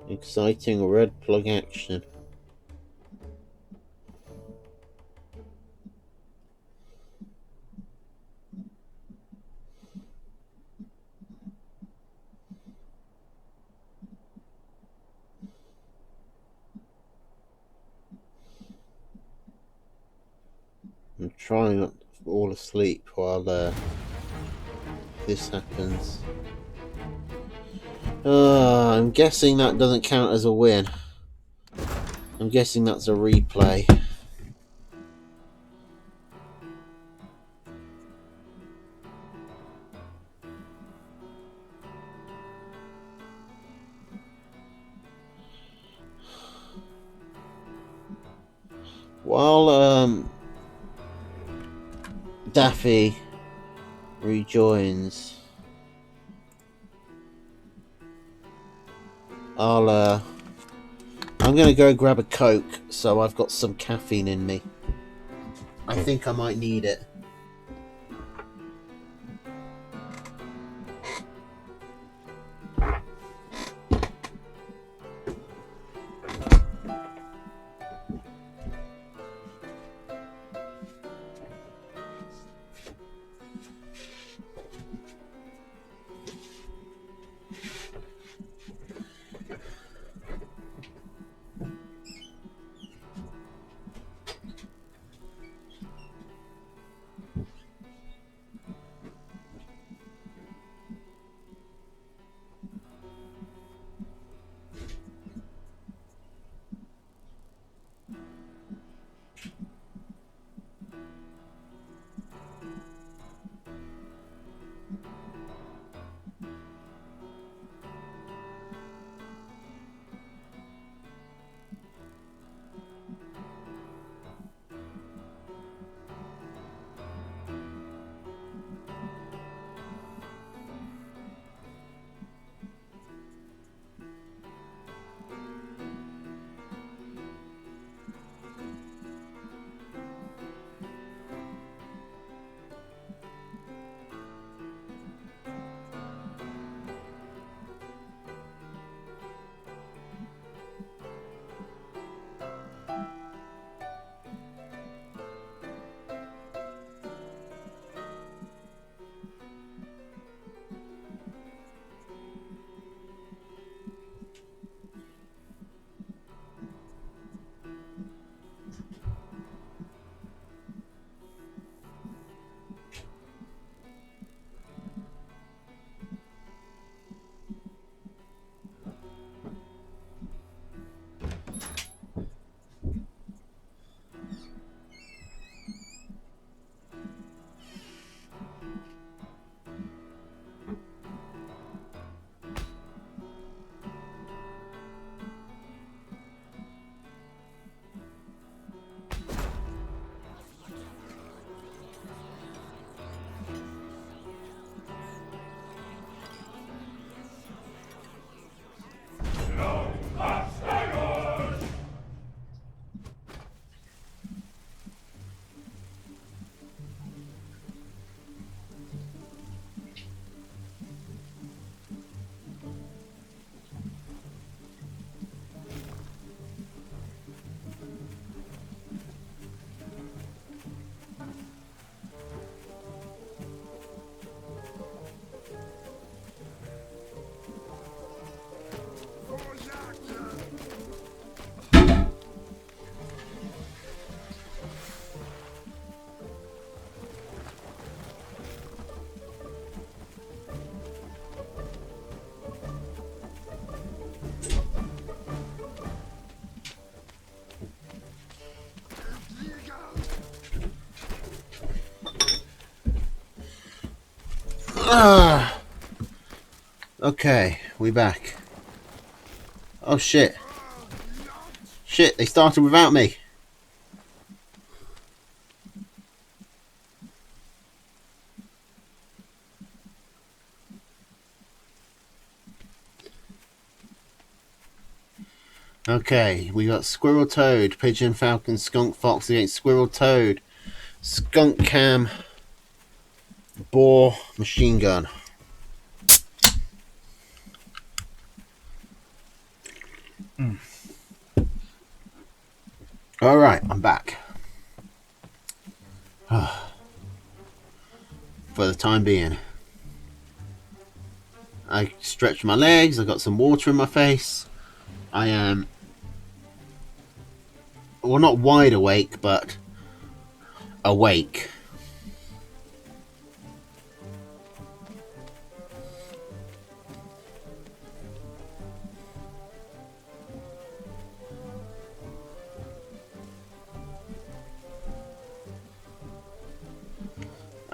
Exciting red plug action. I'm trying not to fall asleep while this happens. I'm guessing that doesn't count as a win. I'm guessing that's a replay. While Daffy rejoins, I'm gonna go grab a Coke so I've got some caffeine in me. I think I might need it. Okay, we back. Oh shit. Shit, they started without me. Okay, we got Squirrel Toad, Pigeon Falcon, Skunk Fox against Squirrel Toad, Skunk Cam, Boar, Machine Gun. Alright, I'm back. For the time being. I stretched my legs, I got some water in my face. I am, well, not wide awake, but awake.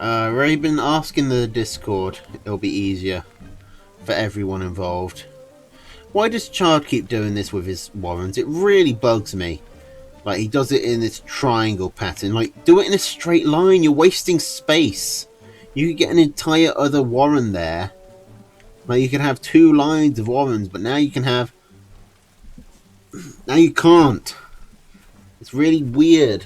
Already been asking the Discord. It'll be easier for everyone involved. Why does Child keep doing this with his warrens? It really bugs me. Like, he does it in this triangle pattern. Like, do it in a straight line. You're wasting space. You could get an entire other warren there. Like, you could have 2 lines of warrens, but now you can have... Now you can't. It's really weird.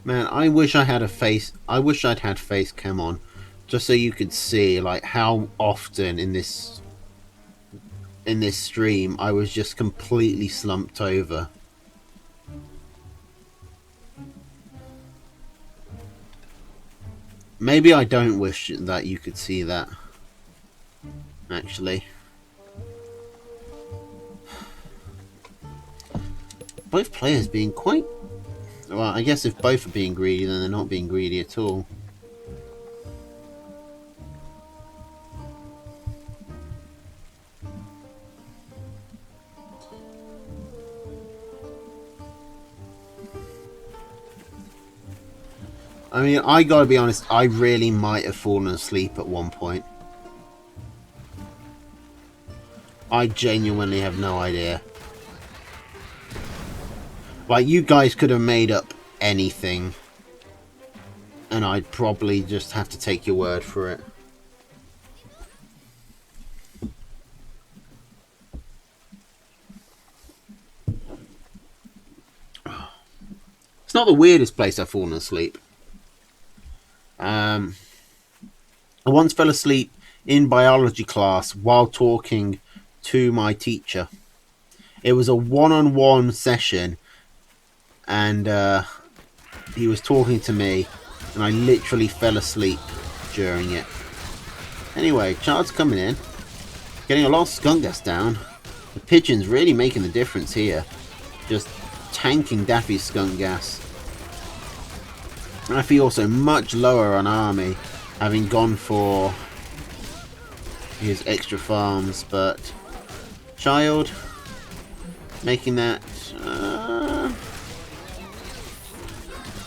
Man, I wish I had a face... I wish I'd had face cam on. Just so you could see, like, how often in this stream I was just completely slumped over. Maybe I don't wish that you could see that. Actually. Both players being quite... Well, I guess if both are being greedy, then they're not being greedy at all. I mean, I gotta be honest, I really might have fallen asleep at one point. I genuinely have no idea. Like, you guys could have made up anything, and I'd probably just have to take your word for it. It's not the weirdest place I've fallen asleep. I once fell asleep in biology class while talking to my teacher. It was a one-on-one session, and he was talking to me, and I literally fell asleep during it. Anyway, Child's coming in, getting a lot of skunk gas down. The pigeon's really making the difference here, just tanking Daffy's skunk gas. Daffy also much lower on army, having gone for his extra farms, but Child making that,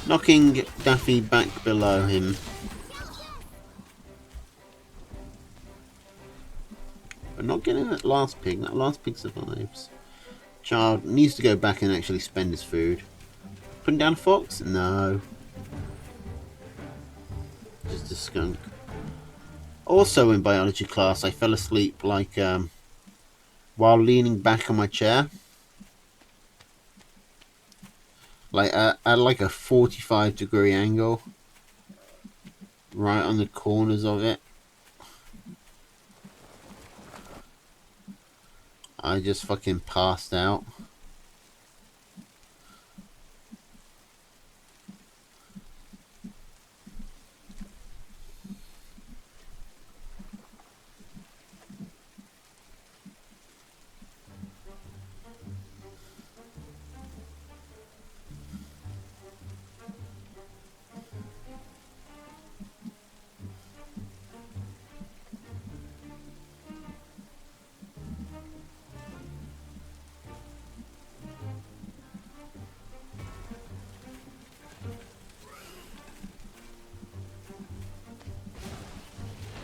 knocking Daffy back below him. But not getting that last pig. That last pig survives. Child needs to go back and actually spend his food. Putting down a fox? No. Just a skunk. Also in biology class, I fell asleep like while leaning back on my chair. Like at like a 45-degree angle. Right on the corners of it. I just fucking passed out.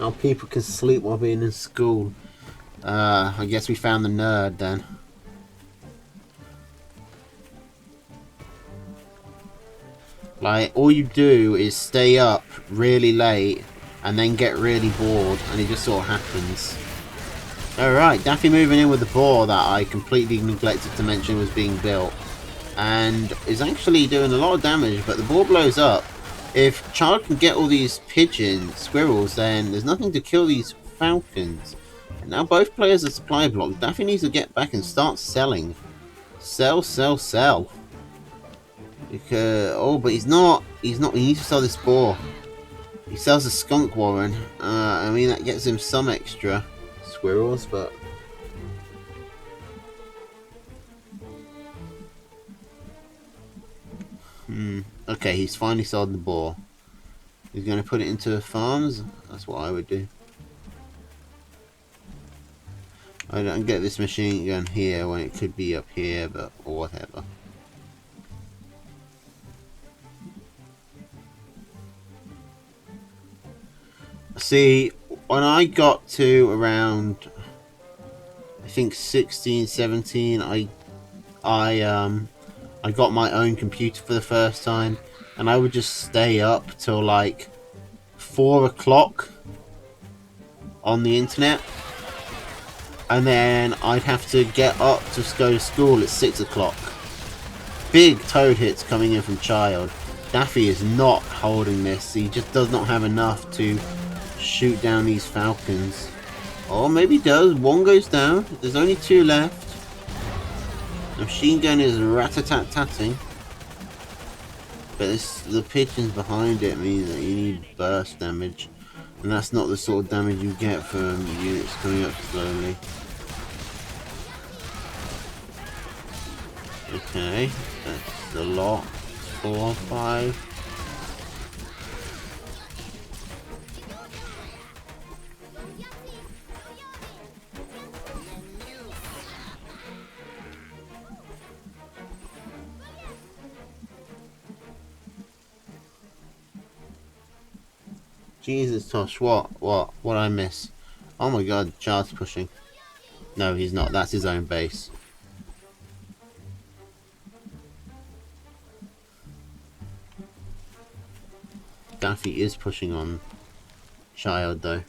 How people can sleep while being in school. I guess we found the nerd then. Like, all you do is stay up really late and then get really bored, and it just sort of happens. Alright, Daffy moving in with the boar that I completely neglected to mention was being built. And is actually doing a lot of damage, but the boar blows up. If Child can get all these pigeons, squirrels, then there's nothing to kill these falcons. And now both players are supply blocked. Daffy needs to get back and start selling. Sell, sell, sell. Because, oh, but he's not. He needs to sell this boar. He sells the skunk warren. I mean, that gets him some extra squirrels, but... Okay, he's finally sold the boar. He's going to put it into farms. That's what I would do. I don't get this machine gun here when it could be up here, but or whatever. See, when I got to around, I think 16, 17, I got my own computer for the first time, and I would just stay up till like 4 o'clock on the internet, and then I'd have to get up to go to school at 6 o'clock. Big toad hits coming in from Child. Daffy is not holding this. He just does not have enough to shoot down these falcons. Or maybe he does. One goes down. There's only 2 left. The machine gun is rat-a-tat-tatting. But the pigeons behind it mean that you need burst damage. And that's not the sort of damage you get from units coming up slowly. Okay, that's a lot. 4, 5. Jesus, Tosh, what I miss? Oh my god, Child's pushing. No, he's not. That's his own base. Daffy is pushing on Child, though.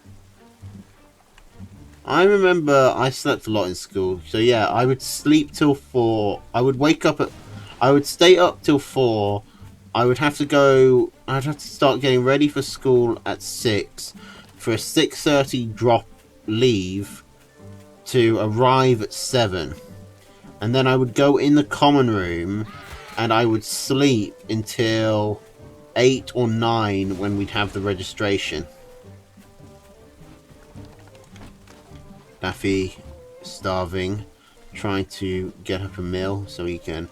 I remember I slept a lot in school. So yeah, I would sleep till 4. I would wake up at... I would stay up till 4. I would have to go... I'd have to start getting ready for school at 6. For a 6:30 drop leave to arrive at 7. And then I would go in the common room and I would sleep until 8 or 9 when we'd have the registration. Daffy, starving, trying to get up a mill so he can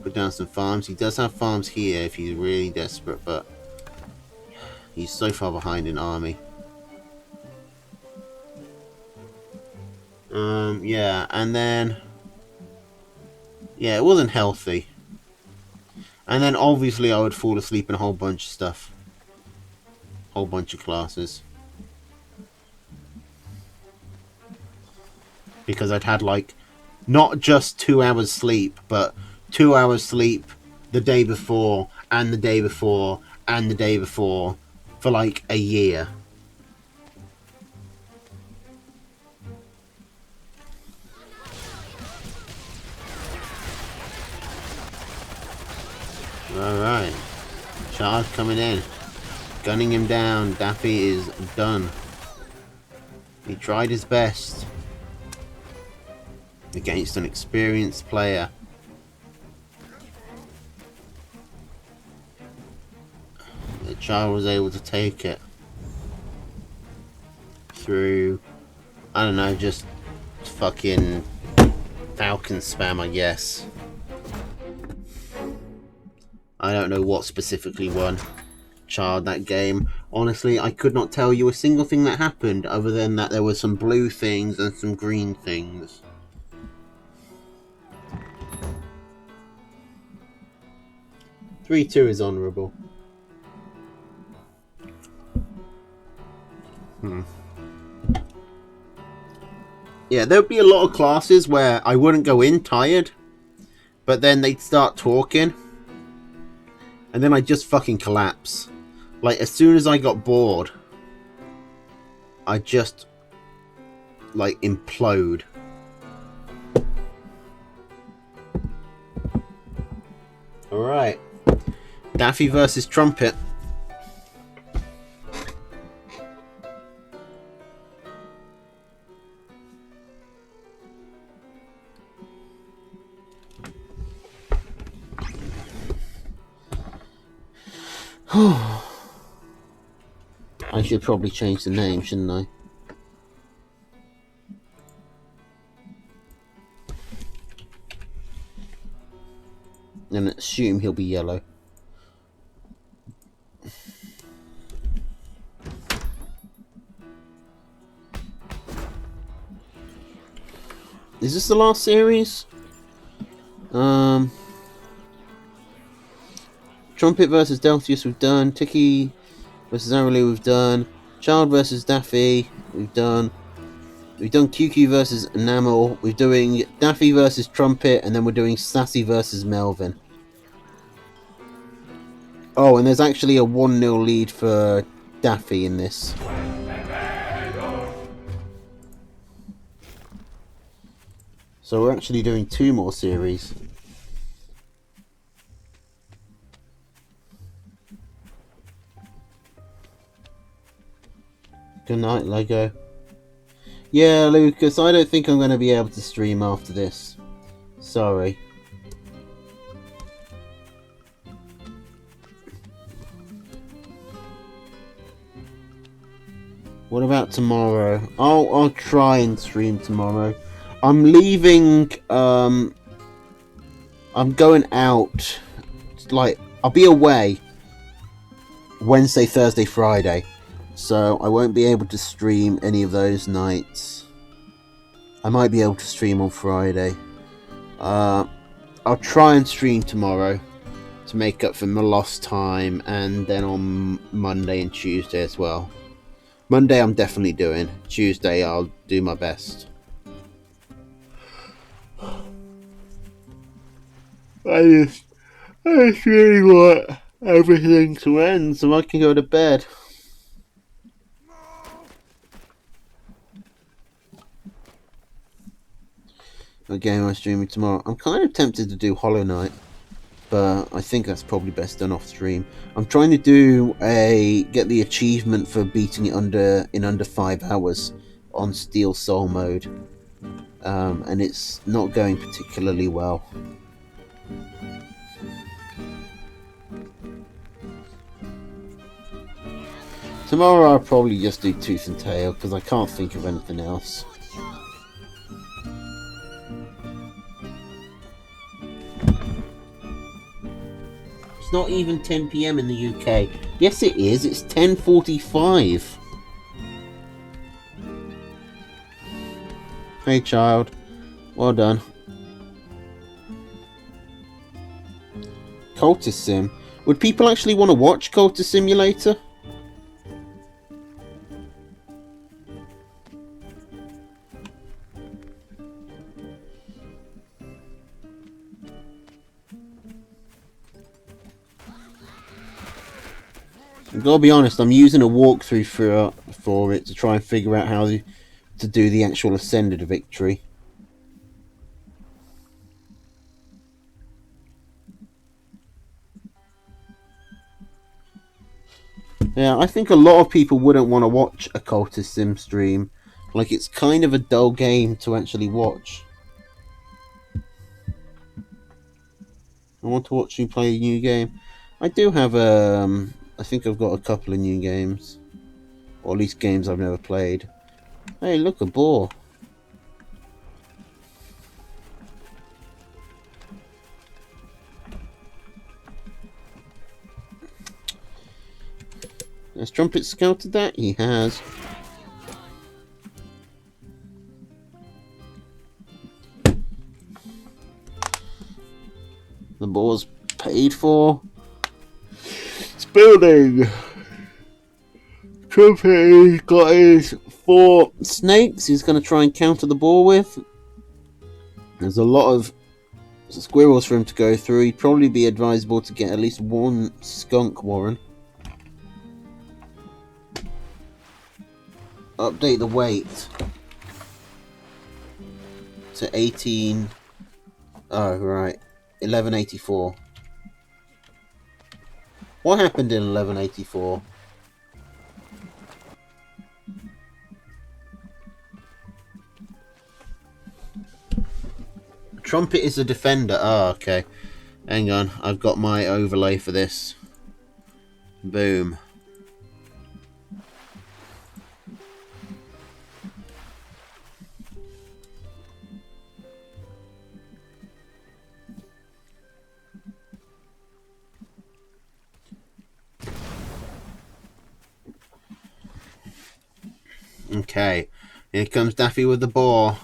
put down some farms. He does have farms here if he's really desperate, but he's so far behind in army. Yeah, and then... Yeah, it wasn't healthy. And then obviously I would fall asleep in a whole bunch of stuff. Whole bunch of classes. Because I'd had like, not just 2 hours sleep, but 2 hours sleep the day before, and the day before, and the day before, for like a year. Alright. Charge coming in. Gunning him down. Daffy is done. He tried his best against an experienced player. The child was able to take it through, I don't know, just fucking Falcon spam, I guess. I don't know what specifically won Child that game. Honestly, I could not tell you a single thing that happened other than that there were some blue things and some green things. (3-2) is honourable. Yeah, there would be a lot of classes where I wouldn't go in tired, but then they'd start talking, and then I'd just fucking collapse. Like, as soon as I got bored, I'd just, like, implode. Alright. Daffy versus Trumpet. I should probably change the name, shouldn't I? And assume he'll be yellow. Is this the last series? Trumpet versus Delphius we've done. Tiki versus Aureli we've done. Child versus Daffy we've done. We've done QQ versus Enamel. We're doing Daffy versus Trumpet, and then we're doing Sassy versus Melvin. Oh, and there's actually a 1-0 lead for Daffy in this. So we're actually doing 2 more series. Good night, Lego. Yeah, Lucas, I don't think I'm going to be able to stream after this. Sorry. What about tomorrow? I'll try and stream tomorrow. I'm leaving, I'm going out, like, I'll be away Wednesday, Thursday, Friday, so I won't be able to stream any of those nights. I might be able to stream on Friday. I'll try and stream tomorrow to make up for my lost time, and then on Monday and Tuesday as well. Monday I'm definitely doing. Tuesday I'll do my best. I just really want everything to end so I can go to bed. What game am I streaming tomorrow? I'm kind of tempted to do Hollow Knight, but I think that's probably best done off stream. I'm trying to get the achievement for beating it in under 5 hours on Steel Soul mode, and it's not going particularly well. Tomorrow I'll probably just do Tooth and Tail because I can't think of anything else. It's not even 10 PM in the UK. Yes, it is. It's 10:45. Hey, child. Well done. Cultist Sim. Would people actually want to watch Cultist Simulator? I've got to be honest, I'm using a walkthrough for it to try and figure out how to do the actual Ascended Victory. Yeah, I think a lot of people wouldn't want to watch a Cultist Sim stream. Like, it's kind of a dull game to actually watch. I want to watch you play a new game. I do have I think I've got a couple of new games. Or at least games I've never played. Hey, look, a boar. Has Trumpet scouted that? He has. The boar's paid for. It's building. Trumpet got his 4 snakes he's going to try and counter the boar with. There's a lot of squirrels for him to go through. He'd probably be advisable to get at least 1 skunk warren. Update the weight to 18. Oh, right. 1184. What happened in 1184? Trumpet is a defender. Oh, okay. Hang on. I've got my overlay for this. Boom. Okay. Here comes Daffy with the boar.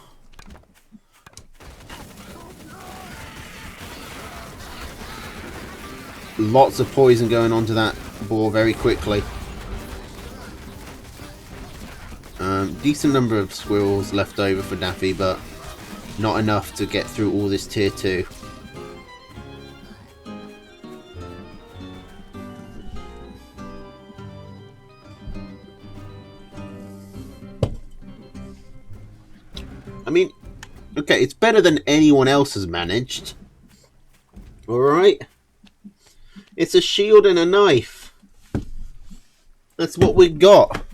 Lots of poison going onto that boar very quickly. Decent number of squirrels left over for Daffy, but not enough to get through all this tier 2. I mean, okay, it's better than anyone else has managed. Alright? It's a shield and a knife. That's what we got.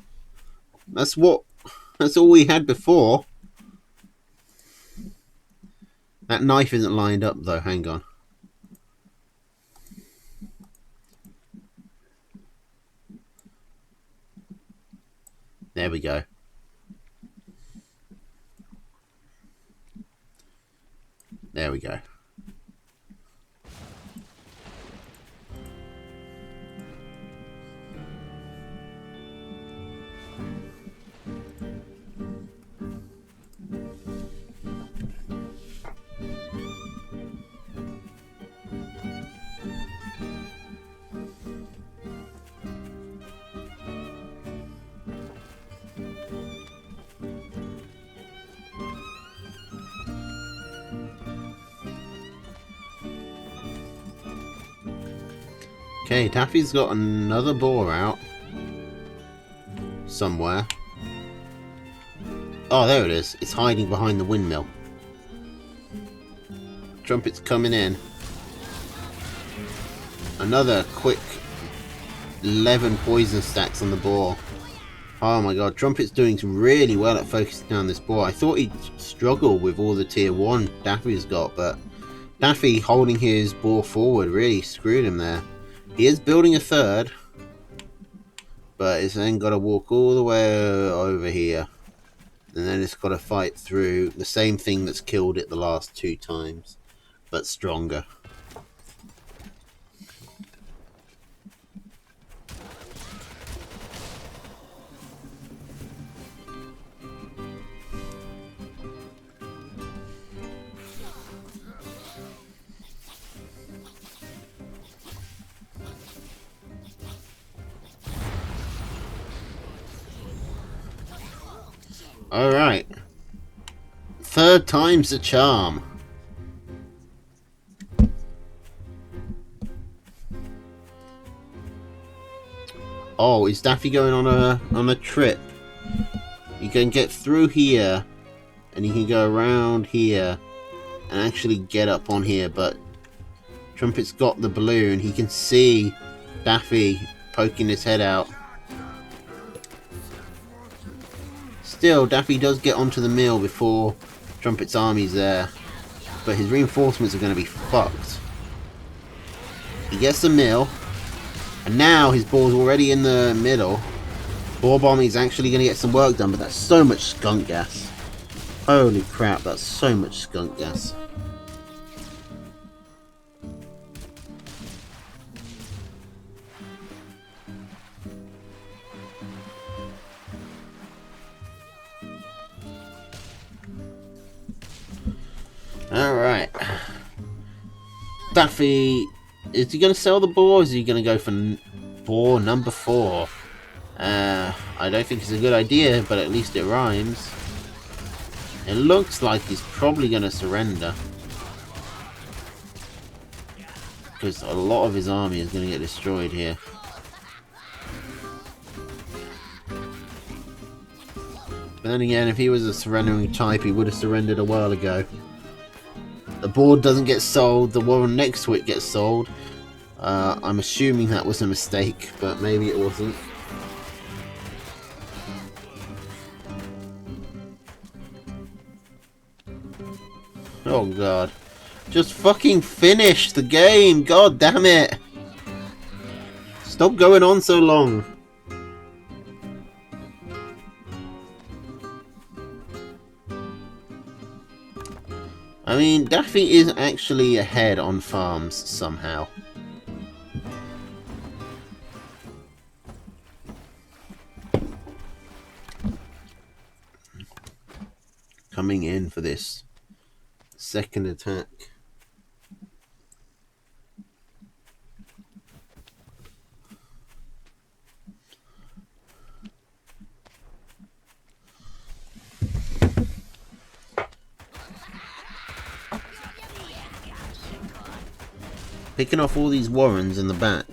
That's all we had before. That knife isn't lined up though, hang on. There we go. There we go. Okay, Daffy's got another boar out. Somewhere. Oh, there it is. It's hiding behind the windmill. Trumpet's coming in. Another quick 11 poison stacks on the boar. Oh my god, Trumpet's doing really well at focusing down this boar. I thought he'd struggle with all the tier 1 Daffy's got, but Daffy holding his boar forward really screwed him there. He is building a third, but it's then got to walk all the way over here. And then it's got to fight through the same thing that's killed it the last 2 times, but stronger. Alright. 3rd time's the charm. Oh, is Daffy going on a trip? You can get through here, and you can go around here, and actually get up on here, but Trumpet's got the balloon. He can see Daffy poking his head out. Still, Daffy does get onto the mill before Trumpet's army's there, but his reinforcements are going to be fucked. He gets the mill, and now his ball's already in the middle. Ball bombing is actually going to get some work done, but that's so much skunk gas. Holy crap, that's so much skunk gas. Alright. Daffy, is he going to sell the boar, or is he going to go for boar number 4? I I don't think it's a good idea, but at least it rhymes. It looks like he's probably going to surrender. Because a lot of his army is going to get destroyed here. But then again, if he was a surrendering type, he would have surrendered a while ago. The board doesn't get sold, the warren next to it gets sold. I'm assuming that was a mistake, but maybe it wasn't. Oh god. Just fucking finish the game, god damn it! Stop going on so long. I mean, Daffy is actually ahead on farms somehow. Coming in for this second attack. Picking off all these warrens in the back.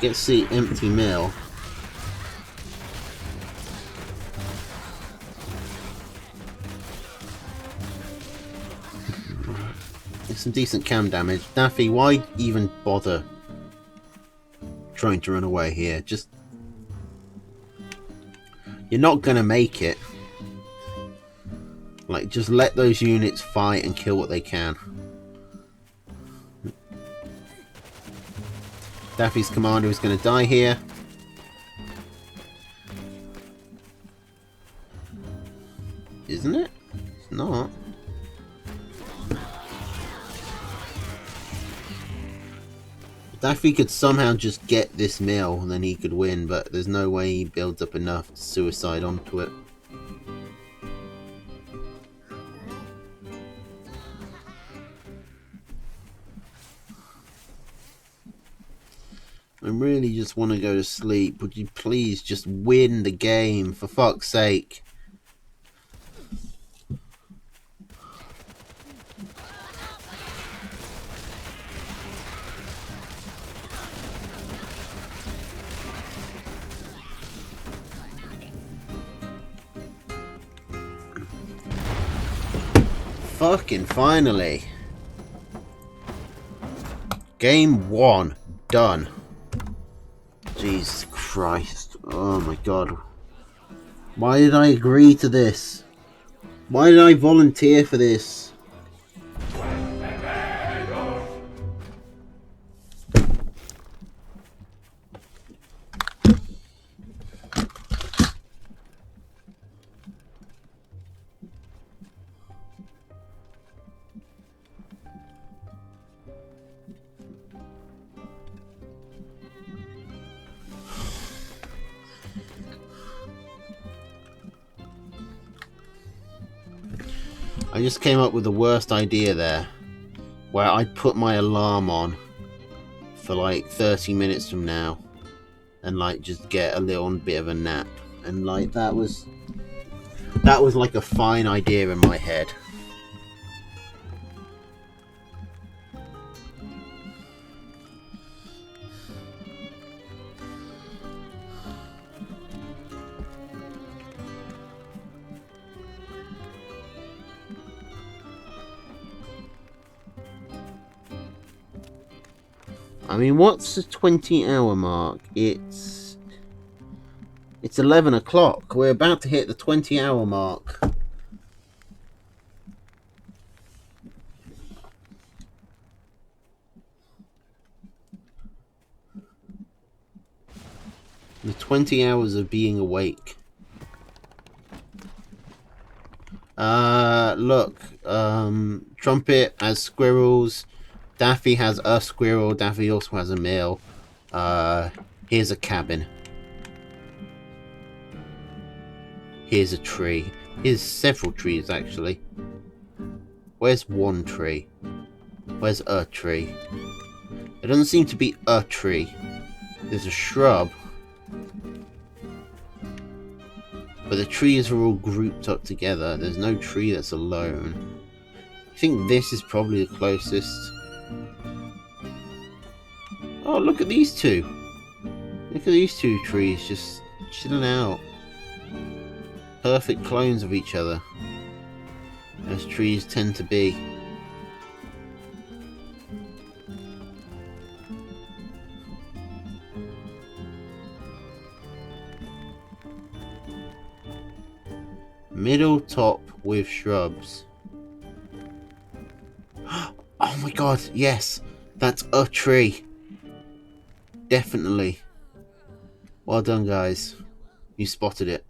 Gets the empty mill. It's some decent cam damage. Daffy, why even bother trying to run away here? Just... You're not gonna make it. Like, just let those units fight and kill what they can. Daffy's commander is going to die here. Isn't it? It's not. Daffy could somehow just get this mill and then he could win, but there's no way he builds up enough suicide onto it. I really just want to go to sleep. Would you please just win the game, for fuck's sake? Fucking finally. Game 1. Done. Jesus Christ. Oh my god. Why did I agree to this? Why did I volunteer for this? I just came up with the worst idea there, where I put my alarm on for like 30 minutes from now and like just get a little bit of a nap, and like that was like a fine idea in my head. I mean, what's the 20-hour mark? It's 11 o'clock. We're about to hit the 20-hour mark. The 20 hours of being awake. Look. Trumpet has squirrels. Daffy has a squirrel. Daffy also has a mill. Here's a cabin. Here's a tree. Here's several trees, actually. Where's one tree? Where's a tree? It doesn't seem to be a tree. There's a shrub. But the trees are all grouped up together. There's no tree that's alone. I think this is probably the closest. Oh, look at these two. Look at these two trees just chilling out. Perfect clones of each other, as trees tend to be. Middle top with shrubs. Oh my god, yes! That's a tree! Definitely. Well done, guys. You spotted it.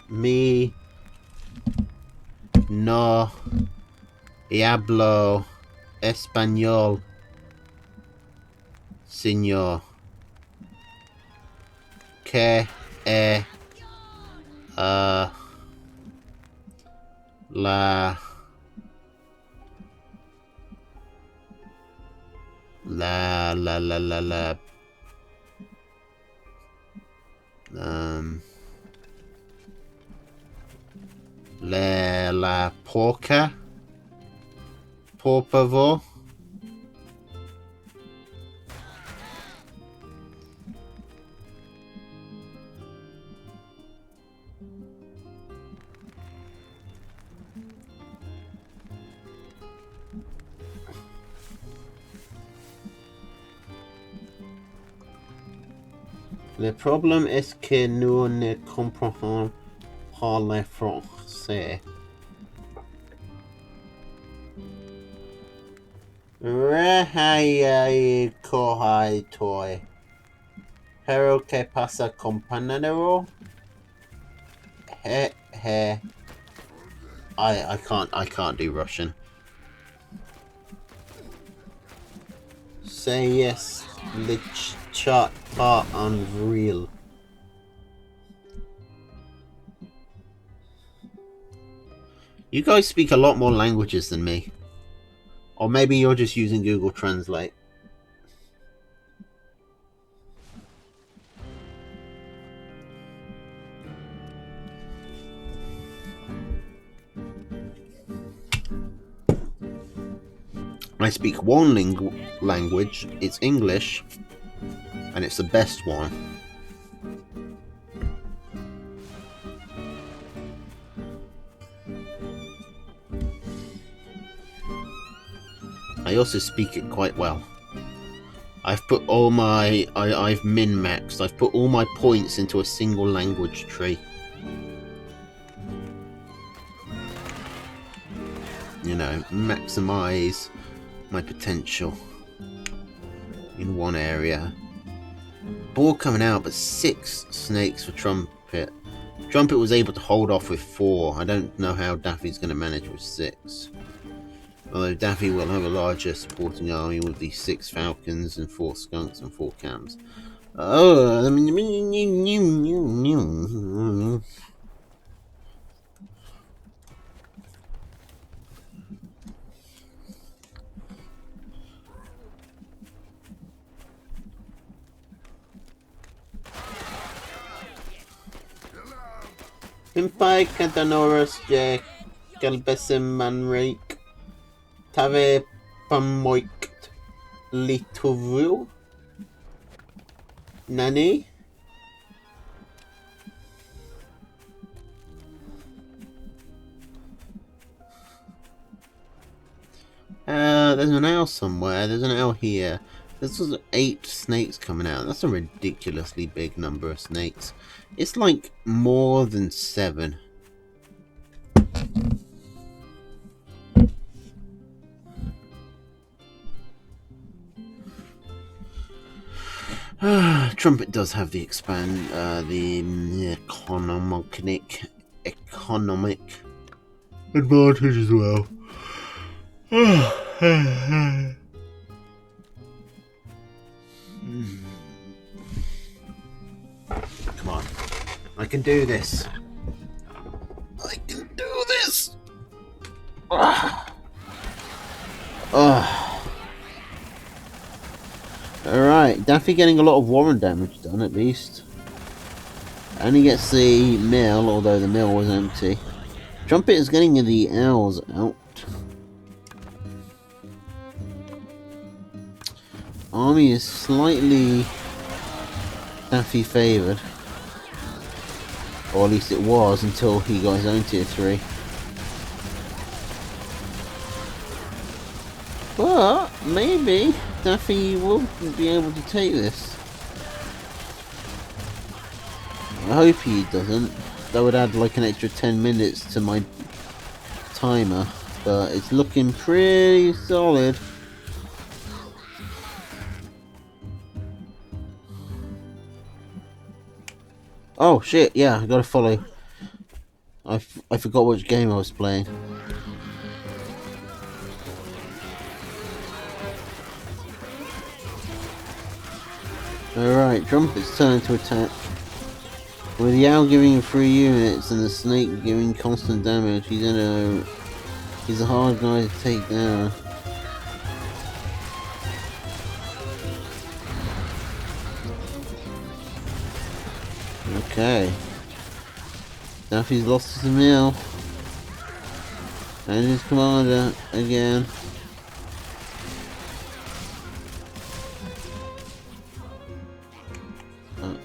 Me no hablo español, señor. Que la la porca, por favor. Le problème est que nous ne comprenons pas le français. Rehai kohai toy. Pero que pasa compañero? He. I can't do Russian. Say yes, the chat part unreal. You guys speak a lot more languages than me. Or maybe you're just using Google Translate. I speak one language, it's English, and it's the best one. I also speak it quite well. I've put all my... I've min-maxed. I've put all my points into a single language tree. You know, maximize my potential in one area. Ball coming out, but 6 snakes for Trumpet. Trumpet was able to hold off with 4. I don't know how Daffy's going to manage with 6. Although Daffy will have a larger supporting army with the 6 falcons and 4 skunks and 4 cams. Oh, Impai Cantanoras je Galbesim Manrake Tave Pamoikt Litovu Nani? There's an owl somewhere. There's an owl here. There's 8 snakes coming out. That's a ridiculously big number of snakes. It's like more than 7. Trumpet does have the economic advantage as well. Come on. I can do this. I can do this. Alright, Daffy getting a lot of Warren damage done at least. And he gets the mill, although the mill was empty. Trumpet is getting the owls out. Army is slightly Daffy favoured. Or at least it was until he got his own tier 3. But maybe Daffy will be able to take this. I hope he doesn't. That would add like an extra 10 minutes to my timer. But it's looking pretty solid. Oh shit, yeah, I gotta follow. I forgot which game I was playing. Alright, Trumpet's turn to attack. With the owl giving 3 units and the snake giving constant damage, he's a hard guy to take down. Okay. Daffy's lost his mill. And his commander again.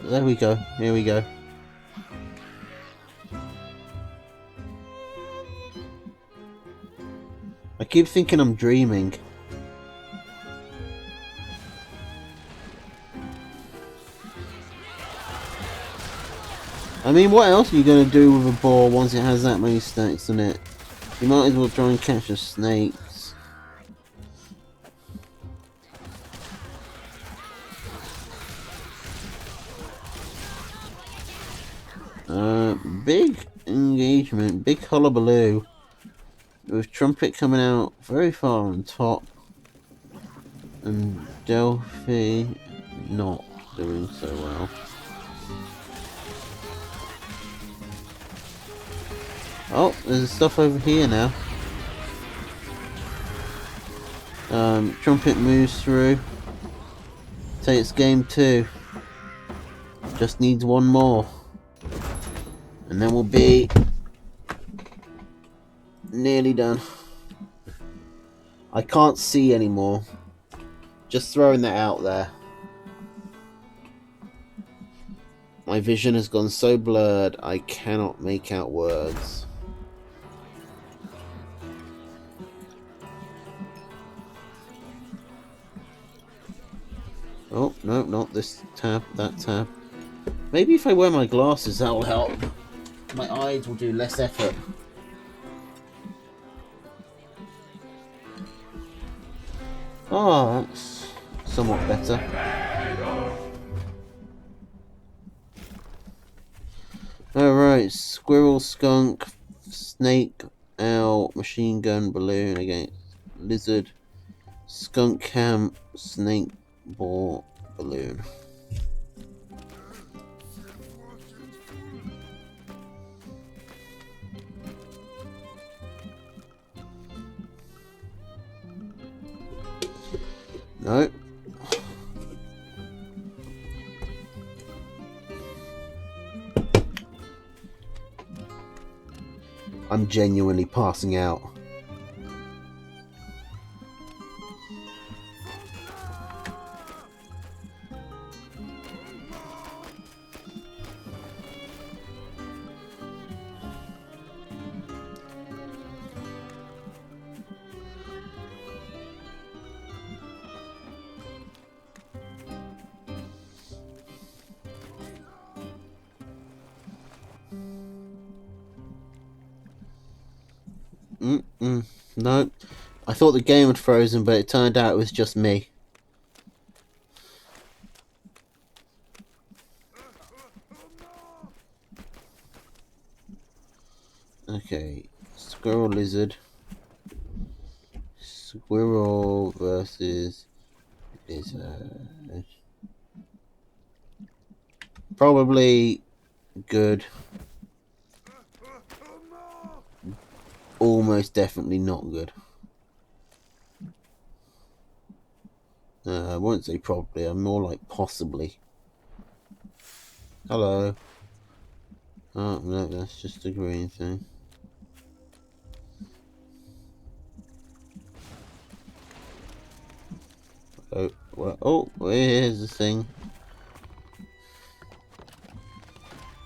There we go. Here we go. I keep thinking I'm dreaming. I mean, what else are you going to do with a ball once it has that many stacks in it? You might as well try and catch the snakes. Big engagement, big hullabaloo. With Trumpet coming out very far on top. And Delphi not doing so well. Oh, there's stuff over here now. Trumpet moves through. Takes game 2. Just needs one more. And then we'll be nearly done. I can't see anymore. Just throwing that out there. My vision has gone so blurred I cannot make out words. Oh, no, not this tab, that tab. Maybe if I wear my glasses that will help. My eyes will do less effort. Oh, that's somewhat better. Alright, squirrel, skunk, snake, owl, machine gun, balloon against lizard, skunk camp, snake, ball, balloon. No. I'm genuinely passing out. No. I thought the game had frozen, but it turned out it was just me. Okay. Squirrel, lizard. Squirrel versus lizard. Probably good. Almost definitely not good. I won't say probably, I'm more like possibly. Hello. Oh, no, that's just a green thing. Oh, well, oh, here's the thing.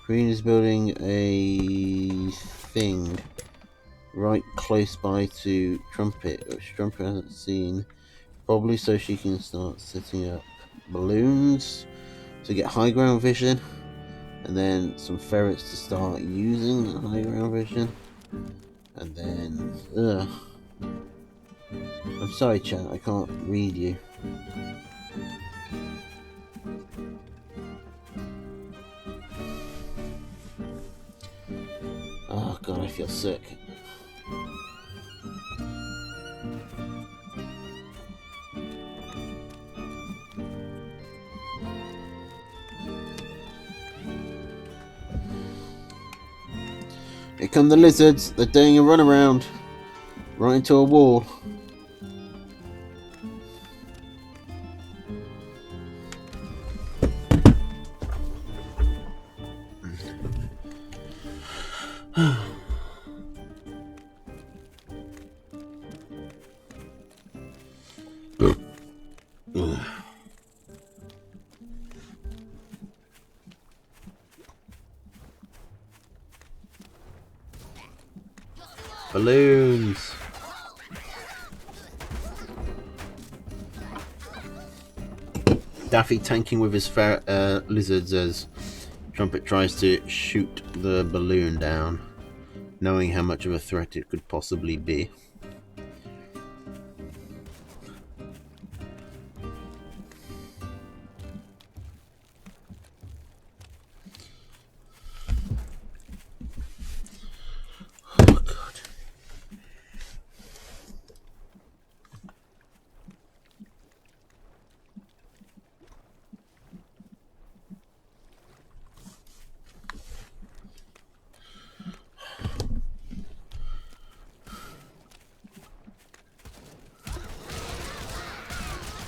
Green is building a thing right close by to Trumpet, which Trumpet hasn't seen. Probably so she can start setting up balloons to get high ground vision, and then some ferrets to start using high ground vision, and then I'm sorry chat, I can't read you. Oh god, I feel sick. Here come the lizards, they're doing a runaround right into a wall. Balloons. Daffy tanking with his lizards as Trumpet tries to shoot the balloon down, knowing how much of a threat it could possibly be.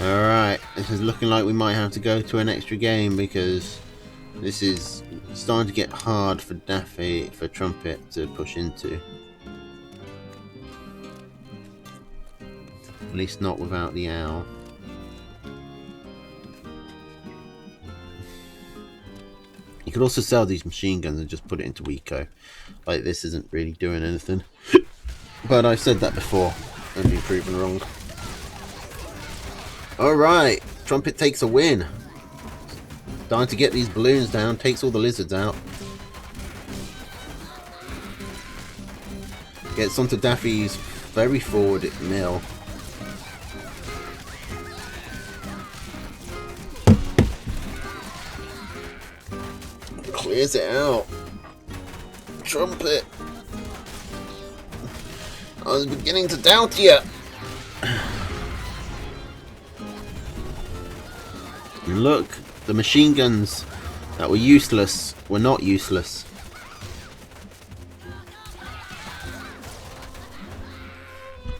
Alright, this is looking like we might have to go to an extra game because this is starting to get hard for Daffy, for Trumpet to push into. At least not without the owl. You could also sell these machine guns and just put it into Eco. Like, this isn't really doing anything. But I've said that before and been proven wrong. Alright, Trumpet takes a win. Dying to get these balloons down, takes all the lizards out. Gets onto Daffy's very forward mill. Clears it out. Trumpet. I was beginning to doubt you. And look, the machine guns that were useless were not useless.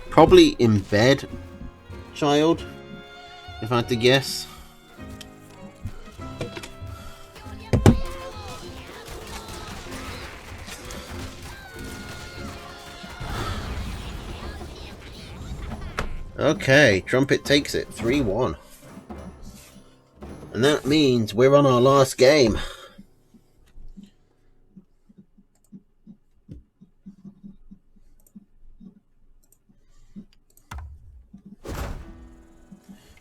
Probably in bed, child, if I had to guess. Okay, Trumpet takes it 3-1. And that means we're on our last game.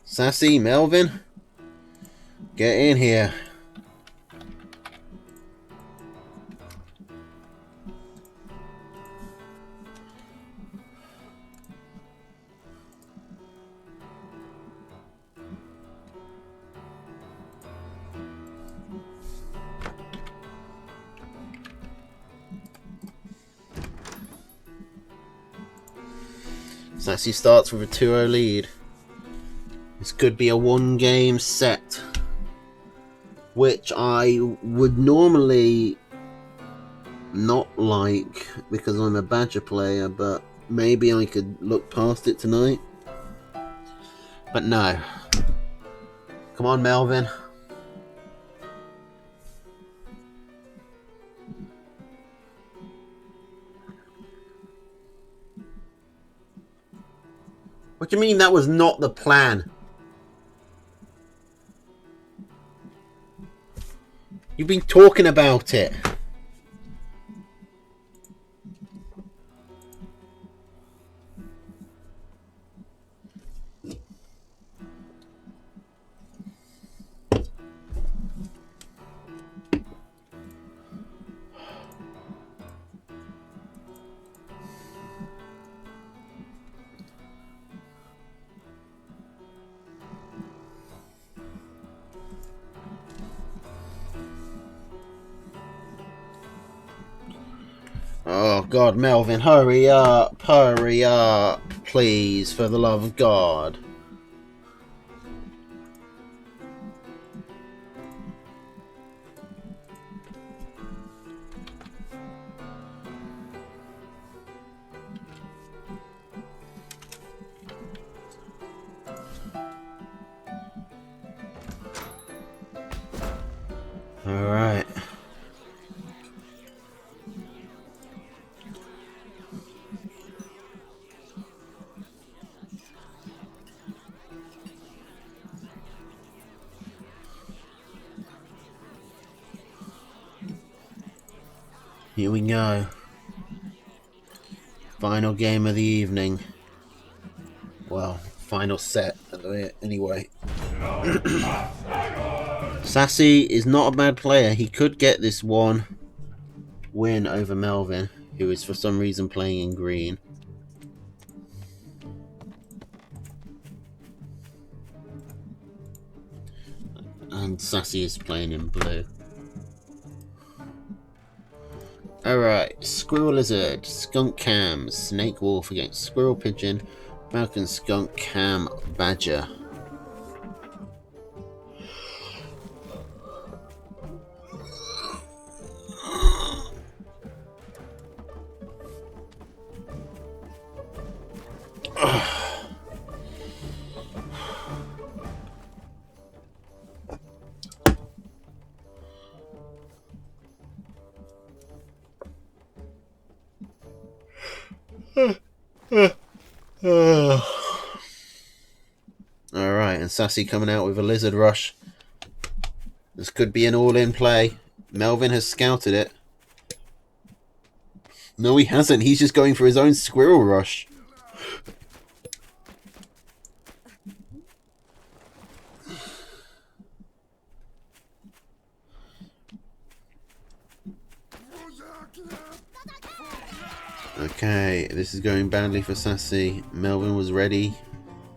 Sassy Melvin, get in here. Sassy starts with a 2-0 lead. This could be a one-game set. which I would normally not like because I'm a Badger player, but maybe I could look past it tonight. But no. Come on, Melvin. What do you mean that was not the plan? You've been talking about it. Oh, God, Melvin, hurry up, please, for the love of God. All right. Here we go. Final game of the evening. Well, final set anyway. Sassy is not a bad player. He could get this one win over Melvin, who is for some reason playing in green. And Sassy is playing in blue. Alright, Squirrel Lizard, Skunk Cam, Snake Wolf against Squirrel Pigeon, Falcon Skunk Cam Badger. Alright, and Sassy coming out with a Lizard Rush. This could be an all-in play. Melvin has scouted it. No, he hasn't. He's just going for his own Squirrel Rush. Okay, this is going badly for Sassy. Melvin was ready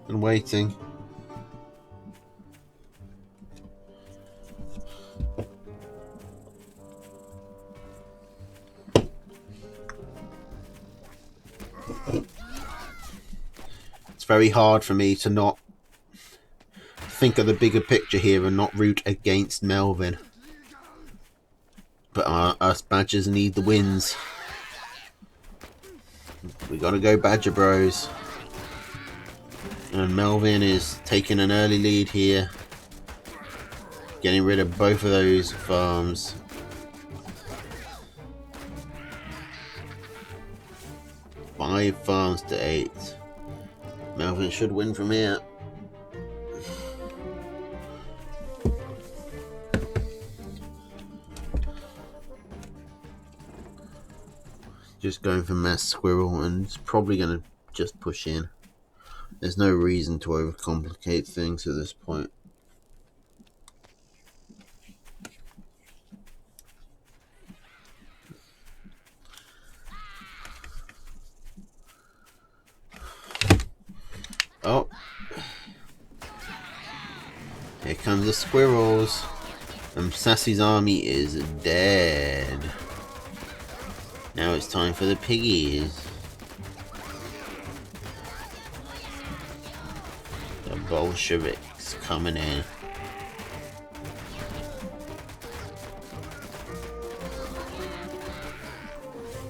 and waiting. It's very hard for me to not think of the bigger picture here and not root against Melvin. But us Badgers need the wins. We gotta go Badger Bros. And Melvin is taking an early lead here. Getting rid of both of those farms. Five farms to 8. Melvin should win from here. Just going for mass squirrel, and it's probably going to just push in. There's no reason to overcomplicate things at this point. Oh. Here comes the squirrels. And Sassy's army is dead. Now it's time for the piggies. The Bolsheviks coming in.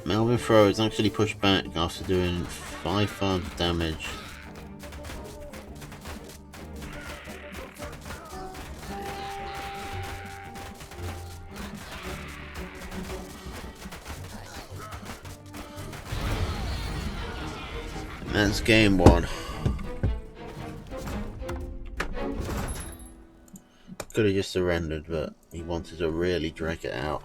Melvin Throw is actually pushed back after doing 5 farms of damage. And that's game 1. Could have just surrendered, but he wanted to really drag it out.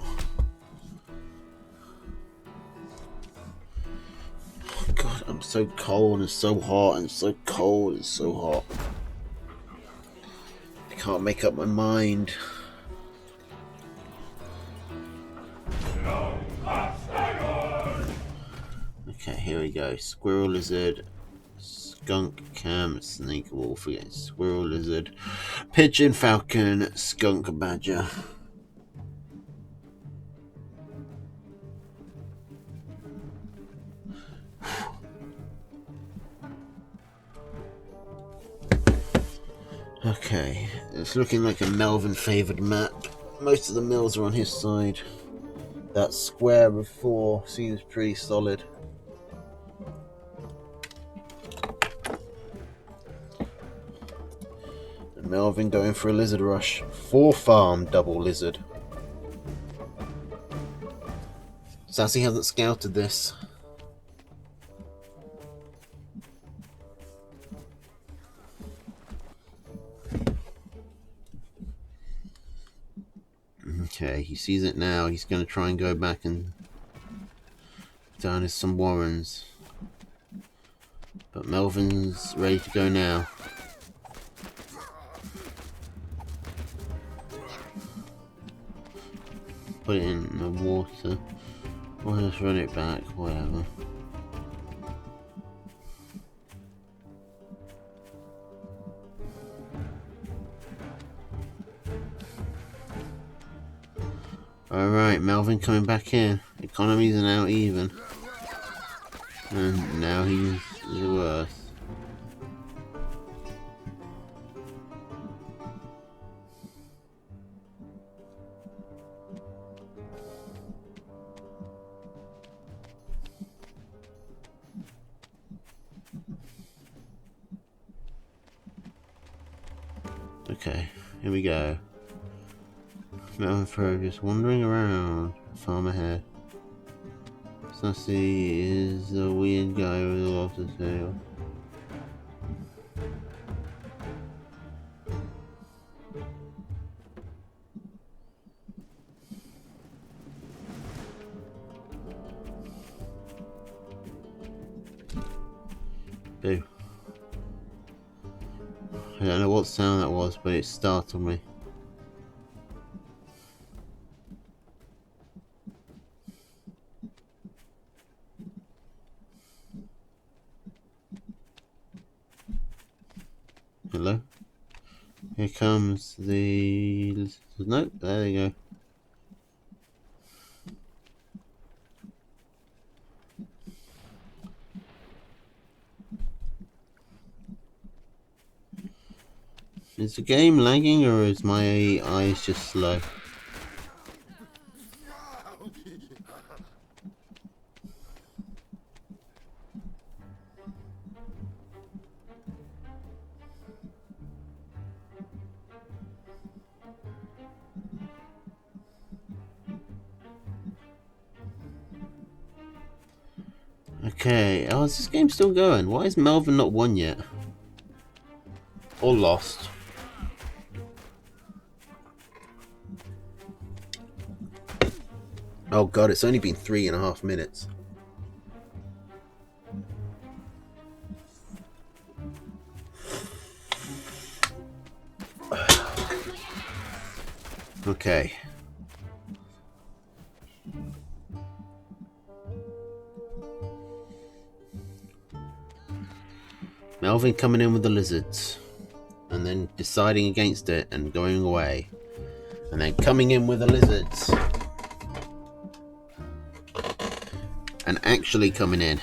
God, I'm so cold and so hot and so cold and so hot. I can't make up my mind. Okay, here we go. Squirrel Lizard, Skunk Cam, Snake Wolf again. Squirrel Lizard, Pigeon Falcon, Skunk Badger. Okay, it's looking like a Melvin favoured map. Most of the mills are on his side. That square of 4 seems pretty solid. And Melvin going for a lizard rush. 4 farm double lizard. Sassy hasn't scouted this. Okay, he sees it now. He's going to try and go back and down his some warrens. But Melvin's ready to go now. Put it in the water. Or just run it back, whatever. Alright, Melvin coming back in. Economies are now even. And now he's the worst. Okay, here we go. Melvin Fro just wandering around. Farm ahead. Sassy is a weird guy with a lot to say. Boo. I don't know what sound that was, but it startled me. Hello? Here comes the... Nope, there they go. Is the game lagging or is my eyes just slow? Okay, oh, is this game still going? Why is Melvin not won yet? Or lost? Oh god, it's only been 3.5 minutes. Okay. Melvin coming in with the lizards. And then deciding against it and going away. And then coming in with the lizards. And actually coming in.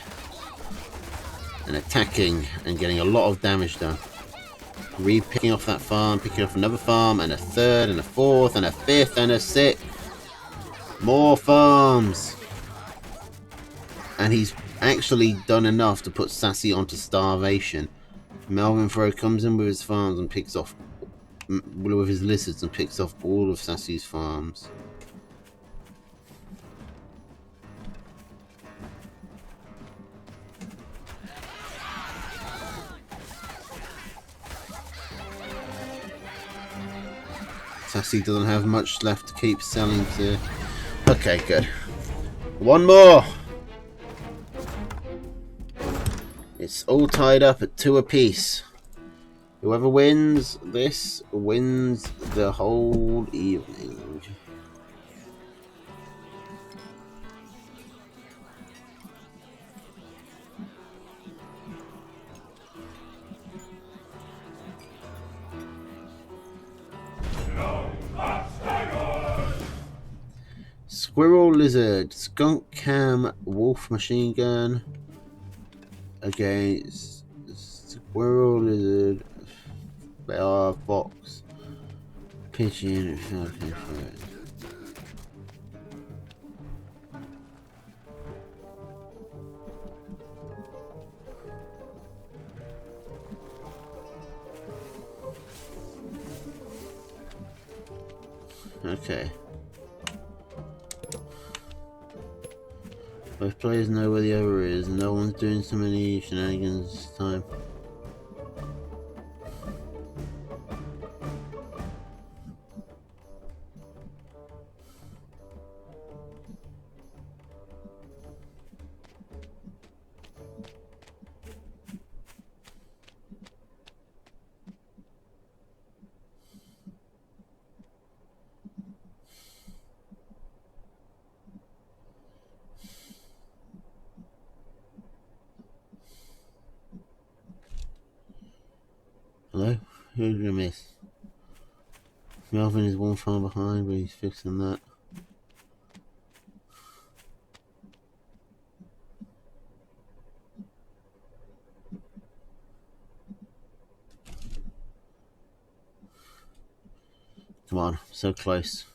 And attacking and getting a lot of damage done. Picking off that farm, picking off another farm, and a third, and a fourth, and a fifth, and a sixth. More farms. And he's actually done enough to put Sassy onto starvation. Melvin Fro comes in with his farms and picks off with his lizards and picks off all of Sassy's farms. Sassy doesn't have much left to keep selling to. Okay, good. One more! It's all tied up at 2 apiece. Whoever wins this wins the whole evening. Squirrel Lizard, Skunk Cam, Wolf Machine Gun against Squirrel Lizard, Bear Fox, Pigeon, Falcon. Okay. Both players know where the other is, and no one's doing so many shenanigans this time. Hello? Who did I miss? Melvin is one far behind, but he's fixing that. Come on, so close.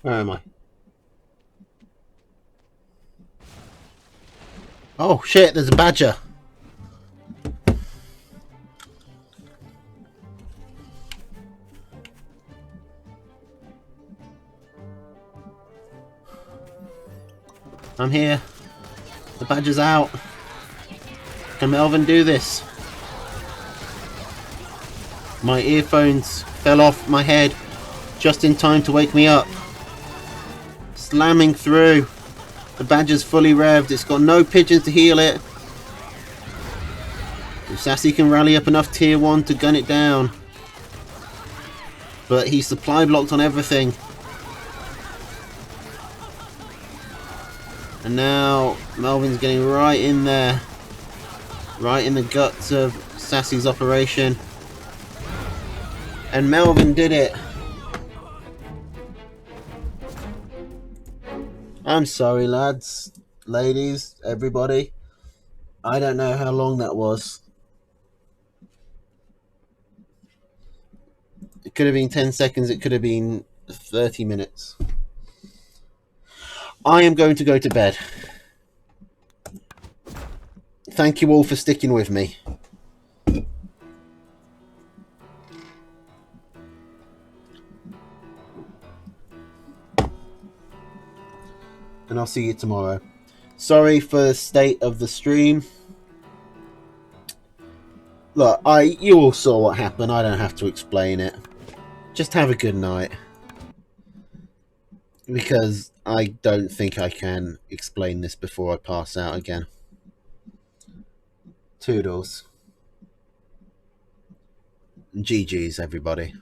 Where am I? Oh shit, there's a badger. I'm here. The badger's out. Can Melvin do this? My earphones fell off my head just in time to wake me up. Slamming through. The badger's fully revved. It's got no pigeons to heal it. If Sassy can rally up enough tier 1 to gun it down. But he's supply blocked on everything. And now Melvin's getting right in there. Right in the guts of Sassy's operation. And Melvin did it. I'm sorry, lads, ladies, everybody. I don't know how long that was. It could have been 10 seconds. It could have been 30 minutes. I am going to go to bed. Thank you all for sticking with me. And I'll see you tomorrow. Sorry for the state of the stream. Look, you all saw what happened. I don't have to explain it. Just have a good night. Because I don't think I can explain this before I pass out again. Toodles. GG's, everybody.